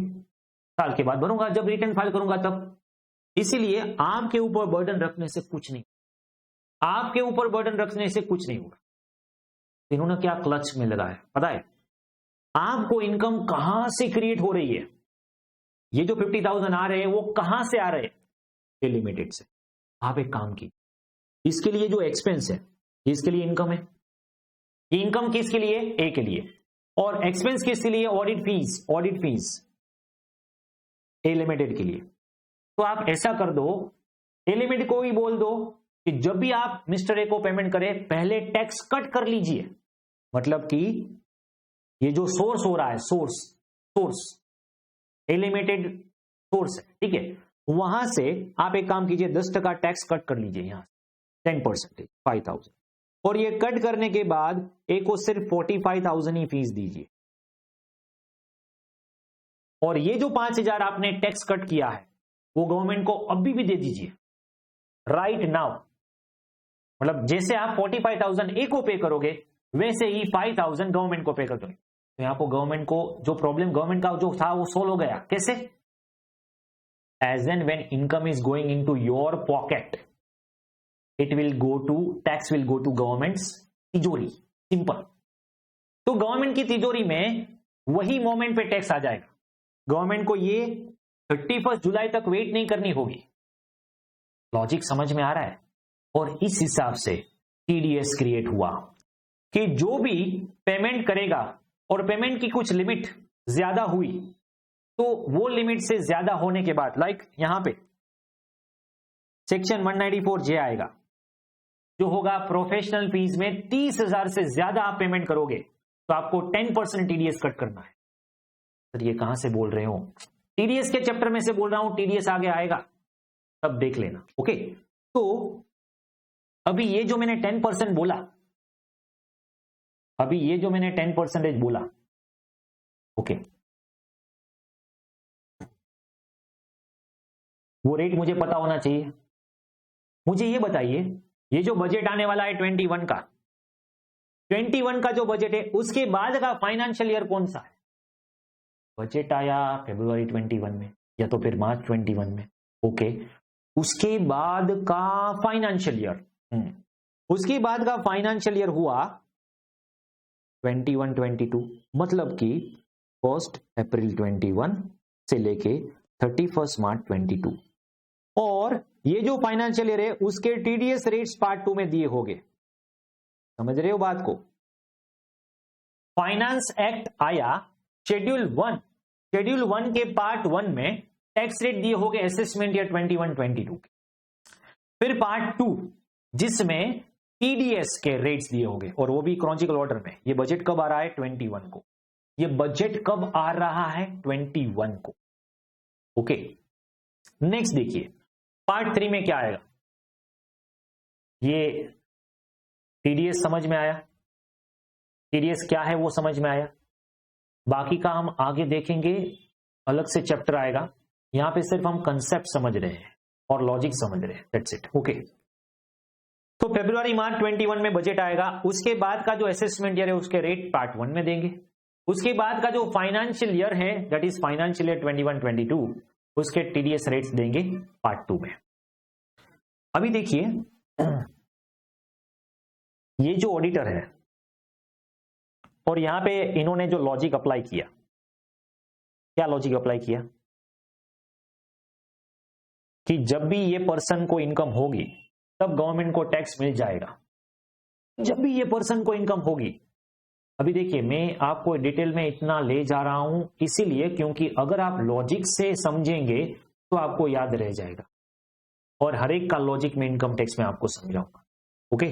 साल के बाद भरूंगा, जब रिटर्न फाइल करूंगा तब। इसीलिए आपके ऊपर बर्डन रखने से कुछ नहीं, आपके ऊपर बर्डन रखने से कुछ नहीं होगा। इन्होंने क्या क्लच में लगाया पता है, आपको इनकम कहां से क्रिएट हो रही है, ये जो 50,000 आ रहे हैं वो कहां से आ रहे हैं, ए लिमिटेड से। आप एक काम की, इसके लिए जो एक्सपेंस है इसके लिए इनकम है, इनकम किसके लिए, ए के लिए, और एक्सपेंस किसके लिए, ऑडिट फीस ए लिमिटेड के लिए। तो आप ऐसा कर दो, ए लिमिटेड को ही बोल दो कि जब भी आप मिस्टर ए को पेमेंट करें पहले टैक्स कट कर लीजिए, मतलब कि ये जो सोर्स हो रहा है, सोर्स ए लिमिटेड सोर्स है, ठीक है, वहां से आप एक काम कीजिए 10% टैक्स कट कर लीजिए, यहां 10%, 5,000, और ये कट करने के बाद ए को सिर्फ 45,000 ही फीस दीजिए, और ये जो 5,000 आपने टैक्स कट किया है वो गवर्नमेंट को अभी भी दे दीजिए, राइट नाउ। मतलब जैसे आप 45,000 ए को पे करोगे वैसे ही 5,000 गवर्नमेंट को पे कर दोगे। तो यहां पर गवर्नमेंट को जो प्रॉब्लम गवर्नमेंट का जो था वो सोल्व हो गया। कैसे? As and when income is going into your pocket it will go to, tax will go to government's तिजोरी, सिंपल। तो गवर्नमेंट की तिजोरी में वही मोमेंट पे टैक्स आ जाएगा, गवर्नमेंट को ये 31 जुलाई तक वेट नहीं करनी होगी। लॉजिक समझ में आ रहा है? और इस हिसाब से टीडीएस क्रिएट हुआ कि जो भी पेमेंट करेगा और पेमेंट की कुछ लिमिट ज्यादा हुई तो वो लिमिट से ज्यादा होने के बाद, लाइक यहां पे सेक्शन 194 जे आएगा, जो होगा प्रोफेशनल फीस में 30,000 से ज्यादा आप पेमेंट करोगे तो आपको 10% टीडीएस कट करना है। सर ये कहां से बोल रहे हो? टीडीएस के चैप्टर में से बोल रहा हूं, टीडीएस आगे आएगा तब देख लेना। ओके, तो अभी ये जो मैंने 10% बोला, अभी ये जो मैंने 10% बोला, ओके, वो रेट मुझे पता होना चाहिए। मुझे ये बताइए, ये जो बजट आने वाला है 21 का, 21 का जो बजट है उसके बाद का फाइनेंशियल ईयर कौन सा है? बजट आया फरवरी 21 में या तो फिर मार्च 21 में, ओके, उसके बाद का फाइनेंशियल ईयर, उसके बाद का फाइनेंशियल ईयर हुआ 21-22, मतलब कि 1 अप्रैल 21 से लेके 31 मार्च 22, और ये जो फाइनेंशियल ईयर है उसके टीडीएस रेट्स पार्ट 2 में दिए होंगे। समझ रहे हो बात को? फाइनेंस एक्ट आया, शेड्यूल 1 के पार्ट 1 में टैक्स रेट दिए होंगे असेसमेंट ईयर 21-22 के। फिर पार्ट 2 जिसमें टीडीएस के रेट्स दिए होंगे, और वो भी क्रोनॉलॉजिकल ऑर्डर में। ये बजट कब आ रहा है? 21 को। ये बजट कब आ रहा है? 21 को। ओके, नेक्स्ट देखिए पार्ट 3 में क्या आएगा। ये टीडीएस समझ में आया, टीडीएस क्या है वो समझ में आया। बाकी का हम आगे देखेंगे, अलग से चैप्टर आएगा। यहां पे सिर्फ हम कंसेप्ट समझ रहे हैं और लॉजिक समझ रहे हैं, दैट्स इट। ओके, तो फरवरी मार्च 21 में बजट आएगा, उसके बाद का जो असेसमेंट ईयर है उसके रेट पार्ट 1 में देंगे। उसके बाद का जो फाइनेंशियल ईयर है दैट इज फाइनेंशियल ईयर 21-22, उसके टीडीएस रेट्स देंगे पार्ट 2 में। अभी देखिए ये जो ऑडिटर है और यहां पे इन्होंने जो लॉजिक अप्लाई किया, क्या लॉजिक अप्लाई किया कि जब भी ये पर्सन को इनकम होगी तब गवर्नमेंट को टैक्स मिल जाएगा, जब भी ये पर्सन को इनकम होगी। अभी देखिए मैं आपको डिटेल में इतना ले जा रहा हूं इसीलिए क्योंकि अगर आप लॉजिक से समझेंगे तो आपको याद रह जाएगा, और हर एक का लॉजिक में इनकम टैक्स में आपको समझाऊंगा। ओके,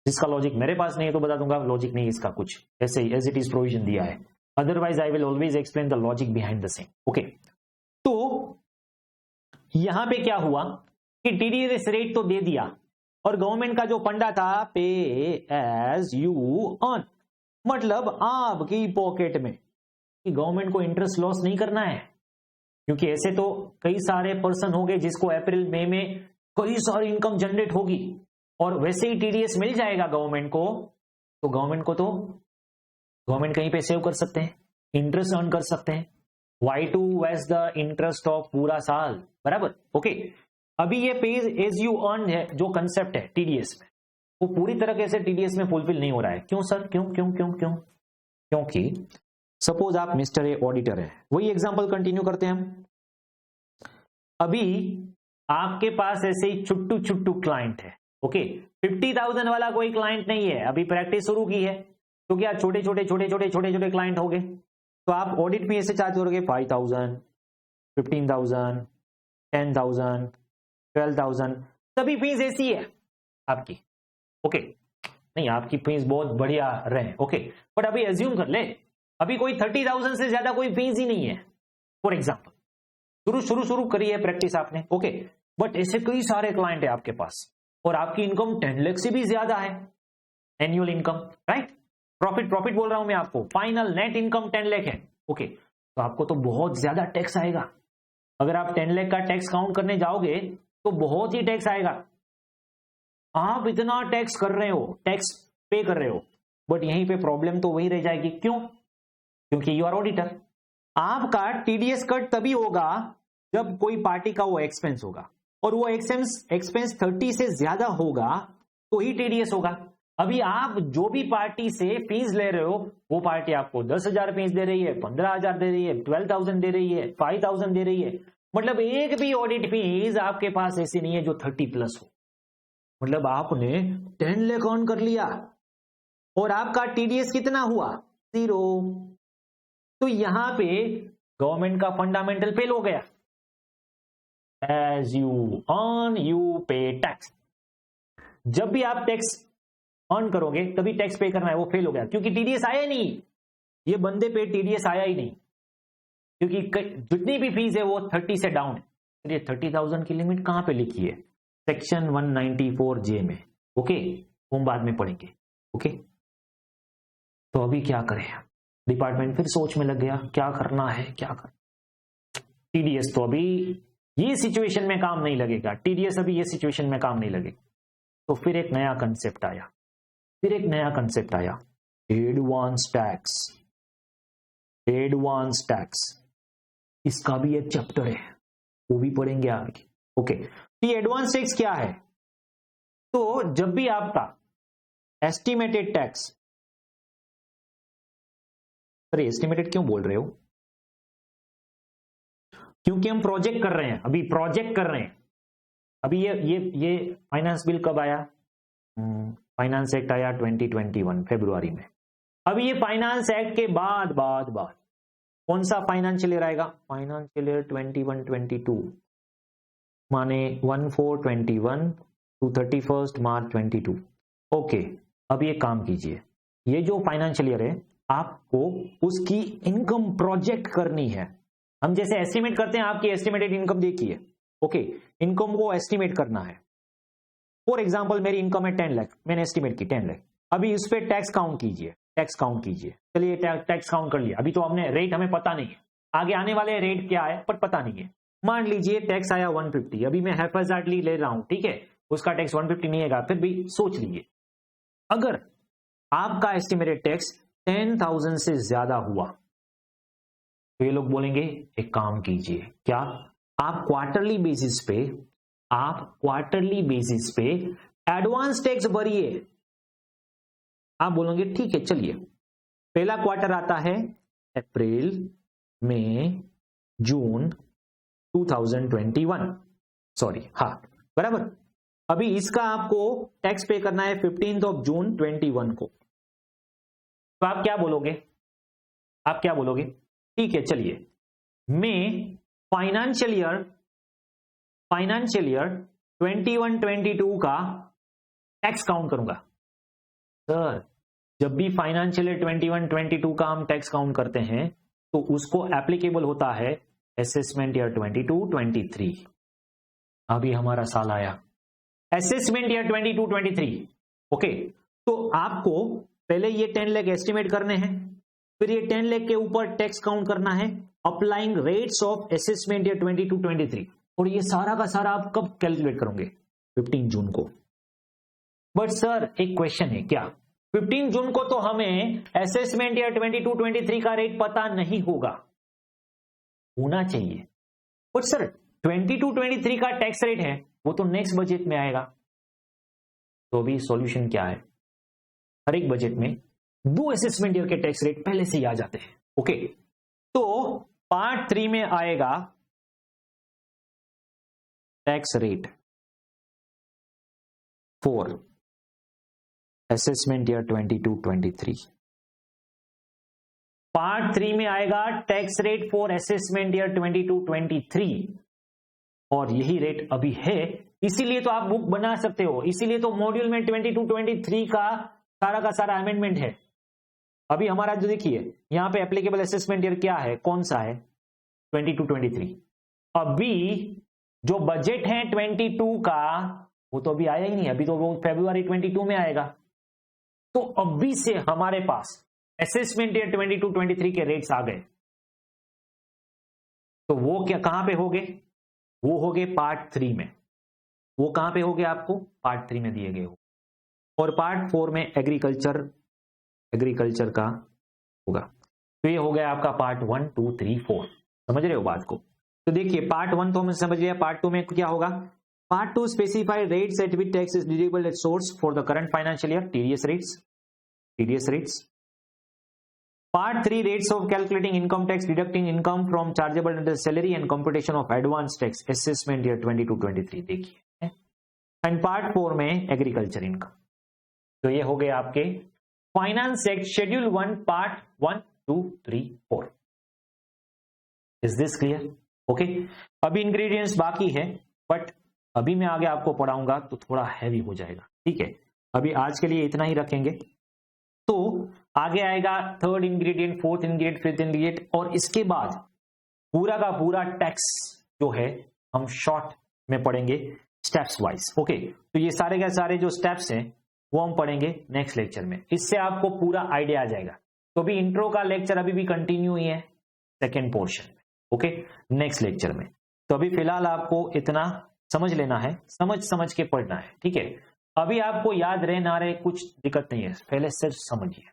जिसका लॉजिक मेरे पास नहीं है तो बता दूंगा लॉजिक नहीं इसका, कुछ ऐसे ही एज इट इज प्रोविजन दिया है, otherwise I will always explain the logic behind the same. Okay, तो यहां पे क्या हुआ कि टीडीएस रेट तो दे दिया और गवर्नमेंट का जो फंडा था पे एज यू अर्न, मतलब आपकी पॉकेट में, कि गवर्नमेंट को इंटरेस्ट लॉस नहीं करना है, क्योंकि ऐसे तो कई सारे पर्सन होंगे जिसको अप्रैल मई में कई सारी इनकम जनरेट होगी और वैसे ही टीडीएस मिल जाएगा गवर्नमेंट को, तो गवर्नमेंट कहीं पे सेव कर सकते हैं, इंटरेस्ट अर्न कर सकते हैं। Y2 was the interest of पूरा साल, बराबर। ओके, अभी ये पेज एज यू अर्न है जो कंसेप्ट है टीडीएस में, वो पूरी तरह से टीडीएस में फुलफिल नहीं हो रहा है। क्यों सर? क्यों? क्योंकि सपोज आप मिस्टर ए ऑडिटर है, वही एग्जांपल कंटिन्यू करते हैं हम। अभी आपके पास ऐसे ही छुट्टू क्लाइंट है, ओके, 50,000 वाला कोई क्लाइंट नहीं है, अभी प्रैक्टिस शुरू की है, तो क्या छोटे छोटे क्लाइंट हो गए, तो आप ऑडिट में ऐसे चार्ज करोगे 5,000, 15,000, 10,000, 12,000, सभी फीस ऐसी है आपकी, ओके। नहीं, आपकी फीस बहुत बढ़िया रहे, ओके, बट अभी एज्यूम कर ले अभी कोई 30,000 से ज्यादा कोई फीस ही नहीं है, फॉर एग्जाम्पल। शुरू करी है प्रैक्टिस आपने, ओके, बट ऐसे कई सारे क्लाइंट है आपके पास और आपकी इनकम 10 लाख से भी ज्यादा है, एनुअल इनकम, राइट। प्रॉफिट बोल रहा हूं मैं आपको, फाइनल नेट इनकम 10 लाख है, ओके, तो आपको तो बहुत ज्यादा टैक्स आएगा। अगर आप 10 लाख का टैक्स काउंट करने जाओगे तो बहुत ही टैक्स आएगा। आप इतना टैक्स कर रहे हो, टैक्स पे कर रहे हो, बट यहीं पे प्रॉब्लम तो वही रह जाएगी। क्यों? क्योंकि यू आर ऑडिटर। आपका टीडीएस कट तभी होगा जब कोई पार्टी का वो एक्सपेंस होगा, और वो एक्सपेंस 30 से ज्यादा होगा तो ही टीडीएस होगा। अभी आप जो भी पार्टी से फीस ले रहे हो, वो पार्टी आपको 10,000 फीस दे रही है, 15,000 दे रही है, 12,000 दे रही है, 5,000 दे रही है, मतलब एक भी ऑडिट फीस आपके पास ऐसी नहीं है जो 30+ हो। मतलब आपने 10 लाख अर्न कर लिया और आपका टीडीएस कितना हुआ? 0। तो यहां पे गवर्नमेंट का फंडामेंटल फेल हो गया। एज यू अर्न यू पे टैक्स। जब भी आप टैक्स अर्न करोगे तभी टैक्स पे करना है, वो फेल हो गया क्योंकि टीडीएस आया ही नहीं। ये बंदे पे टीडीएस आया ही नहीं क्योंकि जितनी भी फीस है वो 30 से डाउन है। ये 30,000 की लिमिट कहां पे लिखी है? सेक्शन 194J में, ओके, हम बाद में पढ़ेंगे, ओके। तो अभी क्या करें? डिपार्टमेंट फिर सोच में लग गया, क्या करना है, क्या कर। टीडीएस तो अभी ये सिचुएशन में काम नहीं लगेगा, टीडीएस अभी ये सिचुएशन में काम नहीं लगेगा। तो फिर एक नया कंसेप्ट आया, एडवांस टैक्स। इसका भी एक चैप्टर है, वो भी पढ़ेंगे आगे, ओके। तो ये एडवांस टैक्स क्या है? तो जब भी आपका एस्टिमेटेड टैक्स, अरे एस्टिमेटेड क्यों बोल रहे हो? क्योंकि हम प्रोजेक्ट कर रहे हैं। अभी ये फाइनेंस बिल कब आया? फाइनेंस एक्ट आया 2021 फरवरी में। अभी ये फाइनेंस एक्ट के बाद कौन सा फाइनेंशियल ईयर आएगा? फाइनेंशियल ईयर 21-22, माने 1/4/21 to 31 मार्च 22। ओके, अब ये काम कीजिए, ये जो फाइनेंशियल ईयर है आपको उसकी इनकम प्रोजेक्ट करनी है। हम जैसे एस्टिमेट करते हैं, आपकी एस्टिमेटेड इनकम देखिए, ओके, इनकम को एस्टिमेट करना है। फॉर एग्जांपल मेरी इनकम है 10 लाख, मैंने एस्टिमेट की 10 लाख। अभी इस पे टैक्स काउंट कीजिए। चलिए टैक्स काउंट कर लिया। अभी तो हमने रेट हमें पता नहीं है, आगे आने वाले रेट क्या है पर पता नहीं है। मान लीजिए टैक्स आया 150, अभी मैं हैफाजर्डली ले रहा हूं, ठीक है, उसका टैक्स 150 नहीं आएगा, फिर भी सोच लीजिए अगर आपका एस्टिमेटेड टैक्स 10,000 से ज्यादा हुआ तो ये लोग बोलेंगे एक काम कीजिए, क्या आप क्वार्टरली बेसिस पे एडवांस टैक्स भरिए। आप बोलोगे ठीक है, चलिए पहला क्वार्टर आता है अप्रैल, मई, जून 2021, सॉरी, हाँ बराबर। अभी इसका आपको टैक्स पे करना है 15 जून 21 को। तो आप क्या बोलोगे? ठीक है, चलिए मैं फाइनेंशियल ईयर 21-22 का टैक्स काउंट करूंगा। सर, जब भी फाइनेंशियल ईयर 21-22 का हम टैक्स काउंट करते हैं तो उसको एप्लीकेबल होता है असेसमेंट ईयर 22-23। अभी हमारा साल आया असेसमेंट ईयर 22-23, ओके। तो आपको पहले ये 10 लाख एस्टिमेट करने हैं, फिर ये 10 लाख के ऊपर टैक्स काउंट करना है, applying rates of assessment year 22-23, और ये सारा का सारा आप कब कैलकुलेट करोगे? 15 जून को। बट सर एक क्वेश्चन है, क्या 15 जून को तो हमें असेसमेंट ईयर 22-23 का रेट पता नहीं होगा? होना चाहिए। बट सर 22-23 का टैक्स रेट है वो तो नेक्स्ट बजट में आएगा। तो अभी सॉल्यूशन क्या है? हर एक बजट में 2 असेसमेंट ईयर के टैक्स रेट पहले से ही आ जाते हैं। ओके, तो पार्ट 3 में आएगा tax rate for assessment year 22-23। Part 3 में आएगा tax rate for assessment year 22-23, और यही रेट अभी है, इसीलिए तो आप बुक बना सकते हो, इसीलिए तो मॉड्यूल में 22-23 का सारा अमेंडमेंट है। अभी हमारा जो देखिए यहां पे एप्लीकेबल असेसमेंट ईयर क्या है, कौन सा है? 22-23। अभी जो बजट है 22 का वो तो अभी आया ही नहीं, अभी तो वो फरवरी 22 में आएगा। तो अभी से हमारे पास असेसमेंट ईयर 22-23 के रेट्स आ गए। तो वो क्या कहां पे होंगे? वो हो गए पार्ट 3 में। वो कहां पे हो गए? आपको पार्ट 3 में दिए गए हो। और पार्ट 4 में एग्रीकल्चर का होगा। तो ये हो गया आपका पार्ट 1, 2, 3, 4। समझ रहे हो बात को? तो देखिए पार्ट 1 तो हमें समझ लिया, पार्ट 2 में क्या होगा? Part 2 specify rates eight which tax is deductible at source for the current financial year, TDS rates. Part 3 rates of calculating income tax, deducting income from chargeable under salary and computation of advance tax assessment year 22-23 देखिए। एंड पार्ट 4 में एग्रीकल्चर इनकम। तो ये हो गए आपके finance act schedule 1 part 1, 2, 3, 4। Is this clear? Okay, अभी इंग्रेडिएंट्स बाकी है, बट अभी मैं आगे आपको पढ़ाऊंगा तो थोड़ा हैवी हो जाएगा। ठीक है, अभी आज के लिए इतना ही रखेंगे। तो आगे आएगा third ingredient, fourth ingredient, fifth ingredient, और इसके बाद पूरा का पूरा टैक्स जो है हम शॉर्ट में पढ़ेंगे स्टेप्स वाइज। ओके, तो ये सारे के सारे जो स्टेप्स हैं वो हम पढ़ेंगे नेक्स्ट लेक्चर में। इससे आपको पूरा आइडिया आ जाएगा। तो अभी इंट्रो का लेक्चर अभी भी कंटिन्यू ही है सेकेंड पोर्शन में। ओके, नेक्स्ट लेक्चर में। तो अभी फिलहाल आपको इतना समझ लेना है, समझ के पढ़ना है। ठीक है, अभी आपको याद रहे ना रहे कुछ दिक्कत नहीं है, पहले सिर्फ समझिए,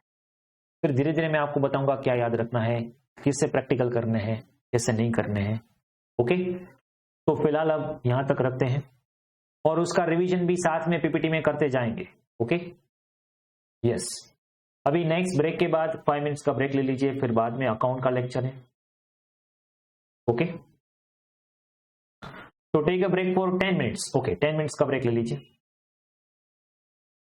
फिर धीरे धीरे मैं आपको बताऊंगा क्या याद रखना है, किससे प्रैक्टिकल करने हैं, कैसे नहीं करने हैं। ओके, तो फिलहाल अब यहां तक रखते हैं, और उसका रिवीजन भी साथ में पीपीटी में करते जाएंगे। ओके, यस, अभी नेक्स्ट ब्रेक के बाद 5 मिनट्स का ब्रेक ले लीजिए, फिर बाद में अकाउंट का लेक्चर है। ओके, तो take a break for 10 minutes. Okay, 10 minutes का ब्रेक ले लीजिए।